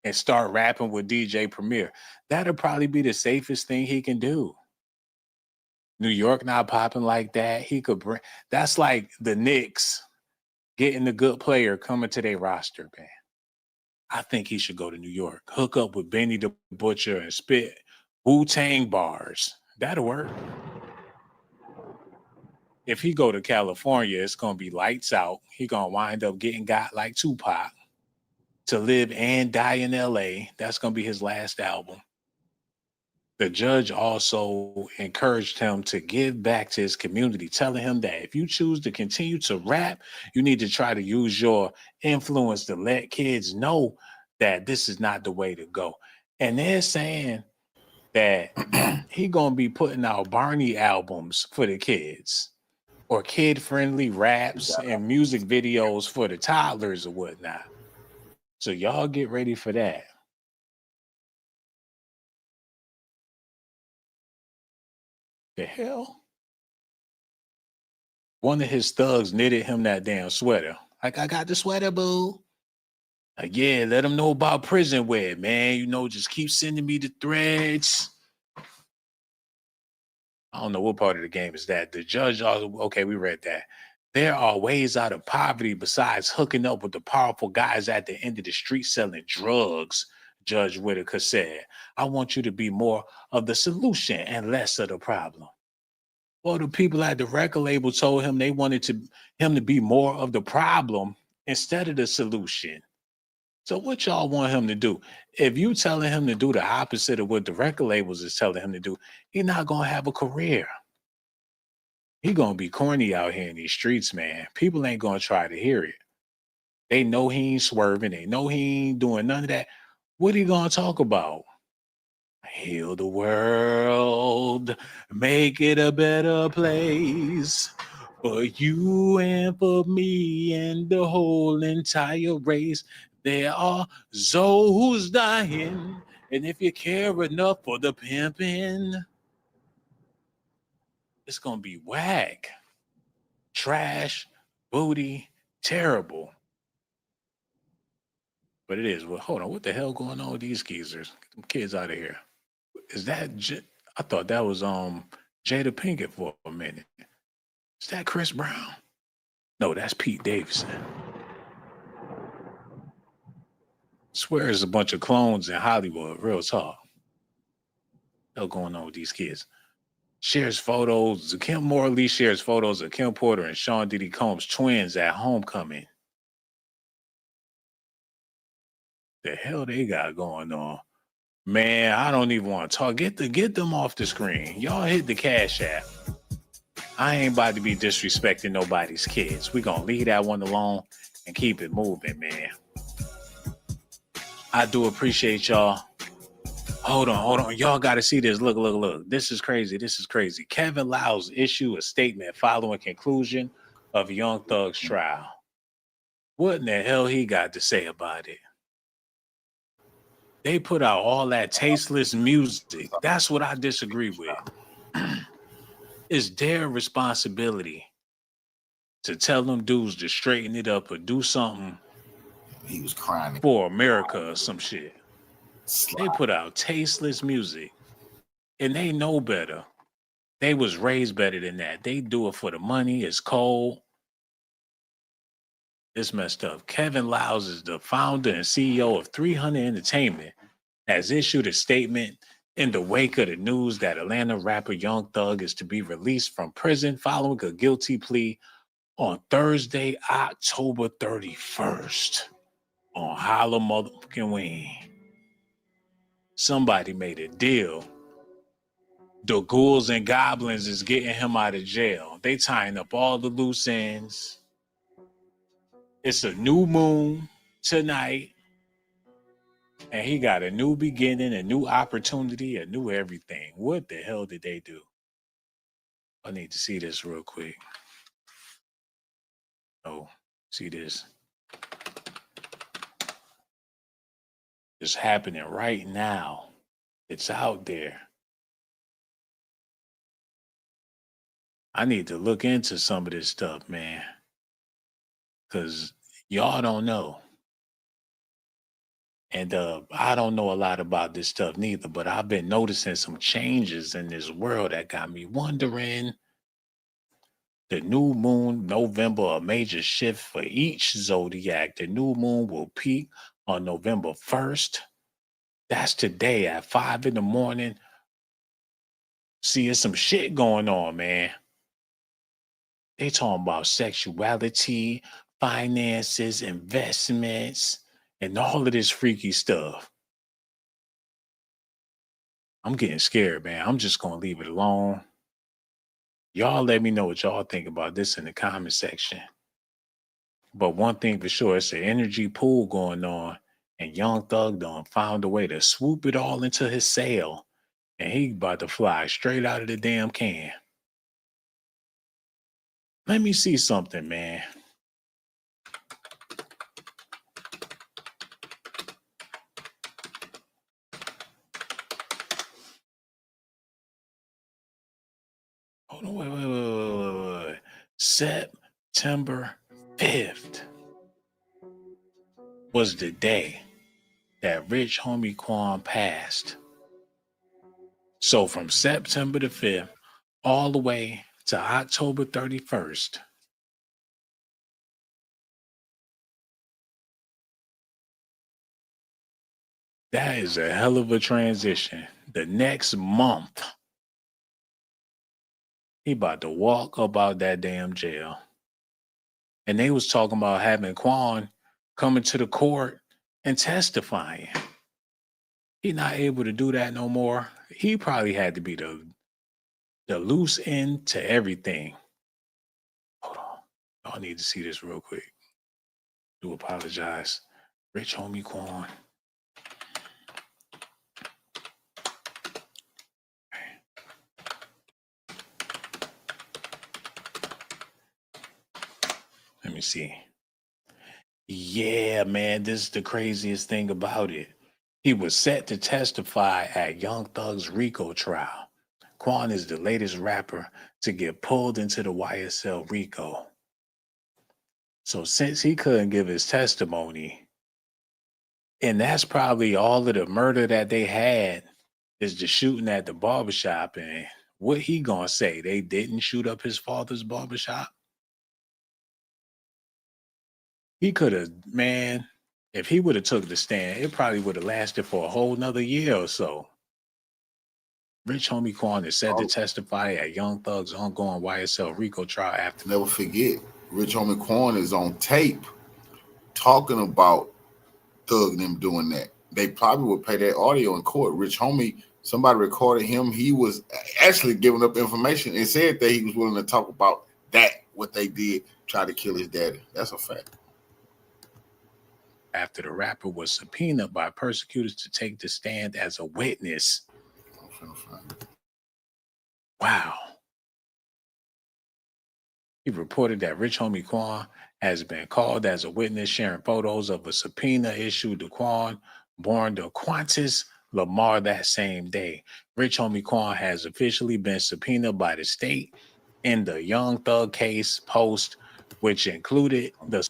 S9: and start rapping with DJ Premier. That'll probably be the safest thing he can do. New York not popping like that. He could bring. That's like the Knicks getting a good player coming to their roster, man. I think he should go to New York, hook up with Benny the Butcher and spit Wu-Tang bars. That'll work. If he go to California, it's gonna be lights out. He gonna wind up getting got like Tupac, To Live and Die in LA. That's gonna be his last album. The judge also encouraged him to give back to his community, telling him that if you choose to continue to rap, you need to try to use your influence to let kids know that this is not the way to go. And they're saying that he gonna be putting out Barney albums for the kids, or kid-friendly raps and music videos for the toddlers or whatnot. So y'all get ready for that. The hell? One of his thugs knitted him that damn sweater. Like, I got the sweater, boo. Like, yeah, let him know about prison wear, man. You know, just keep sending me the threads. I don't know what part of the game is that. The judge also, okay, we read that. There are ways out of poverty besides hooking up with the powerful guys at the end of the street selling drugs, Judge Whitaker said. I want you to be more of the solution and less of the problem. Well, the people at the record label told him they wanted him to be more of the problem instead of the solution. So what y'all want him to do? If you telling him to do the opposite of what the record labels is telling him to do, he's not going to have a career. He going to be corny out here in these streets, man. People ain't going to try to hear it. They know he ain't swerving. They know he ain't doing none of that. What he going to talk about? Heal the world, make it a better place for you and for me and the whole entire race. There are souls dying, and if you care enough for the pimping, it's gonna be whack, trash, booty, terrible. But it is. Well, hold on, what the hell going on with these geezers? Get them kids out of here. Is that? I thought that was Jada Pinkett for a minute. Is that Chris Brown? No, that's Pete Davidson. Swear there's a bunch of clones in Hollywood. Real talk. What's going on with these kids? Shares photos. Kim Morley shares photos of Kim Porter and Sean Diddy Combs twins at homecoming. The hell they got going on? Man, I don't even want to talk. Get them off the screen. Y'all hit the Cash App. I ain't about to be disrespecting nobody's kids. We gonna leave that one alone and keep it moving, man. I do appreciate y'all. Hold on. Y'all got to see this. Look. This is crazy. Kevin Lyles issued a statement following conclusion of Young Thug's trial. What in the hell he got to say about it? They put out all that tasteless music. That's what I disagree with. It's their responsibility to tell them dudes to straighten it up or do something.
S1: He was crying
S9: for America or some shit. They put out tasteless music and they know better. They was raised better than that. They do it for the money. It's cold. It's messed up. Kevin Lyles is the founder and CEO of 300 Entertainment, has issued a statement in the wake of the news that Atlanta rapper Young Thug is to be released from prison following a guilty plea on Thursday, October 31st on Halloween motherfucking. Somebody made a deal. The ghouls and goblins is getting him out of jail. They tying up all the loose ends. It's a new moon tonight. And he got a new beginning, a new opportunity, a new everything. What the hell did they do? I need to see this real quick. Oh, see this. It's happening right now. It's out there. I need to look into some of this stuff, man. Because y'all don't know. And I don't know a lot about this stuff neither, but I've been noticing some changes in this world that got me wondering. The new moon, November, a major shift for each zodiac. The new moon will peak on November 1st. That's today at 5 in the morning. See, there's some shit going on, man. They talking about sexuality, finances, investments, and all of this freaky stuff. I'm getting scared, man. I'm just going to leave it alone. Y'all let me know what y'all think about this in the comment section. But one thing for sure, it's an energy pool going on, and Young Thug done found a way to swoop it all into his sail, and he about to fly straight out of the damn can. Let me see something, man. Hold on, wait. September 5th was the day that Rich Homie Quan passed. So from September the 5th all the way to October 31st, that is a hell of a transition. The next month, he about to walk up out that damn jail. And they was talking about having Quan coming to the court and testifying. He not able to do that no more. He probably had to be the loose end to everything. Hold on. Y'all need to see this real quick. Do apologize. Rich Homie Quan. Let me see. Yeah, man, this is the craziest thing about it. He was set to testify at Young Thug's RICO trial. Quan is the latest rapper to get pulled into the YSL RICO. So since he couldn't give his testimony, and that's probably all of the murder that they had is the shooting at the barbershop, and what he gonna say? They didn't shoot up his father's barbershop? He could have, man, if he would have took the stand, it probably would have lasted for a whole nother year or so. Rich Homie Quan is set to testify at Young Thug's ongoing YSL RICO trial after.
S1: Never forget, Rich Homie Quan is on tape talking about Thug and them doing that. They probably would play that audio in court. Rich Homie, somebody recorded him. He was actually given up information and said that he was willing to talk about that, what they did, try to kill his daddy. That's a fact.
S9: After the rapper was subpoenaed by persecutors to take the stand as a witness. Wow. He reported that Rich Homie Quan has been called as a witness, sharing photos of a subpoena issued to Quan, born to Qantas Lamar that same day. Rich Homie Quan has officially been subpoenaed by the state in the Young Thug case post, which included the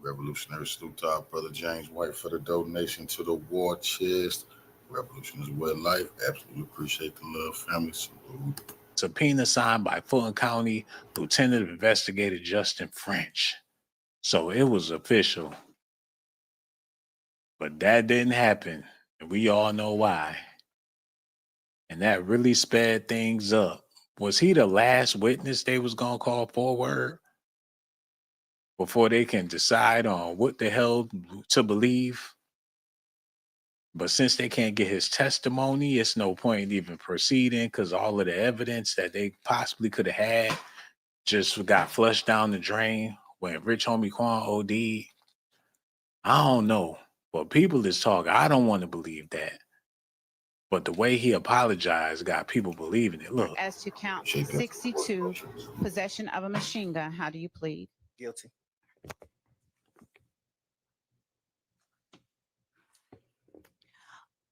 S1: Revolutionary salute to our brother James White for the donation to the war chest. Revolution is way of life. Absolutely appreciate the love, family. Salute.
S9: subpoena signed by Fulton County Lieutenant Investigator Justin French. So it was official. But that didn't happen, and we all know why. And that really sped things up. Was he the last witness they was going to call forward before they can decide on what the hell to believe? But since they can't get his testimony, it's no point even proceeding because all of the evidence that they possibly could have had just got flushed down the drain when Rich Homie Quan OD'd. I don't know, but people is talking. I don't want to believe that. But the way he apologized got people believing it. Look.
S17: As to count 62, possession of a machine gun, how do you plead?
S3: Guilty.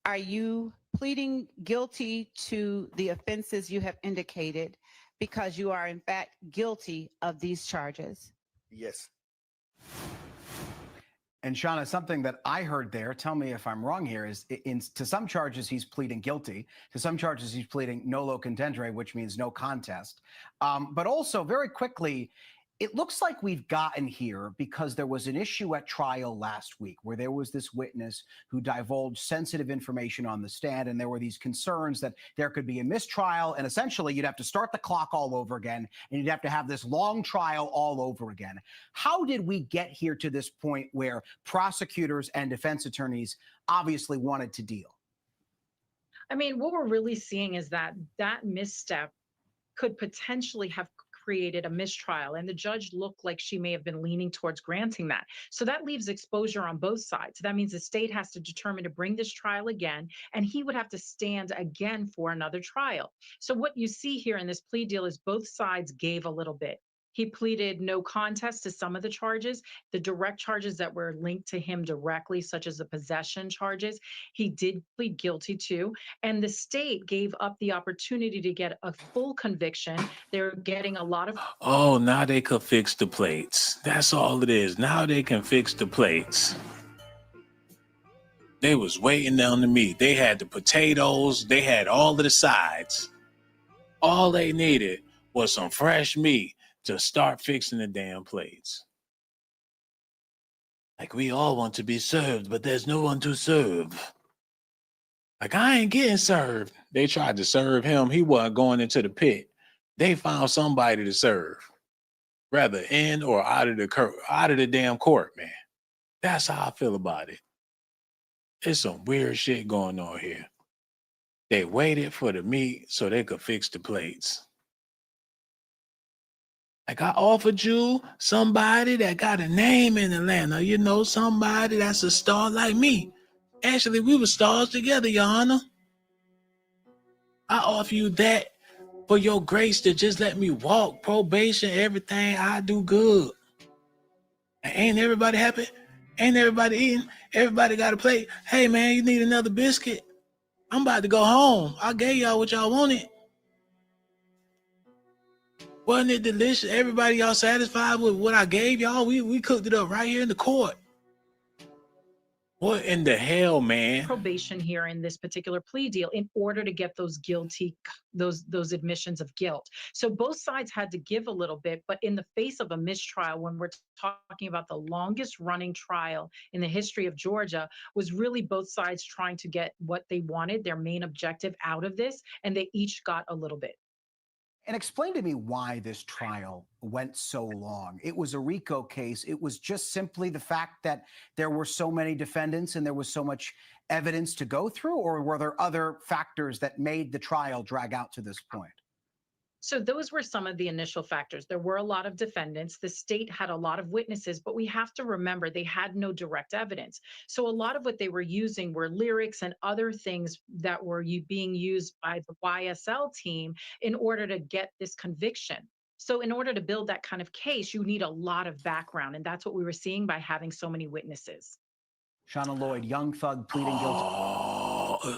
S17: Are you pleading guilty to the offenses you have indicated because you are in fact guilty of these charges?
S3: Yes.
S15: And Shauna, something that I heard there, tell me if I'm wrong here, is to some charges he's pleading guilty, to some charges he's pleading nolo contendere, which means no contest. But also very quickly, it looks like we've gotten here because there was an issue at trial last week where there was this witness who divulged sensitive information on the stand, and there were these concerns that there could be a mistrial, and essentially you'd have to start the clock all over again, and you'd have to have this long trial all over again. How did we get here to this point where prosecutors and defense attorneys obviously wanted to deal?
S16: I mean, what we're really seeing is that that misstep could potentially have created a mistrial, and the judge looked like she may have been leaning towards granting that. So that leaves exposure on both sides. That means the state has to determine to bring this trial again, and he would have to stand again for another trial. So what you see here in this plea deal is both sides gave a little bit. He pleaded no contest to some of the charges, the direct charges that were linked to him directly, such as the possession charges, he did plead guilty to. And the state gave up the opportunity to get a full conviction. They're getting a lot of...
S9: Oh, now they could fix the plates. That's all it is. Now they can fix the plates. They was waiting on the meat. They had the potatoes. They had all of the sides. All they needed was some fresh meat to start fixing the damn plates. Like, we all want to be served, but there's no one to serve. Like, I ain't getting served. They tried to serve him. He wasn't going into the pit. They found somebody to serve, rather in or out of the damn court, man. That's how I feel about it. There's some weird shit going on here. They waited for the meat so they could fix the plates. Like, I offered you somebody that got a name in Atlanta, you know, somebody that's a star like me. Actually, we were stars together, Your Honor. I offer you that for your grace to just let me walk, probation, everything. I do good. And ain't everybody happy? Ain't everybody eating? Everybody got a plate. Hey, man, you need another biscuit? I'm about to go home. I gave y'all what y'all wanted. Wasn't it delicious? Everybody, y'all satisfied with what I gave y'all? We cooked it up right here in the court. What in the hell, man?
S16: Probation here in this particular plea deal in order to get those guilty, those admissions of guilt. So both sides had to give a little bit, but in the face of a mistrial, when we're talking about the longest running trial in the history of Georgia, was really both sides trying to get what they wanted, their main objective out of this, and they each got a little bit.
S15: And explain to me why this trial went so long. It was a RICO case. It was just simply the fact that there were so many defendants and there was so much evidence to go through, or were there other factors that made the trial drag out to this point?
S16: So those were some of the initial factors. There were a lot of defendants. The state had a lot of witnesses, but we have to remember they had no direct evidence. So a lot of what they were using were lyrics and other things that were being used by the YSL team in order to get this conviction. So in order to build that kind of case, you need a lot of background. And that's what we were seeing by having so many witnesses.
S15: Shauna Lloyd, young thug pleading guilty.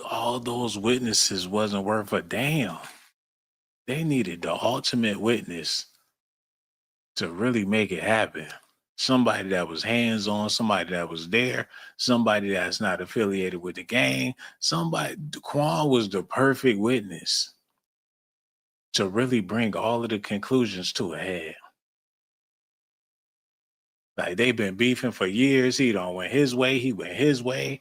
S9: All those witnesses wasn't worth a damn. They needed the ultimate witness to really make it happen. Somebody that was hands-on, somebody that was there, somebody that's not affiliated with the gang. Quan was the perfect witness to really bring all of the conclusions to a head. Like, they've been beefing for years. He don't went his way, he went his way.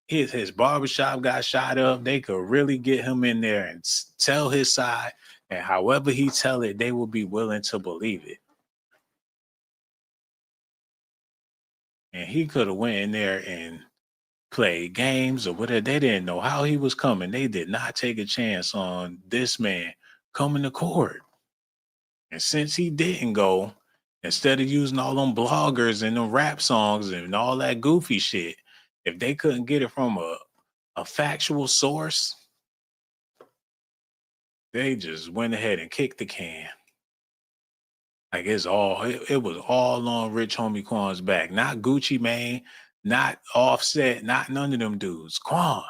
S9: His barbershop got shot up. They could really get him in there and tell his side. And however he tell it, they will be willing to believe it. And he could have went in there and played games or whatever. They didn't know how he was coming. They did not take a chance on this man coming to court. And since he didn't go, instead of using all them bloggers and them rap songs and all that goofy shit, if they couldn't get it from a factual source, they just went ahead and kicked the can. Like, it was all on Rich Homie Quan's back. Not Gucci Mane, not Offset, not none of them dudes. Quan.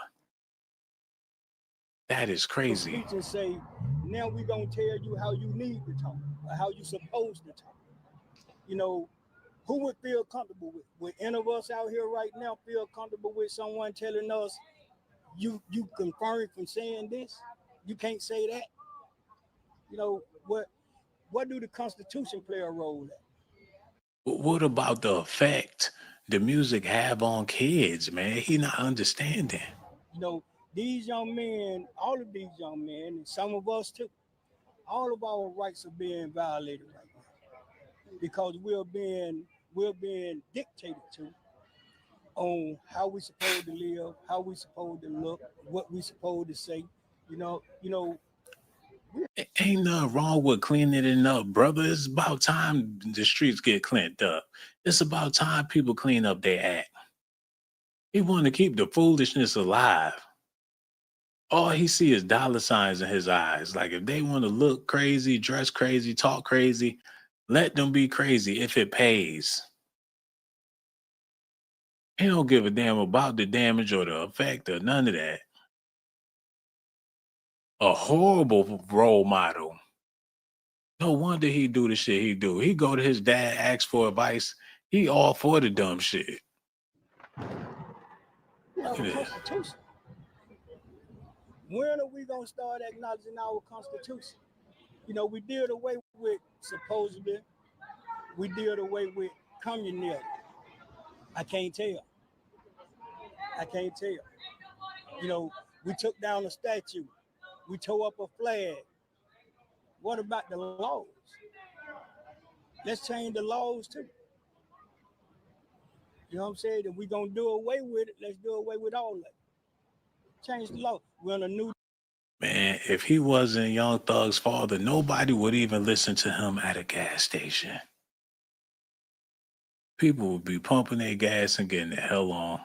S9: That is crazy.
S19: Preach and say, now we're going to tell you how you need to talk, or how you supposed to talk. You know, who would feel comfortable with? Would any of us out here right now feel comfortable with someone telling us, you confirmed from saying this? You can't say that. You know, what do the Constitution play a role in?
S9: What about the effect the music have on kids, man? He not understanding.
S19: You know, these young men, all of these young men, and some of us too, all of our rights are being violated right now because we're being dictated to on how we supposed to live, how we supposed to look, what we supposed to say. You know.
S9: Ain't nothing wrong with cleaning it up, brother. It's about time the streets get cleaned up. It's about time people clean up their act. He want to keep the foolishness alive. All he see is dollar signs in his eyes. Like, if they want to look crazy, dress crazy, talk crazy, let them be crazy if it pays. He don't give a damn about the damage or the effect or none of that. A horrible role model. No wonder he do the shit he do. He go to his dad, ask for advice. He all for the dumb shit. Look at this.
S19: Constitution. When are we gonna start acknowledging our Constitution? You know, we did away with supposedly, we did away with communism. I can't tell. You know, we took down a statue. We tore up a flag. What about the laws? Let's change the laws too. You know what I'm saying? If we're going to do away with it, let's do away with all of it. Change the law. We're on a new...
S9: Man, if he wasn't Young Thug's father, nobody would even listen to him at a gas station. People would be pumping their gas and getting the hell on.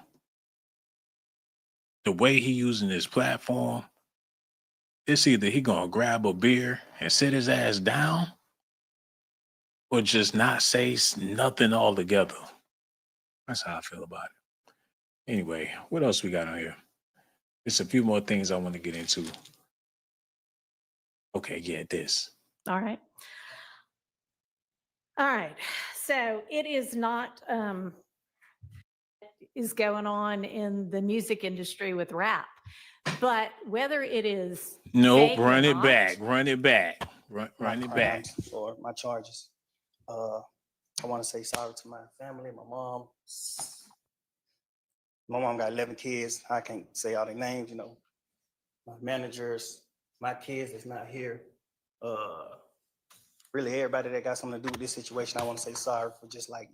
S9: The way he using his platform, it's either he gonna grab a beer and sit his ass down or just not say nothing altogether. That's how I feel about it. Anyway, what else we got on here? There's a few more things I want to get into. Okay, yeah, this.
S12: All right. So it is not is going on in the music industry with rap, but whether it is
S9: Nope, run it back. Run it back. Run it back.
S3: For my charges. I want to say sorry to my family, my mom. My mom got 11 kids. I can't say all their names, you know. My managers, my kids is not here. really everybody that got something to do with this situation, I want to say sorry for just like,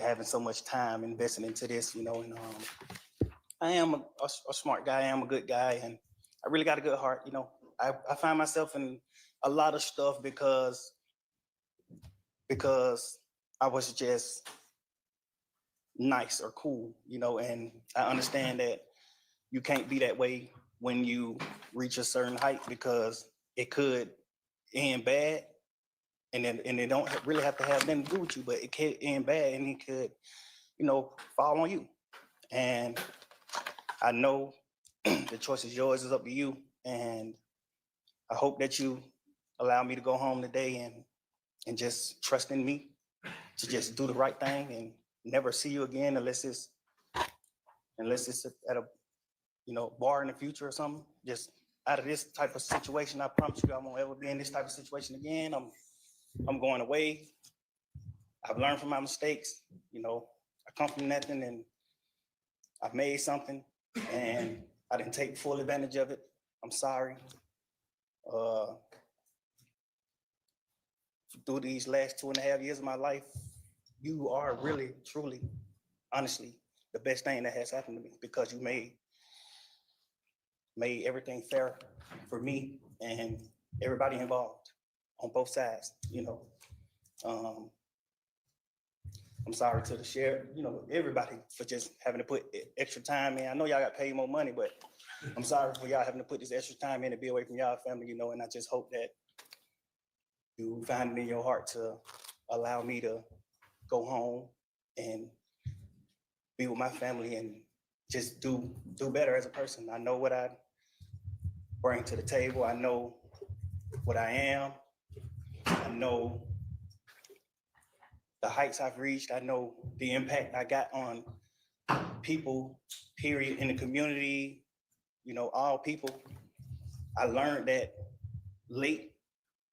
S3: having so much time invested into this, and I am a smart guy, I am a good guy, and I really got a good heart, I find myself in a lot of stuff because I was just nice or cool, and I understand that you can't be that way when you reach a certain height because it could end bad, and it don't really have to have nothing to do with you, but it could end bad and it could, fall on you. And I know the choice is yours, it's up to you. And I hope that you allow me to go home today and just trust in me to just do the right thing and never see you again unless it's at a bar in the future or something. Just out of this type of situation, I promise you I won't ever be in this type of situation again. I'm going away. I've learned from my mistakes. I come from nothing and I've made something and I didn't take full advantage of it. I'm sorry. Through these last 2.5 years of my life, you are really, truly, honestly, the best thing that has happened to me because you made everything fair for me and everybody involved on both sides. I'm sorry to the sheriff, everybody for just having to put extra time in. I know y'all got paid more money, but I'm sorry for y'all having to put this extra time in to be away from y'all family, and I just hope that you find it in your heart to allow me to go home and be with my family and just do better as a person. I know what I bring to the table. I know what I am. I know the heights I've reached. I know the impact I got on people, period, in the community, all people. I learned that late,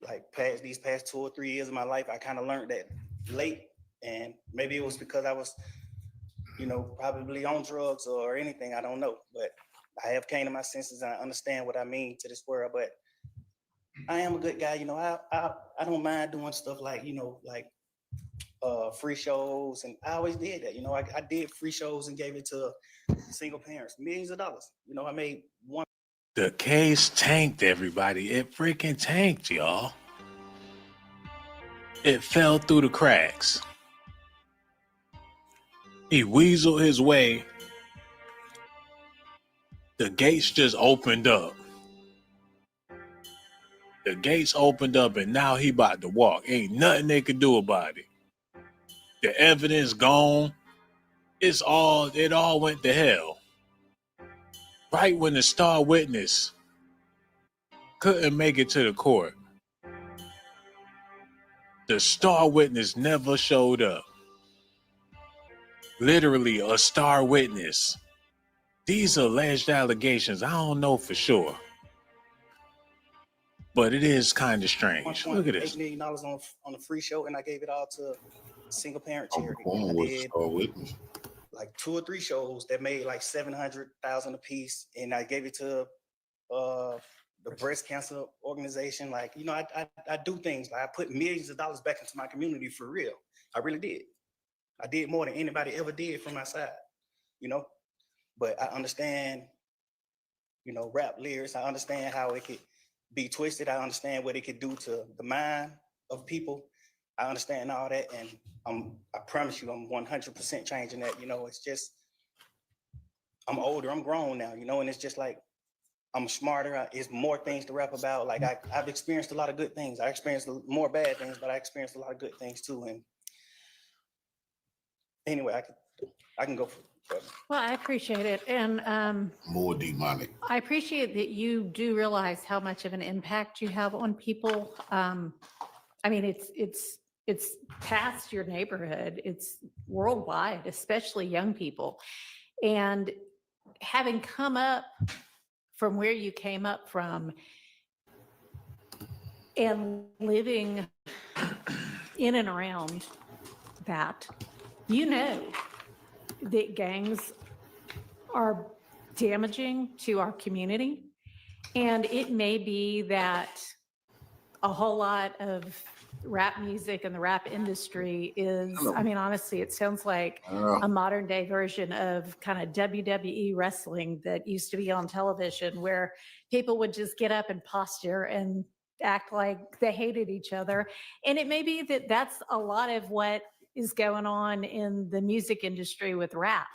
S3: like these past 2 or 3 years of my life, I kind of learned that late. And maybe it was because I was, probably on drugs or anything, I don't know. But I have came to my senses and I understand what I mean to this world. But I am a good guy, I don't mind doing stuff like, free shows, and I always did that. I did free shows and gave it to single parents, millions of dollars. I made one.
S9: The case tanked, everybody. It freaking tanked, y'all. It fell through the cracks. He weaseled his way. The gates just opened up. The gates opened up and now he about to walk. Ain't nothing they could do about it. The evidence gone. It all went to hell. Right when the star witness couldn't make it to the court. The star witness never showed up. Literally a star witness. These are alleged allegations. I don't know for sure. But it is kind of strange. Look at this.
S3: $8 million on a free show, and I gave it all to a single parent charity.
S1: Quan
S3: I
S1: was
S3: did
S1: a witness.
S3: like 2 or 3 shows that made like $700,000 a piece, and I gave it to the breast cancer organization. Like, I do things like I put millions of dollars back into my community for real. I really did. I did more than anybody ever did from my side, But I understand, rap lyrics. I understand how it could be twisted. I understand what it could do to the mind of people. I understand all that, and I promise you, I'm 100% changing that. It's just I'm older, I'm grown now, and it's just like I'm smarter. It's more things to rap about. Like I've experienced a lot of good things. I experienced more bad things, but I experienced a lot of good things too. And anyway, I can go for.
S12: Well, I appreciate it. And
S1: more demonic.
S12: I appreciate that you do realize how much of an impact you have on people. I mean, it's past your neighborhood. It's worldwide, especially young people. And having come up from where you came up from and living in and around that, that gangs are damaging to our community. And it may be that a whole lot of rap music and the rap industry is, I mean, honestly, it sounds like a modern day version of kind of WWE wrestling that used to be on television, where people would just get up and posture and act like they hated each other. And it may be that that's a lot of what is going on in the music industry with rap.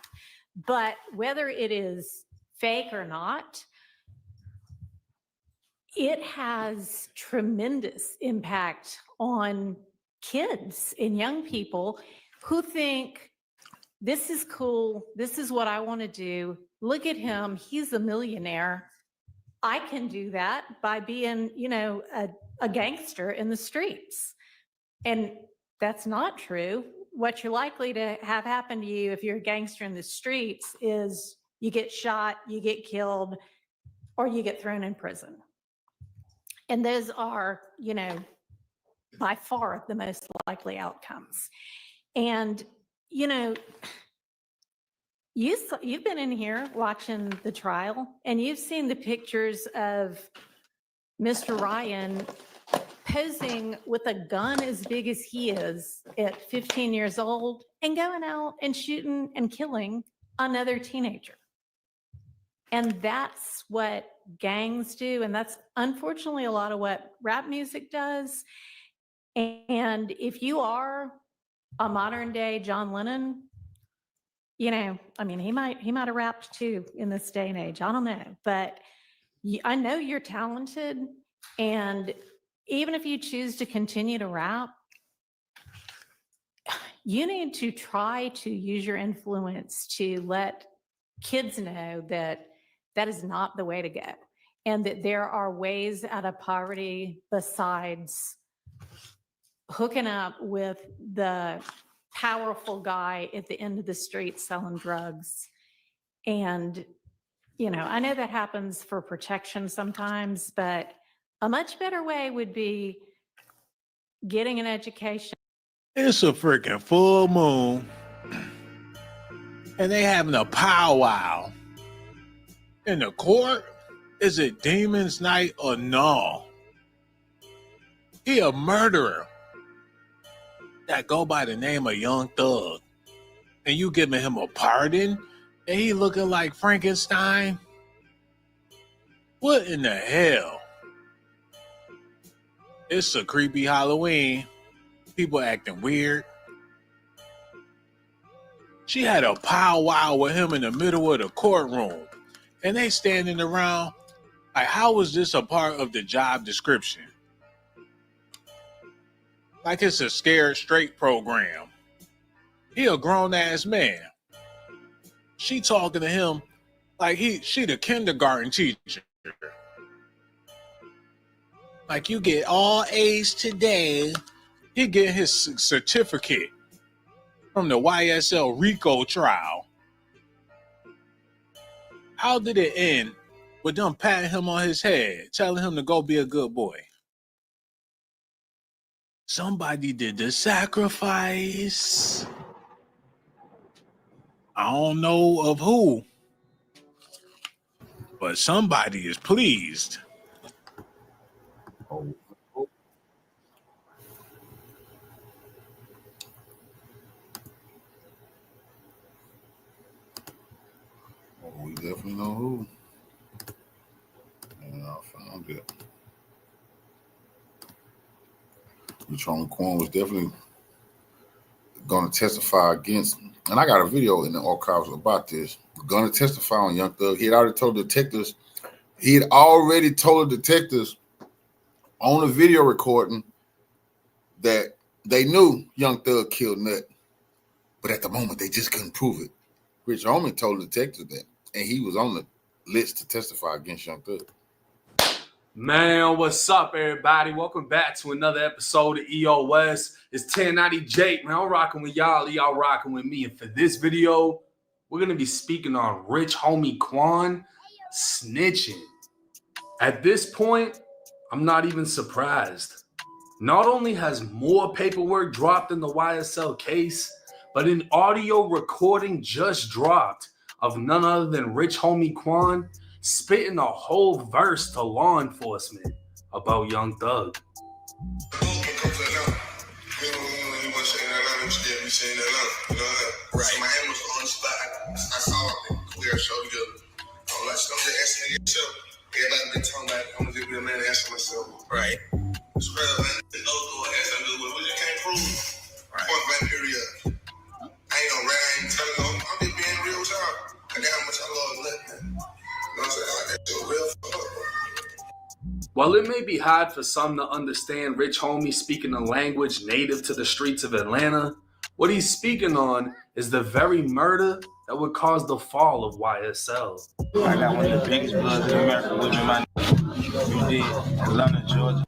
S12: But whether it is fake or not, it has tremendous impact on kids and young people who think, this is cool, this is what I want to do. Look at him, he's a millionaire. I can do that by being, you know, a gangster in the streets. And that's not true. What you're likely to have happen to you if you're a gangster in the streets is you get shot, you get killed, or you get thrown in prison. And those are, you know, by far the most likely outcomes. And, you know, you've been in here watching the trial, and you've seen the pictures of Mr. Ryan posing with a gun as big as he is at 15 years old and going out and shooting and killing another teenager. And that's what gangs do. And that's unfortunately a lot of what rap music does. And if you are a modern day John Lennon, you know, I mean, he might have rapped too in this day and age. I don't know, but I know you're talented. And even if you choose to continue to rap, you need to try to use your influence to let kids know that that is not the way to go, and that there are ways out of poverty besides hooking up with the powerful guy at the end of the street selling drugs. And, you know, I know that happens for protection sometimes, but a much better way would be getting an education.
S9: It's a freaking full moon, and they having a powwow. In the court, is it Demon's Night or no? He a murderer that go by the name of Young Thug, and you giving him a pardon, and he looking like Frankenstein? What in the hell? It's a creepy Halloween. People acting weird. She had a powwow with him in the middle of the courtroom, and they standing around like, how was this a part of the job description? Like it's a scared straight program. He a grown ass man. She talking to him like she the kindergarten teacher. Like, you get all A's today. He get his certificate from the YSL RICO trial. How did it end with them patting him on his head, telling him to go be a good boy? Somebody did the sacrifice. I don't know of who, but somebody is pleased.
S1: Oh, we definitely know who. And I found it. Rich Homie Quan was definitely going to testify against, and I got a video in the archives about this, going to testify on Young Thug. He had already told the detectives on the video recording that they knew Young Thug killed Nut, but at the moment they just couldn't prove it. Rich Homie told the detectives that, and he was on the list to testify against Young Thug.
S7: Man, what's up, everybody? Welcome back to another episode of EOS. It's 1090 Jake, man. I'm rocking with y'all. Y'all rocking with me. And for this video, we're going to be speaking on Rich Homie Quan snitching. At this point, I'm not even surprised. Not only has more paperwork dropped in the YSL case, but an audio recording just dropped of none other than Rich Homie Quan spitting a whole verse to law enforcement about Young Thug.
S10: Right. So my hand was on the spot. I saw it. We got a show together. I'm just asking yourself. Everybody been talking about it. I'm gonna just be a man and ask myself. Right. Spread up, man. There's no door ask them to do it. We just can't prove. Right. Point blank period. I ain't gonna rap. I ain't telling you. I'm just being real with y'all. I got how much I love nothing. You know what I'm saying? I like that shit real fuck.
S7: While it may be hard for some to understand Rich Homie speaking a language native to the streets of Atlanta, what he's speaking on is the very murder that would cause the fall of YSL.
S11: I got one of the biggest bloods in America with my you did Atlanta, Georgia.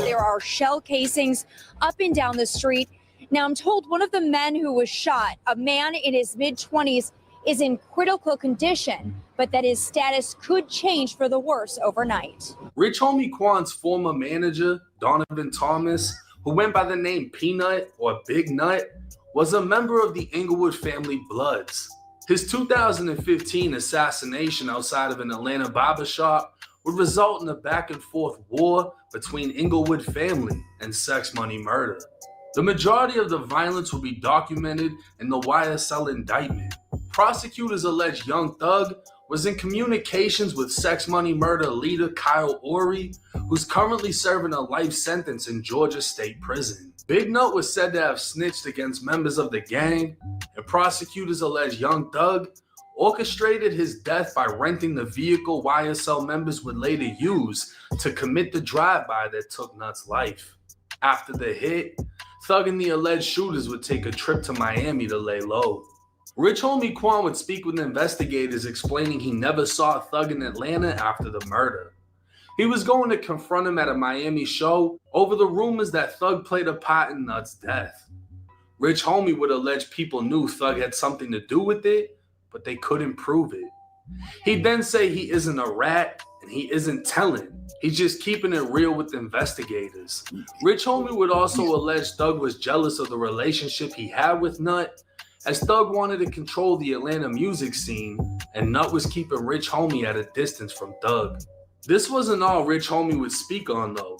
S13: There are shell casings up and down the street. Now, I'm told one of the men who was shot, a man in his mid-20s, is in critical condition, but that his status could change for the worse overnight.
S7: Rich Homie Quan's former manager, Donovan Thomas, who went by the name Peanut or Big Nut, was a member of the Inglewood family Bloods. His 2015 assassination outside of an Atlanta barbershop would result in a back and forth war between Inglewood family and Sex Money Murder. The majority of the violence will be documented in the YSL indictment. Prosecutors allege Young Thug was in communications with Sex Money Murder leader Kyle Ory, who's currently serving a life sentence in Georgia State Prison. Big Nut was said to have snitched against members of the gang, and prosecutors allege Young Thug orchestrated his death by renting the vehicle YSL members would later use to commit the drive-by that took Nut's life. After the hit, Thug and the alleged shooters would take a trip to Miami to lay low. Rich Homie Quan would speak with investigators explaining he never saw Thug in Atlanta after the murder. He was going to confront him at a Miami show over the rumors that Thug played a part in Nut's death. Rich Homie would allege people knew Thug had something to do with it, but they couldn't prove it. He'd then say he isn't a rat and he isn't telling. He's just keeping it real with investigators. Rich Homie would also allege Thug was jealous of the relationship he had with Nut, as Thug wanted to control the Atlanta music scene, and Nut was keeping Rich Homie at a distance from Thug. This wasn't all Rich Homie would speak on, though.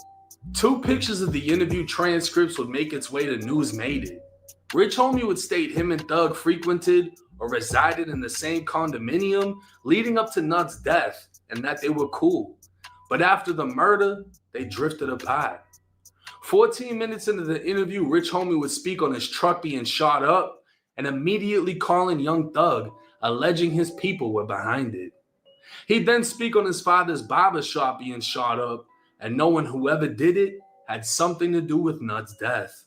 S7: 2 pictures of the interview transcripts would make its way to News Made It. Rich Homie would state him and Thug frequented or resided in the same condominium leading up to Nut's death, and that they were cool. But after the murder, they drifted apart. 14 minutes into the interview, Rich Homie would speak on his truck being shot up, and immediately calling Young Thug, alleging his people were behind it. He'd then speak on his father's barbershop being shot up, and knowing whoever did it had something to do with Nut's death.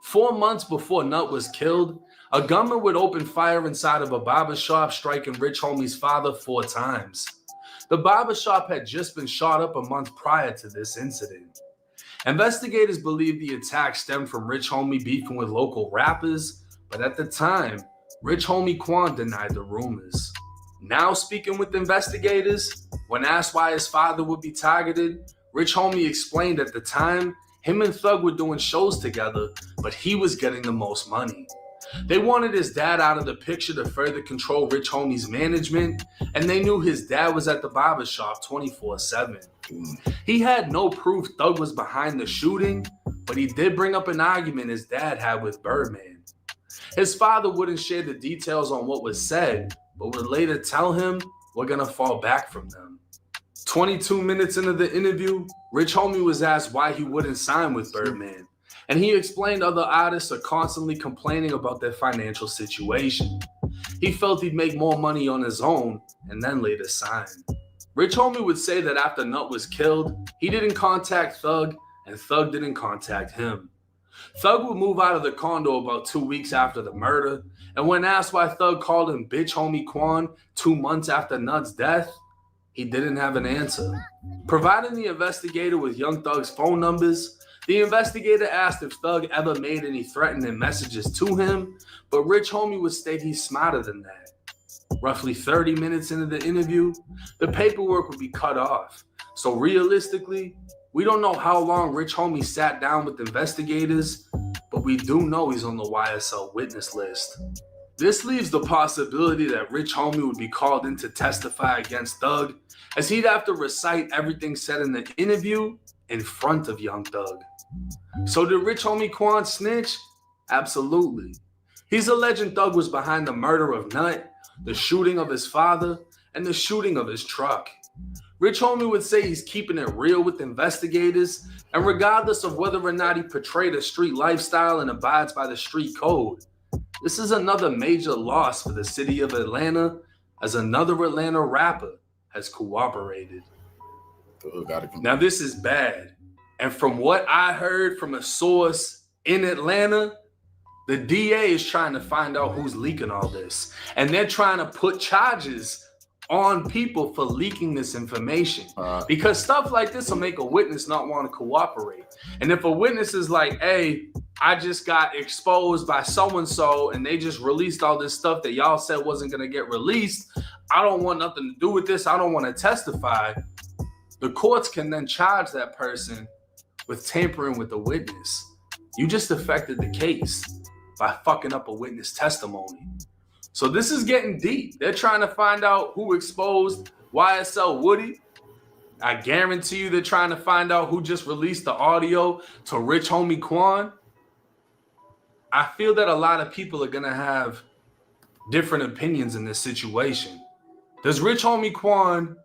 S7: 4 months before Nut was killed, a gunman would open fire inside of a barbershop, striking Rich Homie's father 4 times. The barbershop had just been shot up a month prior to this incident. Investigators believe the attack stemmed from Rich Homie beefing with local rappers, but at the time, Rich Homie Quan denied the rumors. Now speaking with investigators, when asked why his father would be targeted, Rich Homie explained at the time, him and Thug were doing shows together, but he was getting the most money. They wanted his dad out of the picture to further control Rich Homie's management, and they knew his dad was at the barbershop 24/7. He had no proof Thug was behind the shooting, but he did bring up an argument his dad had with Birdman. His father wouldn't share the details on what was said, but would later tell him, "We're gonna fall back from them." 22 minutes into the interview, Rich Homie was asked why he wouldn't sign with Birdman, and he explained other artists are constantly complaining about their financial situation. He felt he'd make more money on his own, and then later sign. Rich Homie would say that after Nut was killed, he didn't contact Thug, and Thug didn't contact him. Thug would move out of the condo about 2 weeks after the murder, and when asked why Thug called him Bitch Homie Quan 2 months after Nut's death, he didn't have an answer. Providing the investigator with Young Thug's phone numbers, the investigator asked if Thug ever made any threatening messages to him, but Rich Homie would state he's smarter than that. Roughly 30 minutes into the interview, the paperwork would be cut off. So realistically, we don't know how long Rich Homie sat down with investigators, but we do know he's on the YSL witness list. This leaves the possibility that Rich Homie would be called in to testify against Thug, as he'd have to recite everything said in the interview in front of Young Thug. So did Rich Homie Quan snitch? Absolutely. He's alleging Thug was behind the murder of Nut, the shooting of his father, and the shooting of his truck. Rich Homie would say he's keeping it real with investigators, and regardless of whether or not he portrayed a street lifestyle and abides by the street code, this is another major loss for the city of Atlanta, as another Atlanta rapper has cooperated. Now this is bad, and from what I heard from a source in Atlanta, the DA is trying to find out who's leaking all this, and they're trying to put charges on people for leaking this information, because stuff like this will make a witness not want to cooperate. And if a witness is like, hey, I just got exposed by so-and-so and they just released all this stuff that y'all said wasn't going to get released, I don't want nothing to do with this, I don't want to testify, the courts can then charge that person with tampering with the witness. You just affected the case by fucking up a witness testimony. So this is getting deep. They're trying to find out who exposed YSL Woody. I guarantee you they're trying to find out who just released the audio to Rich Homie Quan. I feel that a lot of people are going to have different opinions in this situation. Does Rich Homie Quan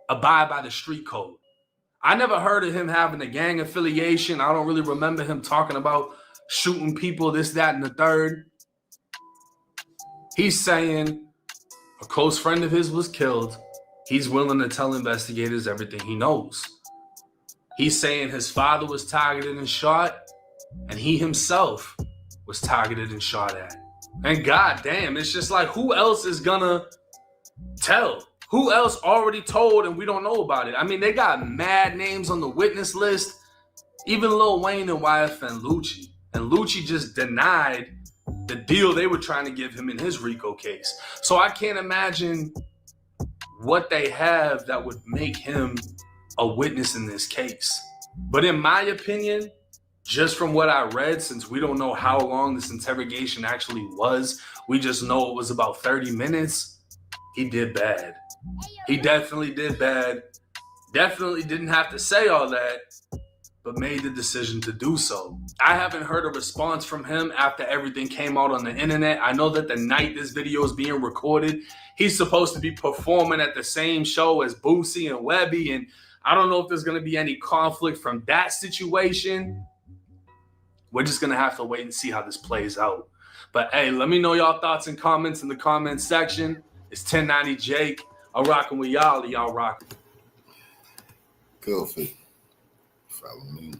S7: abide by the street code? I never heard of him having a gang affiliation. I don't really remember him talking about shooting people, this, that, and the third. He's saying a close friend of his was killed. He's willing to tell investigators everything he knows. He's saying his father was targeted and shot, and he himself was targeted and shot at. And goddamn, it's just like, who else is gonna tell? Who else already told and we don't know about it? I mean, they got mad names on the witness list, even Lil Wayne and YFN Lucci. And Lucci just denied the deal they were trying to give him in his RICO case. So I can't imagine what they have that would make him a witness in this case. But in my opinion, just from what I read, since we don't know how long this interrogation actually was, we just know it was about 30 minutes, he did bad. He definitely did bad. Definitely didn't have to say all that, but made the decision to do so. I haven't heard a response from him after everything came out on the internet. I know that the night this video is being recorded, he's supposed to be performing at the same show as Boosie and Webby, and I don't know if there's going to be any conflict from that situation. We're just going to have to wait and see how this plays out. But hey, let me know y'all thoughts and comments in the comment section. It's 1090 Jake. I'm rocking with y'all. Y'all rocking.
S1: Go for it. Follow me.